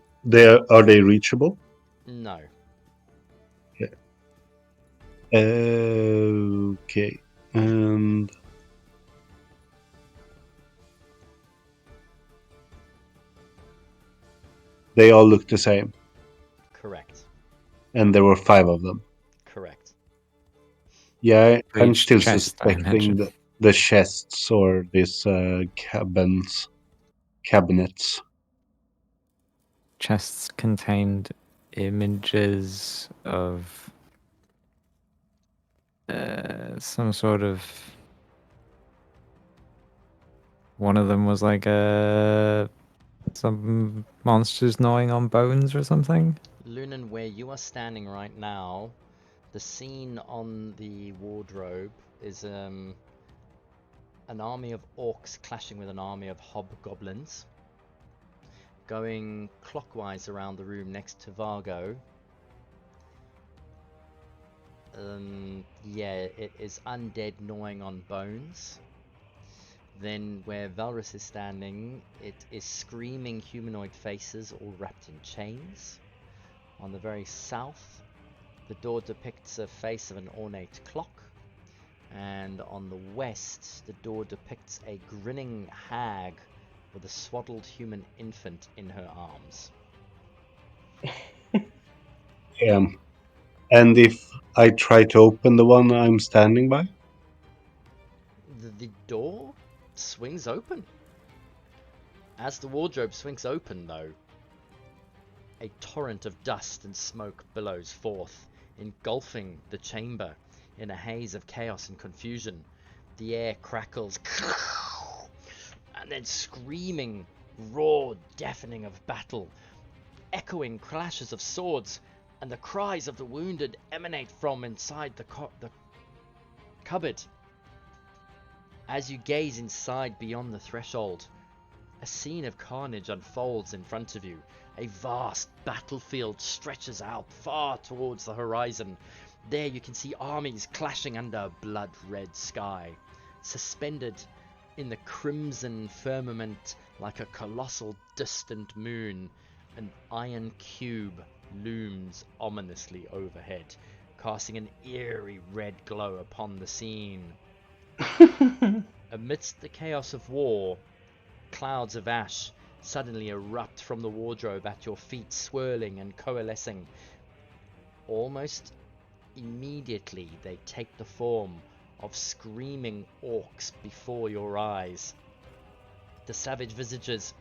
are they reachable? No. Okay. And They all look the same, Correct. and there were 5 of them. Correct. Yeah, For I'm each still chest, I suspecting imagine. the chests or these cabinets. Chests contained images of some sort of. One of them was like some monsters gnawing on bones or something. Lunan, where you are standing right now, the scene on the wardrobe is an army of orcs clashing with an army of hobgoblins. Going clockwise around the room next to Vargo. Yeah, it is undead gnawing on bones. Then where Valrus is standing, it is screaming humanoid faces all wrapped in chains. On the very south, the door depicts a face of an ornate clock. And on the west, the door depicts a grinning hag with a swaddled human infant in her arms. And if I try to open the one I'm standing by? The door swings open. As the wardrobe swings open, though, a torrent of dust and smoke billows forth, engulfing the chamber in a haze of chaos and confusion. The air crackles, and then screaming, roar, deafening of battle, echoing clashes of swords, and the cries of the wounded emanate from inside the cupboard. As you gaze inside beyond the threshold, a scene of carnage unfolds in front of you. A vast battlefield stretches out far towards the horizon. There you can see armies clashing under a blood-red sky. Suspended in the crimson firmament like a colossal distant moon, an iron cube looms ominously overhead, casting an eerie red glow upon the scene. Amidst the chaos of war, clouds of ash suddenly erupt from the wardrobe at your feet, swirling and coalescing. Almost immediately, they take the form of screaming orcs before your eyes. The savage visages,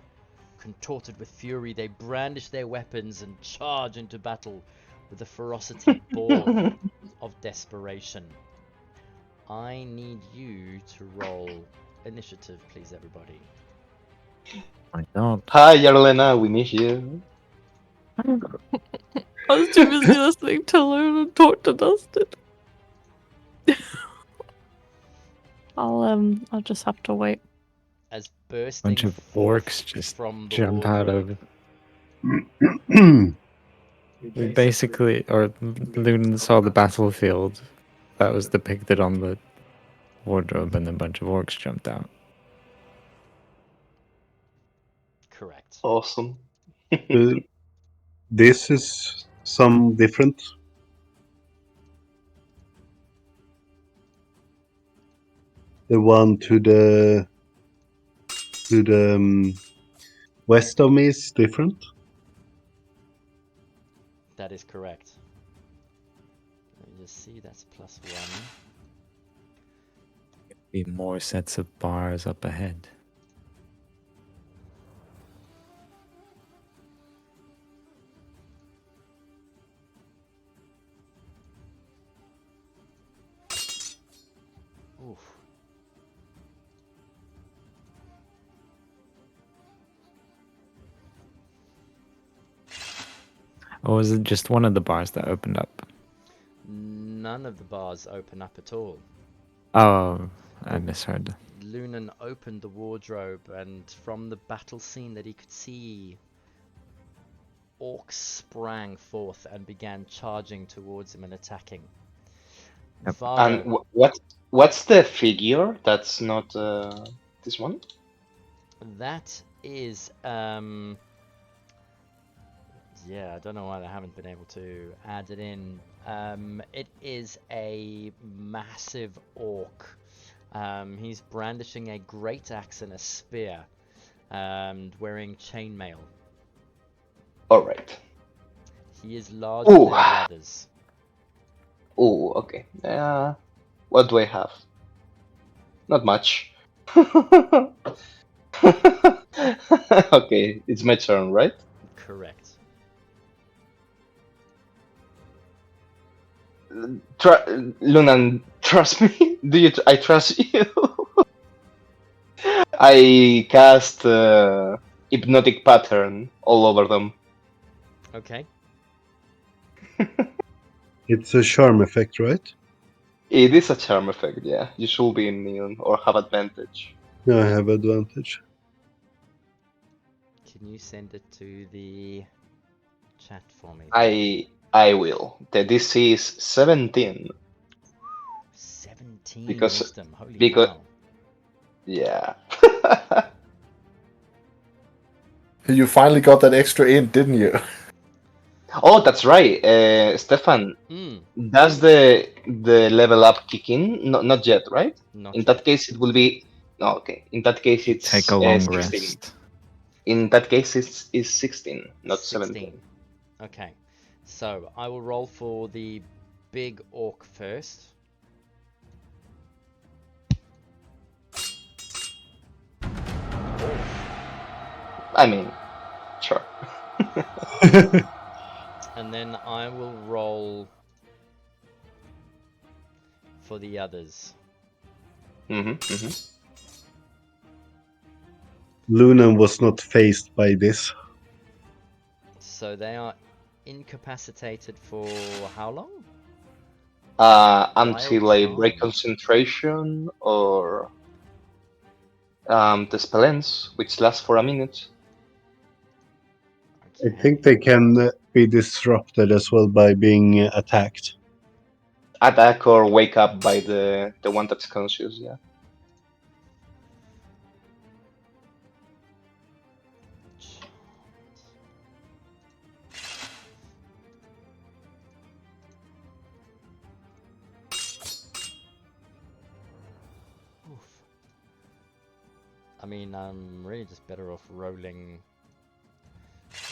contorted with fury, they brandish their weapons and charge into battle with the ferocity born of desperation. I need you to roll initiative, please, everybody. My God. Hi, Yarlena, we miss you. I was too busy listening to Luna talk to Dustin. I'll just have to wait. As bursting Bunch of forth orcs just from the jump out wardrobe, of. We basically, or Lunan saw the battlefield that was depicted on the wardrobe, and a bunch of orcs jumped out. correct. Awesome. This is some different. The one to the west of me is different. That is correct. Let me just see, that's +1. Be more sets of bars up ahead. Oof. Or was it just one of the bars that opened up? None of the bars open up at all. Oh, I misheard. Lunan opened the wardrobe, and from the battle scene that he could see, orcs sprang forth and began charging towards him and attacking. Yep. Vargo, And what's the figure? That's not this one? that is yeah, I don't know why they haven't been able to add it in. It is a massive orc. He's brandishing a great axe and a spear, and wearing chainmail. Alright. He is larger than Ooh. the others. Oh, okay. What do I have? Not much. Okay, it's my turn, right? Correct. Lunan, trust me. I trust you. I cast hypnotic pattern all over them. Okay. It's a charm effect, right? It is a charm effect, yeah. You should be immune or have advantage. Yeah, I have advantage. Can you send it to the chat for me? I will. The DC is 17 17 because wisdom. Holy because cow. yeah. You finally got that extra in, didn't you? Oh, that's right. Stefan, Hmm. does the level up kick in? No, not yet, right? Not In yet. that case, it will be. No, okay. In that case, it's Take a long 16. rest. In that case, it's 16, not 17. Okay. So I will roll for the big orc first. I mean, sure. And then I will roll for the others. Lunan was not phased by this. So they are incapacitated for how long? Until I Wild break charm. concentration or the spell ends, which lasts for a minute. I Okay. think they can be disrupted as well by being attacked. Attack or wake up by the one that's conscious, yeah. Oof. I mean, I'm really just better off rolling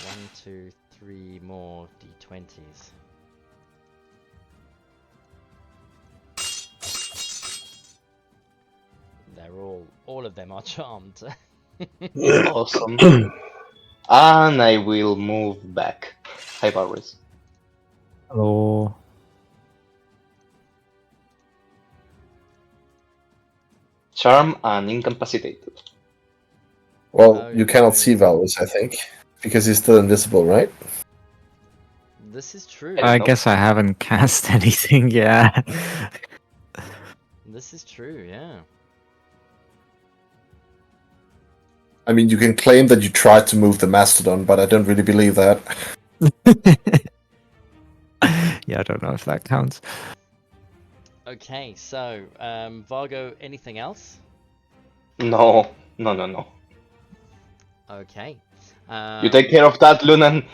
1, 2, 3 more d20s. They're all of them are charmed. Awesome. And I will move back. Hi, Barris. Oh, Charm and incapacitated. Well, Oh, you cannot see no. Valus, I think, because he's still invisible, right? This is true. don't I know. guess I haven't cast anything yet. This is true, yeah. I mean, you can claim that you tried to move the mastodon, but I don't really believe that. Yeah, I don't know if that counts. Okay, so, Vargo, anything else? No. Okay. You take care of that, Lunan.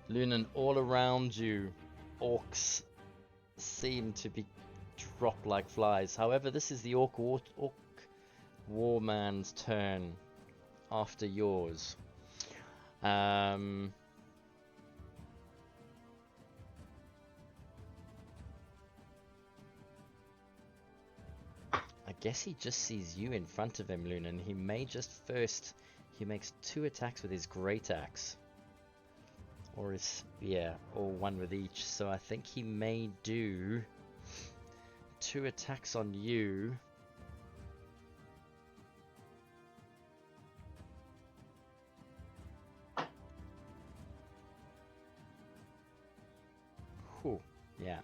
Lunan, all around you, orcs seem to be dropped like flies. However, this is the orc warman's turn after yours. I guess he just sees you in front of him, Lunan. He may just first... He makes 2 attacks with his great axe. Or his spear, or 1 with each. So I think he may do 2 attacks on you. Whew, yeah.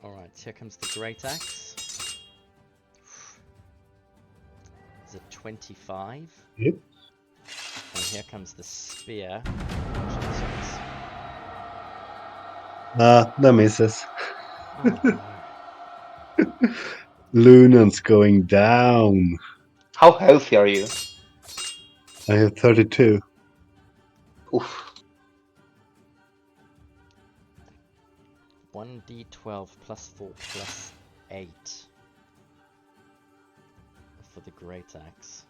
Alright, here comes the great axe. Is it 25? Yep. And here comes the spear. That misses. Oh no. Lunan's going down. How healthy are you? I have 32. Oof. 1d12 plus 4 plus 8 for the great axe.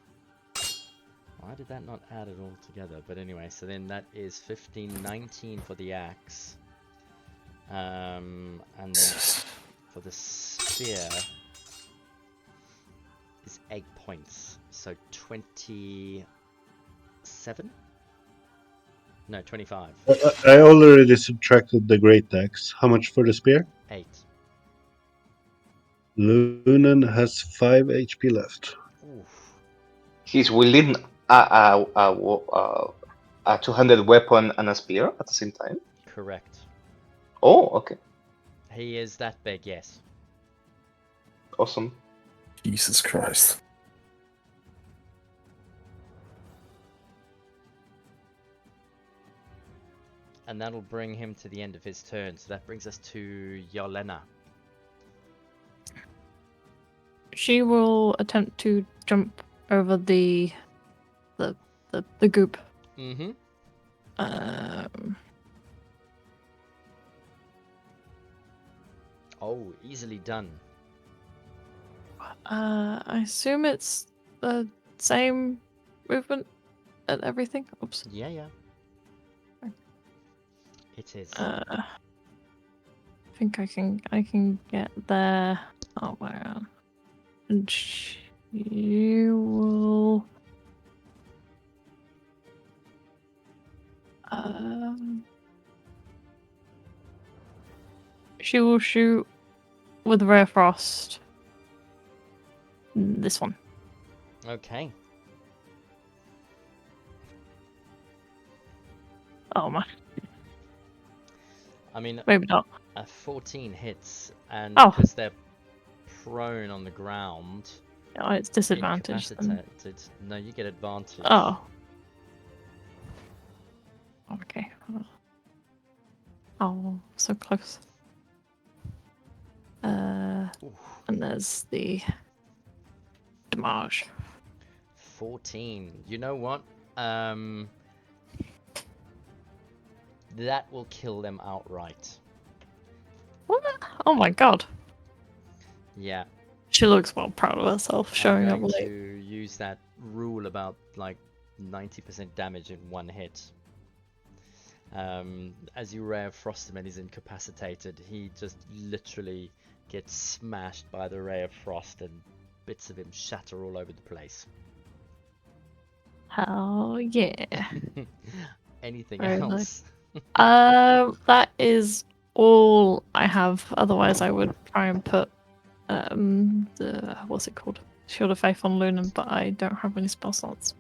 Why did that not add it all together? But anyway, so then that is 15, 19 for the axe. And then for the spear is 8 points. So 27? No, 25. I already subtracted the great axe. How much for the spear? 8. Lunan has 5 HP left. Oof. He's wielding a 200 weapon and a spear at the same time. Correct. Oh, okay, He is that big, yes. awesome. Jesus Christ. And that'll bring him to the end of his turn. So that brings us to Yelena. She will attempt to jump over the goop. Mm-hmm. Oh, easily done. I assume it's the same movement and everything. Oops. Yeah. It is. I think I can get there. Oh wow. And she will. She will shoot with rare frost. This one. Okay. Oh my. I mean, Maybe not. a 14 hits, and Oh. because they're prone on the ground, Oh, it's disadvantaged. Then. incapacitated. No, you get advantage. Oh. Okay. Oh, so close. Oof. And there's the damage. 14. You know what? That will kill them outright. What? Oh my god. Yeah. She looks well proud of herself, showing I'm up going late. to use that rule about like 90% damage in one hit. As you ray of frost him and he's incapacitated, he just literally gets smashed by the ray of frost and bits of him shatter all over the place. Hell yeah. Anything Very else? That is all I have. Otherwise, I would try and put the what's it called? Shield of Faith on Lunan, but I don't have any spell slots.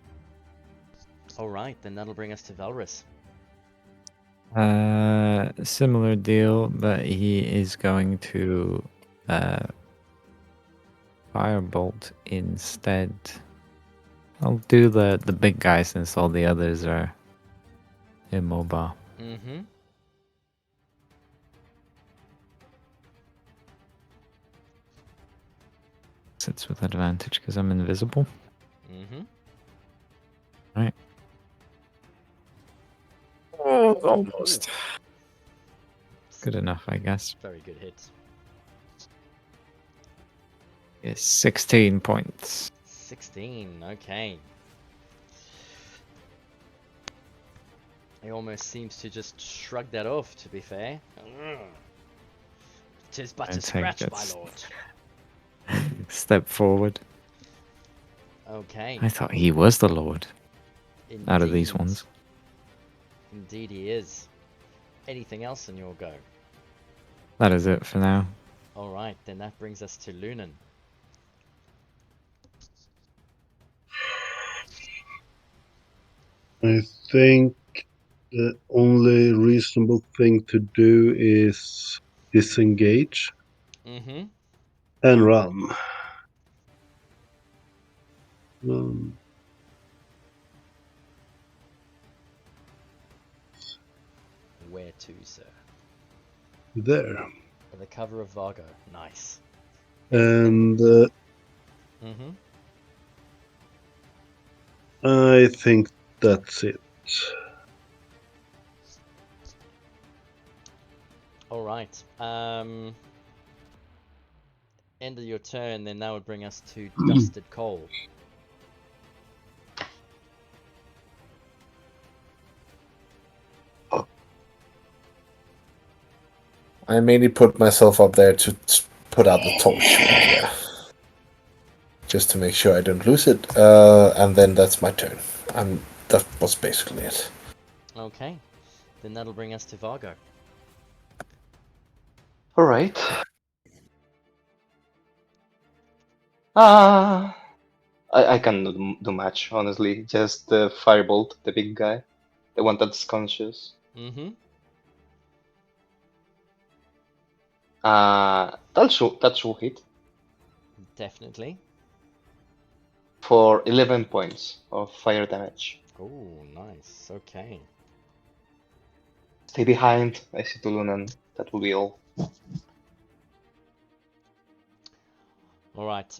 Alright, then that'll bring us to Velrus. Similar deal, but he is going to firebolt instead. I'll do the big guy since all the others are immobile. Mm-hmm. Sits with advantage because I'm invisible. Mm-hmm. Right. Oh, almost. Good enough, I guess. Very good hit. It's 16 points. 16, okay. He almost seems to just shrug that off, to be fair. Tis but I a take scratch, it. my lord. Step forward. Okay. I thought he was the lord out of these Indeed. ones. Indeed he is. Anything else in your go? That is it for now. Alright, then that brings us to Lunan. I think the only reasonable thing to do is disengage Mm-hmm. and run. Where to, sir? There. For the cover of Vargo. Nice. And Mm-hmm. I think that's it. Alright. End of your turn, then that would bring us to Dusted Coal. I mainly put myself up there to put out the torch. Yeah. Just to make sure I don't lose it. And then that's my turn. That was basically it. Okay, then that'll bring us to Vargo. All right. I cannot do much, honestly. Just the firebolt, the big guy, the one that's conscious. Mm-hmm. That should hit Definitely. for 11 points of fire damage. Oh, nice. Okay. Stay behind. I see Tulunan. That will be all. All right.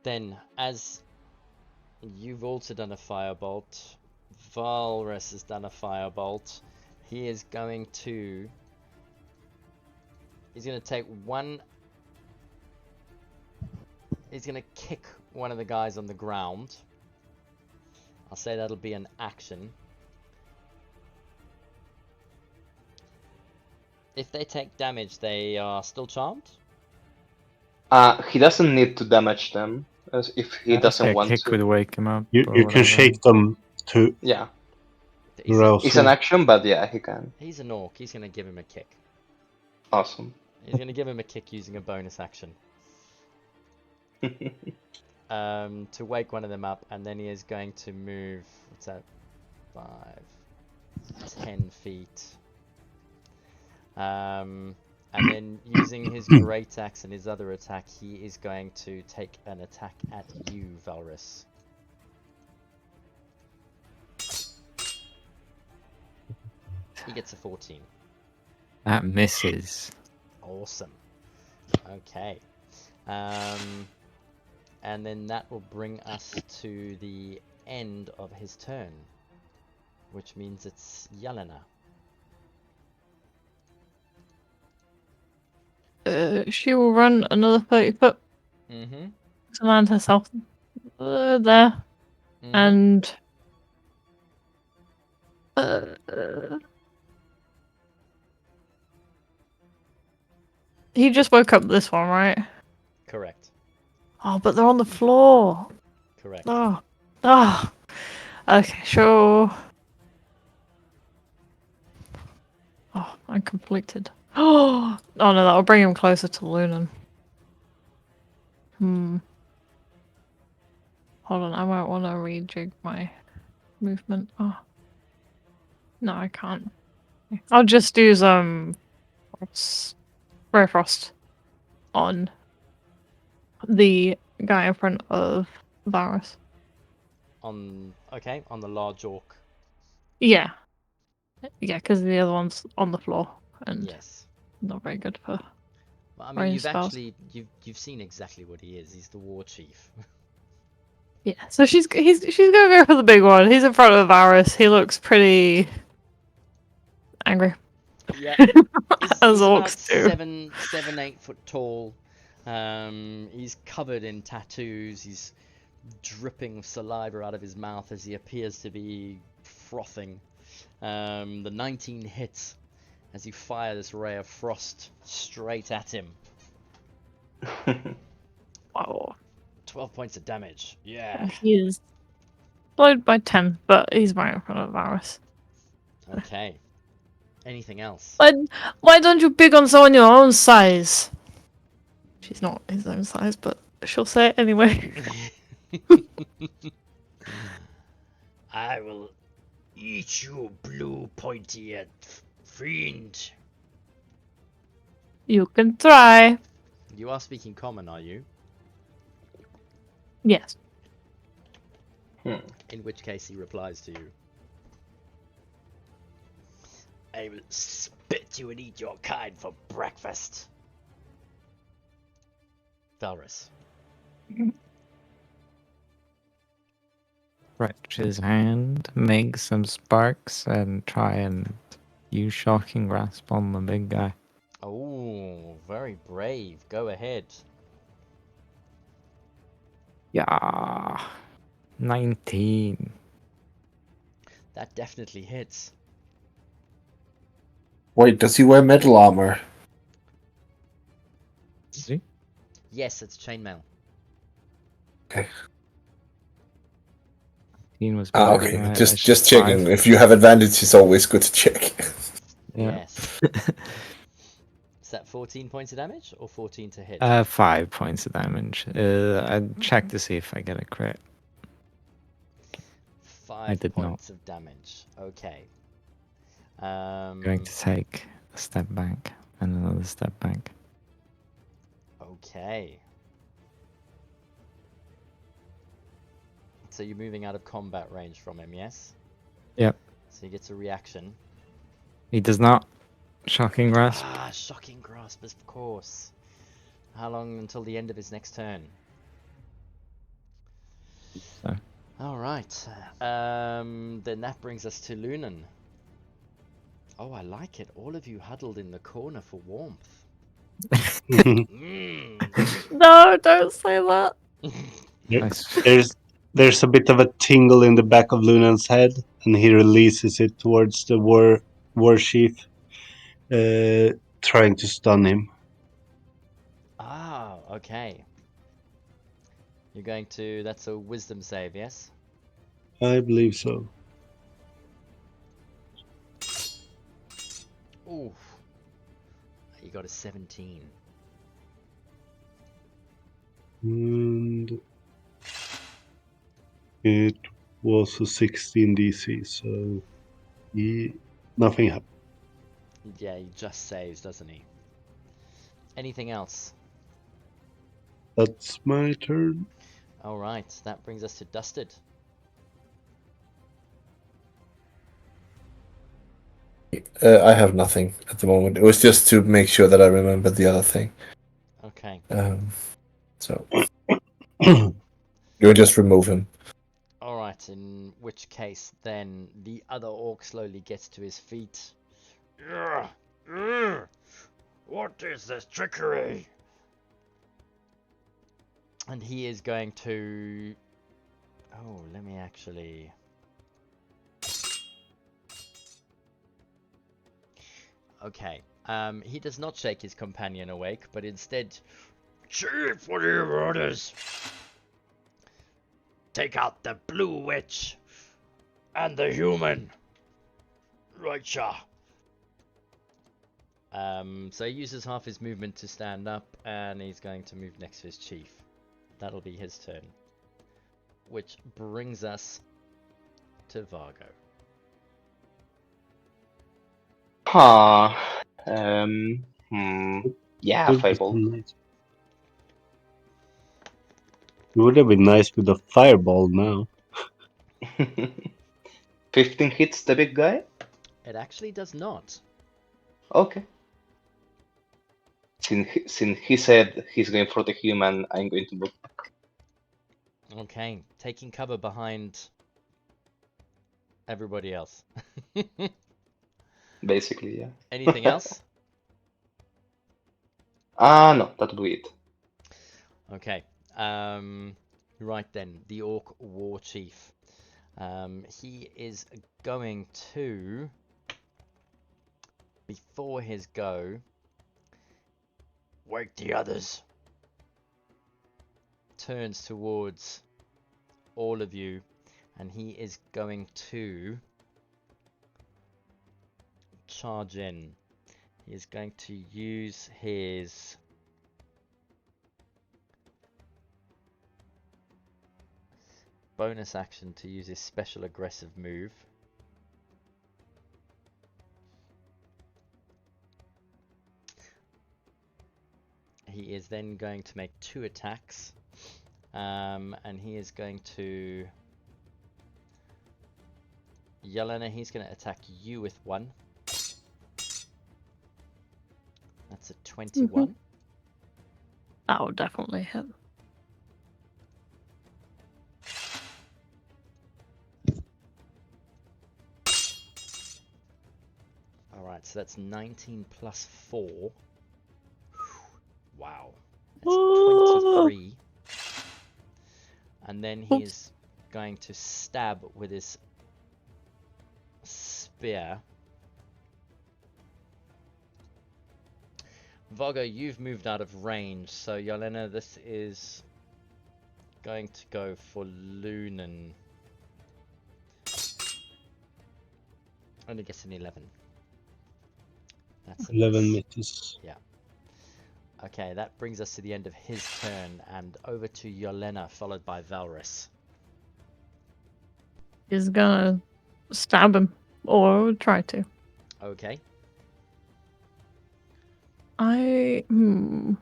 Then, as you've also done a firebolt, Valrus has done a firebolt. He is going to. He's going to take one. He's going to kick one of the guys on the ground. I'll say that'll be an action. If they take damage, they are still charmed? He doesn't need to damage them if he doesn't A want kick would to. wake him up. You or you can whatever. shake them to Yeah, He's, rouse it's them. an action, but yeah, he can. he's an orc. He's going to give him a kick. Awesome. He's going to give him a kick using a bonus action. To wake one of them up, and then he is going to move, what's that, 5, 10 feet. And then using his great axe and his other attack, he is going to take an attack at you, Valrus. He gets a 14. That misses. Awesome. Okay. And then that will bring us to the end of his turn, which means it's Yelena. She will run another 30 foot Mm-hmm. to land herself there. Mm-hmm. And he just woke up this one, right? Correct. Oh, but they're on the floor. Correct. Oh. Okay, sure. Oh, I'm completed. Oh no, that'll bring him closer to Lunan. Hold on, I might want to rejig my movement. Oh. No, I can't. I'll just use Ray Frost on the guy in front of Varus. On the large orc. Yeah, because the other one's on the floor and Yes. not very good for. Well, I mean, range you've spells. actually you've seen exactly what he is. He's the war chief. Yeah, so she's gonna go for the big one. He's in front of Varus. He looks pretty angry. Yeah. As He's about orcs do. 8 foot tall. He's covered in tattoos. He's dripping saliva out of his mouth as he appears to be frothing. The 19 hits as you fire this ray of frost straight at him. Wow. 12 points of damage. Yeah. He is slowed by 10, but he's right in front of Varus. Okay. Anything else? Why don't you pick on someone your own size? She's not his own size, but she'll say it anyway. I will eat you, blue pointy-eared fiend. You can try. You are speaking common, are you? Yes. In which case he replies to you. I will spit you and eat your kind for breakfast. Valrus. Stretch his hand, make some sparks, and try and use Shocking Grasp on the big guy. Oh, very brave. Go ahead. Yeah. 19. That definitely hits. Wait, does he wear metal armor? See? Yes, it's chainmail. Okay. 15 was Ah, better. okay. Right, I Just should checking. 5. If you have advantage, it's always good to check. Yeah. Yes. Is that 14 points of damage or 14 to hit? 5 points of damage. I'd check to see if I get a crit. 5 did not. points of damage. Okay. Going to take a step back and another step back. Okay. So you're moving out of combat range from him, yes? Yep. So he gets a reaction. He does not. Shocking grasp. Ah, shocking grasp, of course. How long until the end of his next turn? So. All right. Then that brings us to Lunan. Oh, I like it. All of you huddled in the corner for warmth. No, don't say that. Nice. There's a bit of a tingle in the back of Lunan's head, and he releases it towards the war chief, trying to stun him. Ah, okay. You're going to... That's a wisdom save, yes? I believe so. Ooh. You got a 17. And it was a 16 DC, so nothing happened. Yeah, he just saves, doesn't he? Anything else? That's my turn. Alright, that brings us to Dusted. I have nothing at the moment. It was just to make sure that I remembered the other thing. Okay. So you'll just remove him. Alright, in which case then the other orc slowly gets to his feet. What is this trickery? And he is going to... Oh, let me actually... Okay. He does not shake his companion awake, but instead... Chief, what are your orders? Take out the blue witch and the human. Right, Shah. So he uses half his movement to stand up, and he's going to move next to his chief. That'll be his turn. Which brings us to Vargo. Yeah, fireball. Nice. It would have been nice with a fireball now. 15 hits the big guy? It actually does not. Okay. Since he said he's going for the human, I'm going to move. Okay, taking cover behind everybody else. Basically, yeah. Anything else? No, that'll be it. Okay. Right then, the Orc War Chief. He is going to, before his go, wake the others. Turns towards all of you, and he is going to charge in. He is going to use his bonus action to use his special aggressive move. He is then going to make 2 attacks, and he is going to... Yelena, he's going to attack you with 1. That's a 21. That would definitely hit. Alright, so that's 19 plus 4. Wow. That's 23. And then he is going to stab with his spear. Vargo, you've moved out of range, so Yelena, this is going to go for Lunan. Only gets an 11. That's a 11 miss. misses. Okay, that brings us to the end of his turn, and over to Yelena, followed by Valrus. He's gonna stab him, or try to. Okay. No,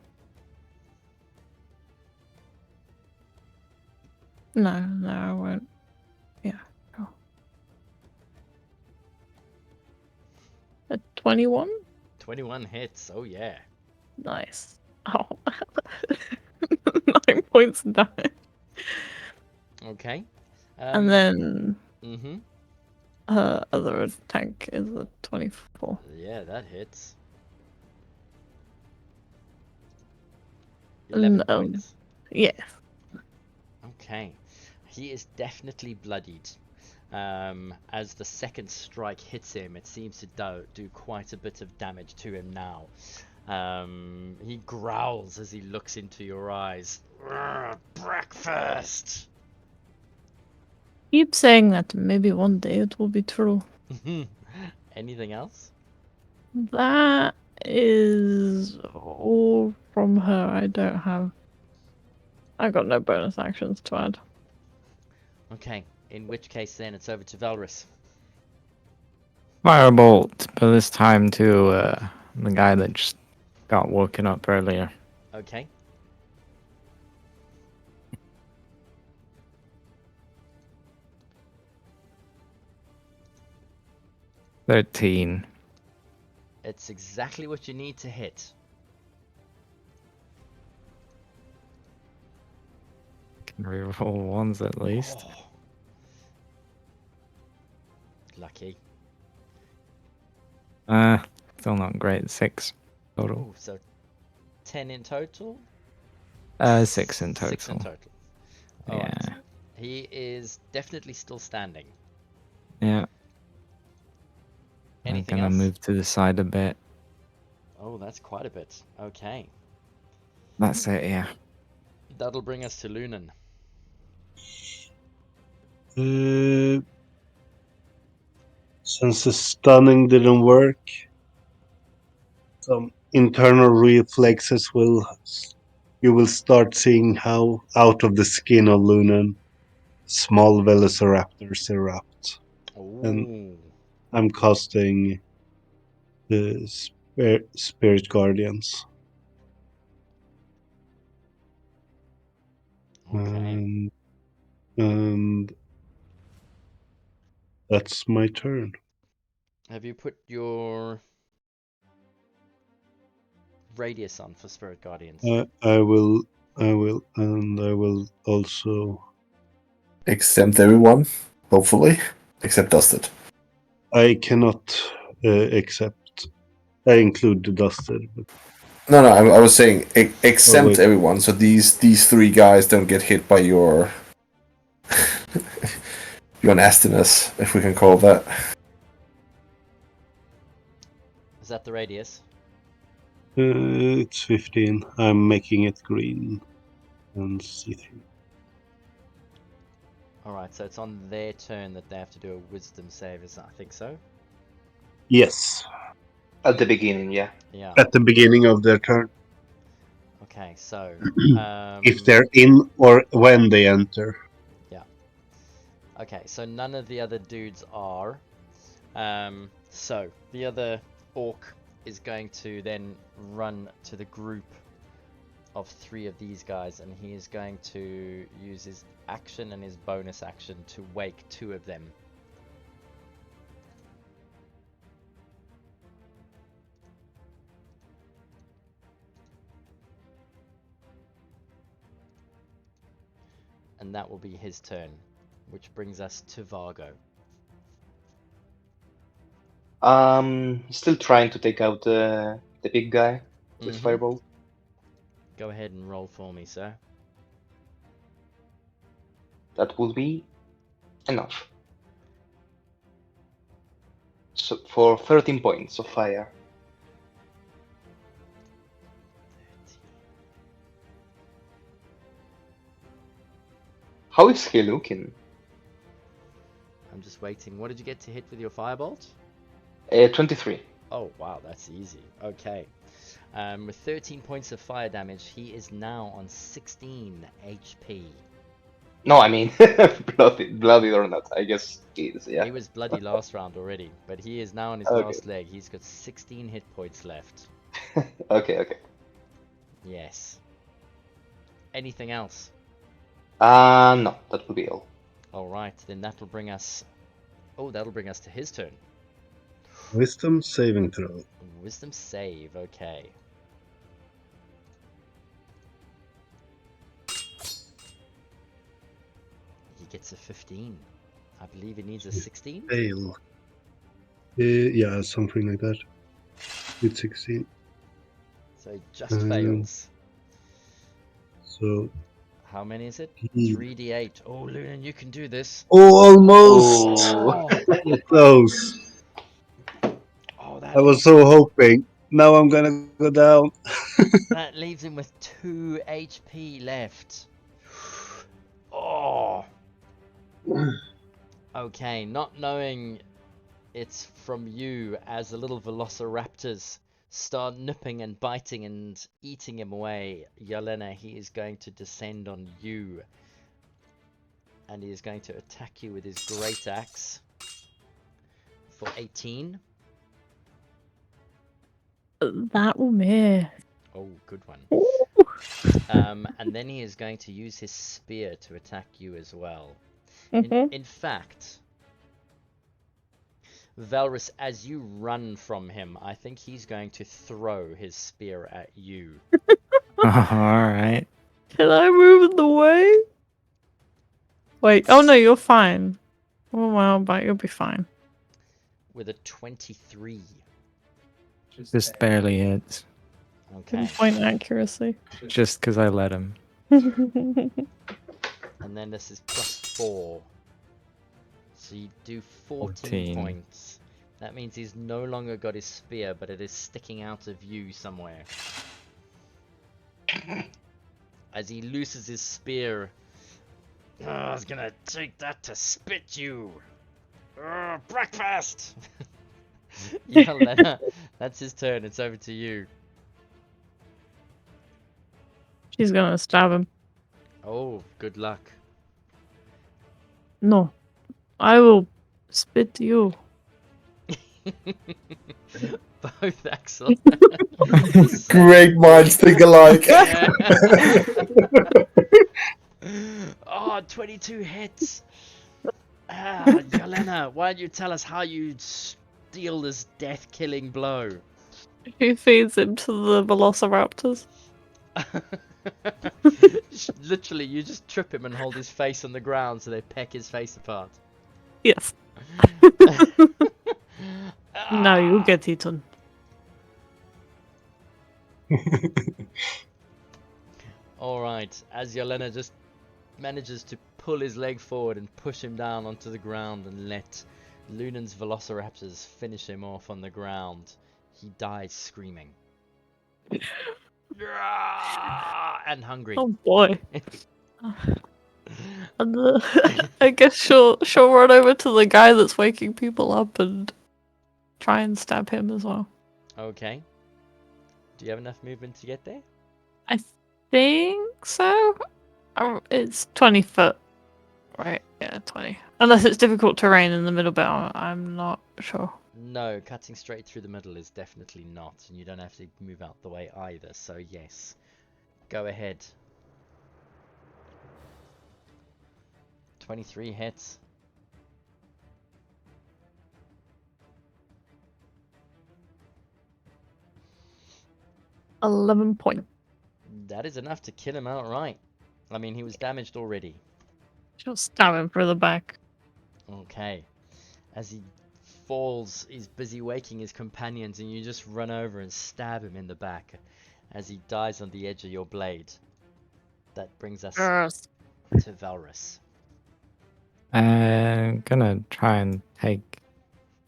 I won't. Yeah. Go. A 21? 21 hits, oh yeah. Nice. Oh. 9 points of damage. Okay. And then Mm-hmm. other tank is a 24. Yeah, that hits. 11 points. Yeah. Okay. He is definitely bloodied. As the second strike hits him, it seems to do quite a bit of damage to him now. He growls as he looks into your eyes. Breakfast! Keep saying that. Maybe one day it will be true. Anything else? That is all from her. I got no bonus actions to add. Okay, in which case then it's over to Valrus. Firebolt, but this time to the guy that just got woken up earlier. Okay. $13. It's exactly what you need to hit. Can reroll ones at least. Oh. Lucky. Still not great. 6 total. Oh, so 10 in total? 6 in total. 6 in total. All Yeah. right. He is definitely still standing. Yeah. Anything I'm gonna else? move to the side a bit. Oh, that's quite a bit. Okay. That's it, yeah. That'll bring us to Lunan. Since the stunning didn't work, some internal reflexes you will start seeing how out of the skin of Lunan small velociraptors erupt. Oh. I'm casting the Spirit Guardians. Okay. And that's my turn. Have you put your radius on for Spirit Guardians? I will, and I will also. Exempt everyone, hopefully. Except Dusted. I cannot accept. I include the Dusted. But... No, I was saying exempt wait. everyone, so these three guys don't get hit by your your nastiness, if we can call that. Is that the radius? It's 15. I'm making it green and see-through. Alright, so it's on their turn that they have to do a wisdom save, I think so? Yes. At the beginning, yeah. Yeah. At the beginning of their turn. Okay, so... If they're in or when they enter. Okay, so none of the other dudes are. So, the other orc is going to then run to the group of 3 of these guys, and he is going to use his action and his bonus action to wake 2 of them. And that will be his turn, which brings us to Vargo. Still trying to take out the big guy with Firebolt. Go ahead and roll for me, sir. That will be enough. So for 13 points of fire. How is he looking? I'm just waiting. What did you get to hit with your firebolt? 23. Oh, wow, that's easy. Okay. With 13 points of fire damage, he is now on 16 HP. No, I mean, bloody or not, I guess he is, yeah. He was bloody last round already, but he is now on his Okay. last leg. He's got 16 hit points left. Okay. Yes. Anything else? No, that will be all. Alright, then that'll bring us... Oh, that'll bring us to his turn. Wisdom saving throw. Wisdom save, okay. He gets a 15. I believe he needs a 16. Fail. Yeah, something like that. With 16. So he just fails. So How many is it? he... 3d8. Oh, Lunan, you can do this. Oh, almost. Oh, so close. oh that I was leaves so him, hoping. Now I'm gonna go down. that leaves him with 2 HP left. Oh. Okay, not knowing it's from you as the little velociraptors start nipping and biting and eating him away, Yelena, he is going to descend on you. And he is going to attack you with his great axe for 18. That will miss. Oh, good one. And then he is going to use his spear to attack you as well. In fact, Valrus, as you run from him, I think he's going to throw his spear at you. Alright. Can I move in the way? Wait, oh no, you're fine. Oh well, but you'll be fine. With a 23. Just barely hits. Okay. Point accuracy. Just because I let him. And then this is +4. So you do 14 points. That means he's no longer got his spear, but it is sticking out of you somewhere. As he looses his spear. Oh, I was gonna take that to spit you. Breakfast! Yelena, that's his turn. It's over to you. She's gonna stab him. Oh, good luck. No. I will spit you. Both Axel. Great minds think alike. Oh, 22 hits. Yelena, why don't you tell us how you deal this death-killing blow? She feeds him to the velociraptors. Literally, you just trip him and hold his face on the ground so they peck his face apart. Yes. Now you get eaten. Alright, as Yelena just manages to pull his leg forward and push him down onto the ground and let Lunan's velociraptors finish him off on the ground, he dies screaming. And hungry. Oh boy. And I guess she'll run over to the guy that's waking people up and try and stab him as well. Okay. Do you have enough movement to get there? I think so. It's 20 foot. Right, yeah, 20. Unless it's difficult terrain in the middle bit, I'm not sure. No, cutting straight through the middle is definitely not, and you don't have to move out the way either, so yes. Go ahead. 23 hits. $11 points. That is enough to kill him outright. I mean, he was damaged already. She'll stab him through the back. Okay. As he falls, he's busy waking his companions, and you just run over and stab him in the back as he dies on the edge of your blade. That brings us Yes. to Valrus. I'm gonna try and take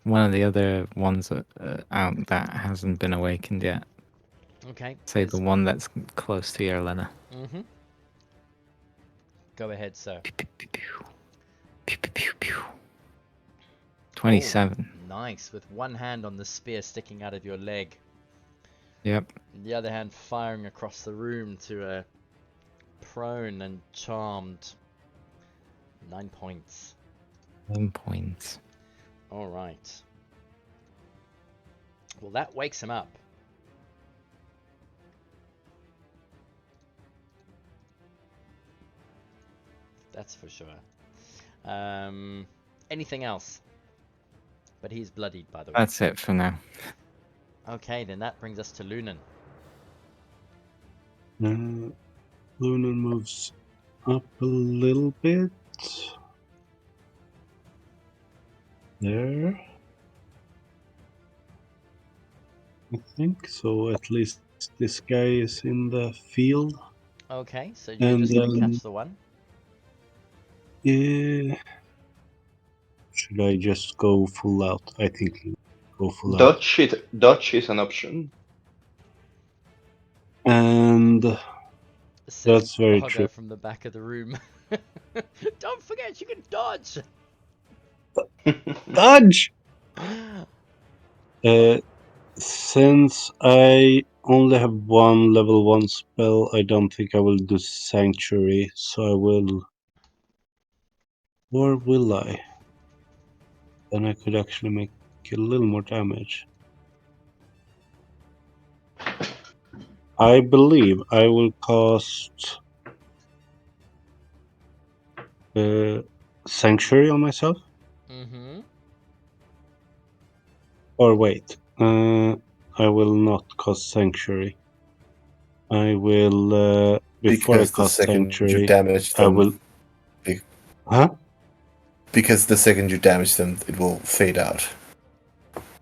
one of the other ones out that hasn't been awakened yet. Okay. Say the one that's close to Yerlena. Mm-hmm. Go ahead, sir. Pew, pew, pew, pew. Pew, pew, pew, pew. 27. Oh, nice, with one hand on the spear sticking out of your leg, Yep. and the other hand firing across the room to a prone and charmed 9 points. 7 points. All right. Well, that wakes him up. That's for sure. Anything else? But he's bloodied, by the way. That's it for now. Okay, then that brings us to Lunan. Luna moves up a little bit. There. I think so. At least this guy is in the field. Okay, so you're And just going to catch the one? yeah. Should I just go full out? I think go full out. Dodge is an option. And Says that's very Bogger true. from the back of the room. Don't forget, you can dodge! Dodge! Since I only have one level 1 spell, I don't think I will do Sanctuary, so I will... Or will I? Then I could actually make a little more damage. I believe I will cast Sanctuary on myself. Mm-hmm. Or wait, I will not cast Sanctuary. I will, before I Because the cast second you Sanctuary, damage I them, will... Huh? because the second you damage them, it will fade out.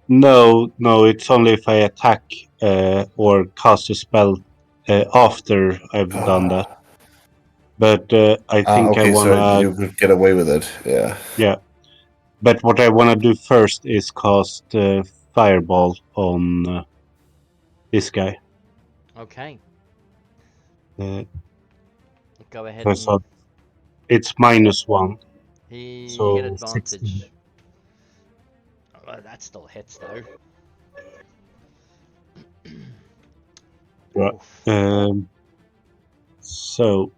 No, it's only if I attack or cast a spell after I've done that. But I think I Okay, so wanna... you could get away with it. Yeah. Yeah. But what I wanna do first is cast Fireball on this guy. Okay, Uh, go ahead because and... it's -1. You get So 16. advantage. Oh, that still hits, though. Right. Oof. So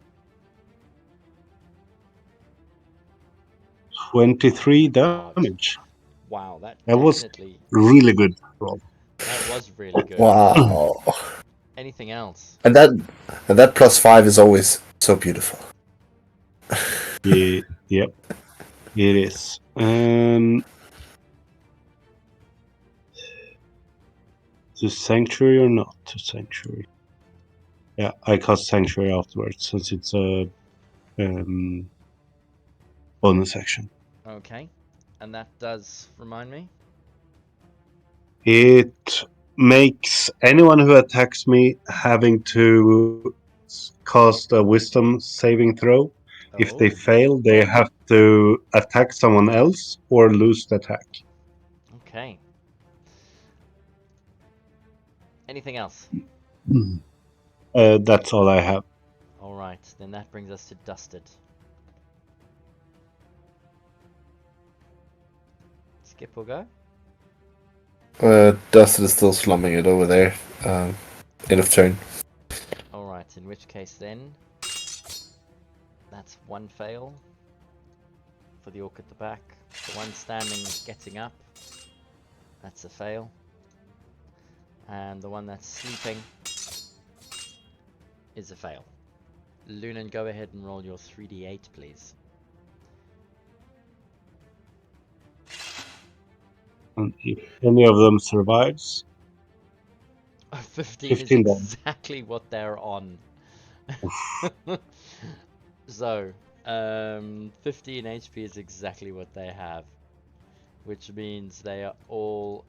23 God. damage. Wow, that was definitely... really good roll. That was really good. Wow. Anything else? and that +5 is always so beautiful. Yeah, yep, it is. To Sanctuary or not to Sanctuary? Yeah, I cast Sanctuary afterwards since it's a bonus action. Okay, and that does remind me? It makes anyone who attacks me having to cast a Wisdom saving throw. If they Oh, fail, they have to attack someone else or lose the attack. okay. Anything else? That's all I have. Alright, then that brings us to Dusted. Skip or go? Dustin is still slumming it over there. End of turn. Alright, in which case then... That's one fail. For the orc at the back. The one standing getting up. That's a fail. And the one that's sleeping is a fail. Lunan, go ahead and roll your 3d8, please. And if any of them survives, 15 is 15 then. exactly what they're on. So, 15 HP is exactly what they have. Which means they are all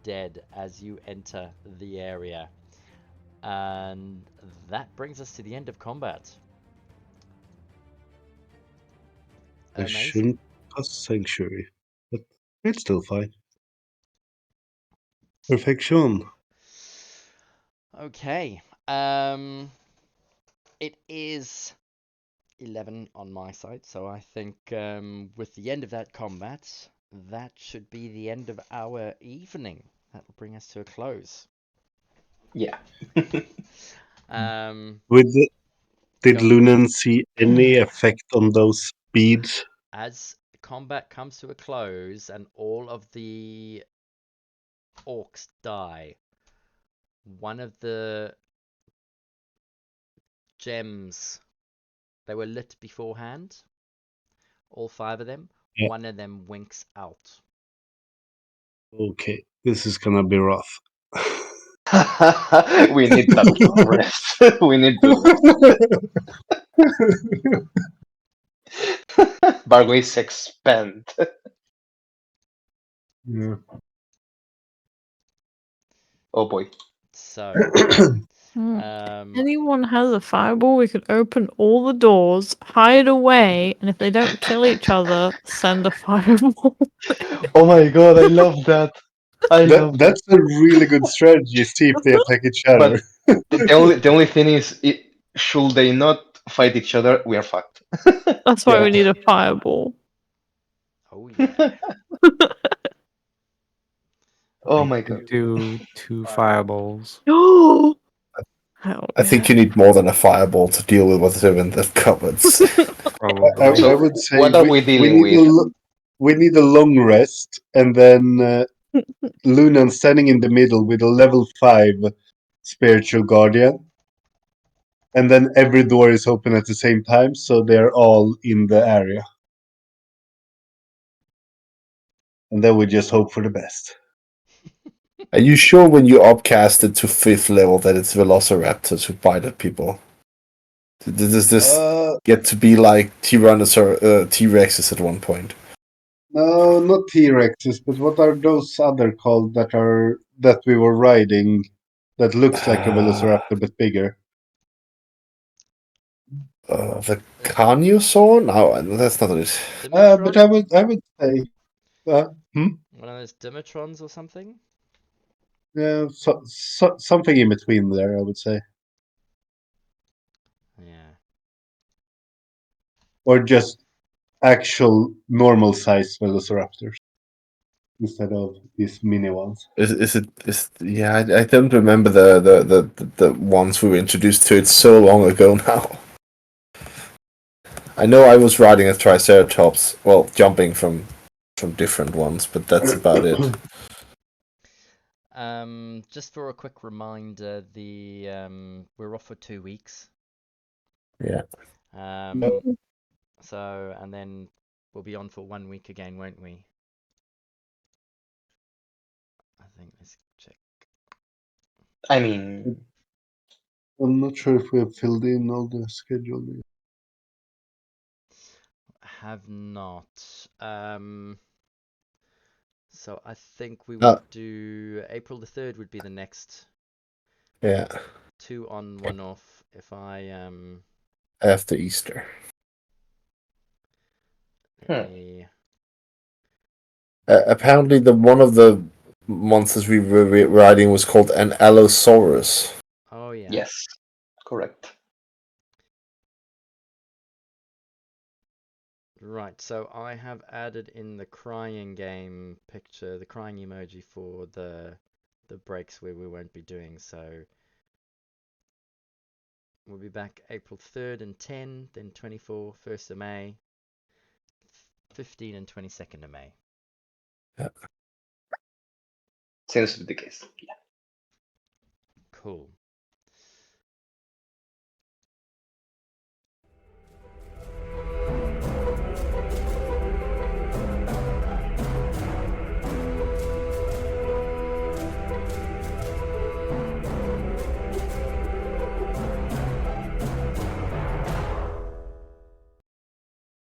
dead as you enter the area. And that brings us to the end of combat. I Amazing. shouldn't cast Sanctuary, but it's still fine. Perfection. Okay. It is 11 on my side, so I think with the end of that combat, that should be the end of our evening. That will bring us to a close. Yeah. With the, did Go. Lunan see any effect on those speeds? As combat comes to a close and all of the orcs die, one of the gems, they were lit beforehand, all 5 of them, Yeah. one of them winks out. Okay, this is gonna be rough. We need that long rest. We need to rest. Bargo is expand. Yeah. Oh boy. So, Anyone has a fireball, we could open all the doors, hide away, and if they don't kill each other, send a fireball. Oh my god, I love that. I love that. That's a really good strategy. See if they attack each other. But the only thing is, should they not fight each other, we are fucked. That's why Yeah. we need a fireball. oh yeah. Oh I my can god. do 2 fireballs. Oh, hell I yeah. think you need more than a fireball to deal with what's in the cupboards. Probably. I So, would say what are we dealing need with? we need a long rest, and then Lunan standing in the middle with a level 5 spiritual guardian, and then every door is open at the same time, so they're all in the area. And then we just hope for the best. Are you sure when you upcast it to 5th level that it's velociraptors who bite at people? Does this get to be like T-Rexes at one point? No, not T-Rexes, but what are those other called that we were riding that looks like a velociraptor but bigger? The Carnosaur? No, that's not it. But Dimitron? I would say One of those Dimitrons or something? something in between there, I would say. Yeah. Or just actual normal size velociraptors instead of these mini ones. Yeah, I don't remember the ones we were introduced to. It's so long ago now. I know I was riding a Triceratops, well, jumping from different ones, but that's about it. Just for a quick reminder, we're off for 2 weeks. Yeah. So, and then we'll be on for 1 week again, won't we? I think let's check. I mean, I'm not sure if we have filled in all the schedule. Have not. So I think we would do April the 3rd would be the next. Yeah. 2 on, 1 off. If I After Easter. Apparently, one of the monsters we were riding was called an Allosaurus. Oh yeah. yes, correct. Right, so I have added in the crying game picture, the crying emoji for the breaks where we won't be doing. So we'll be back April 3rd and 10, then 24, 1st of May, 15 and 22nd of May. Yeah. Seems to be the case. Yeah. Cool.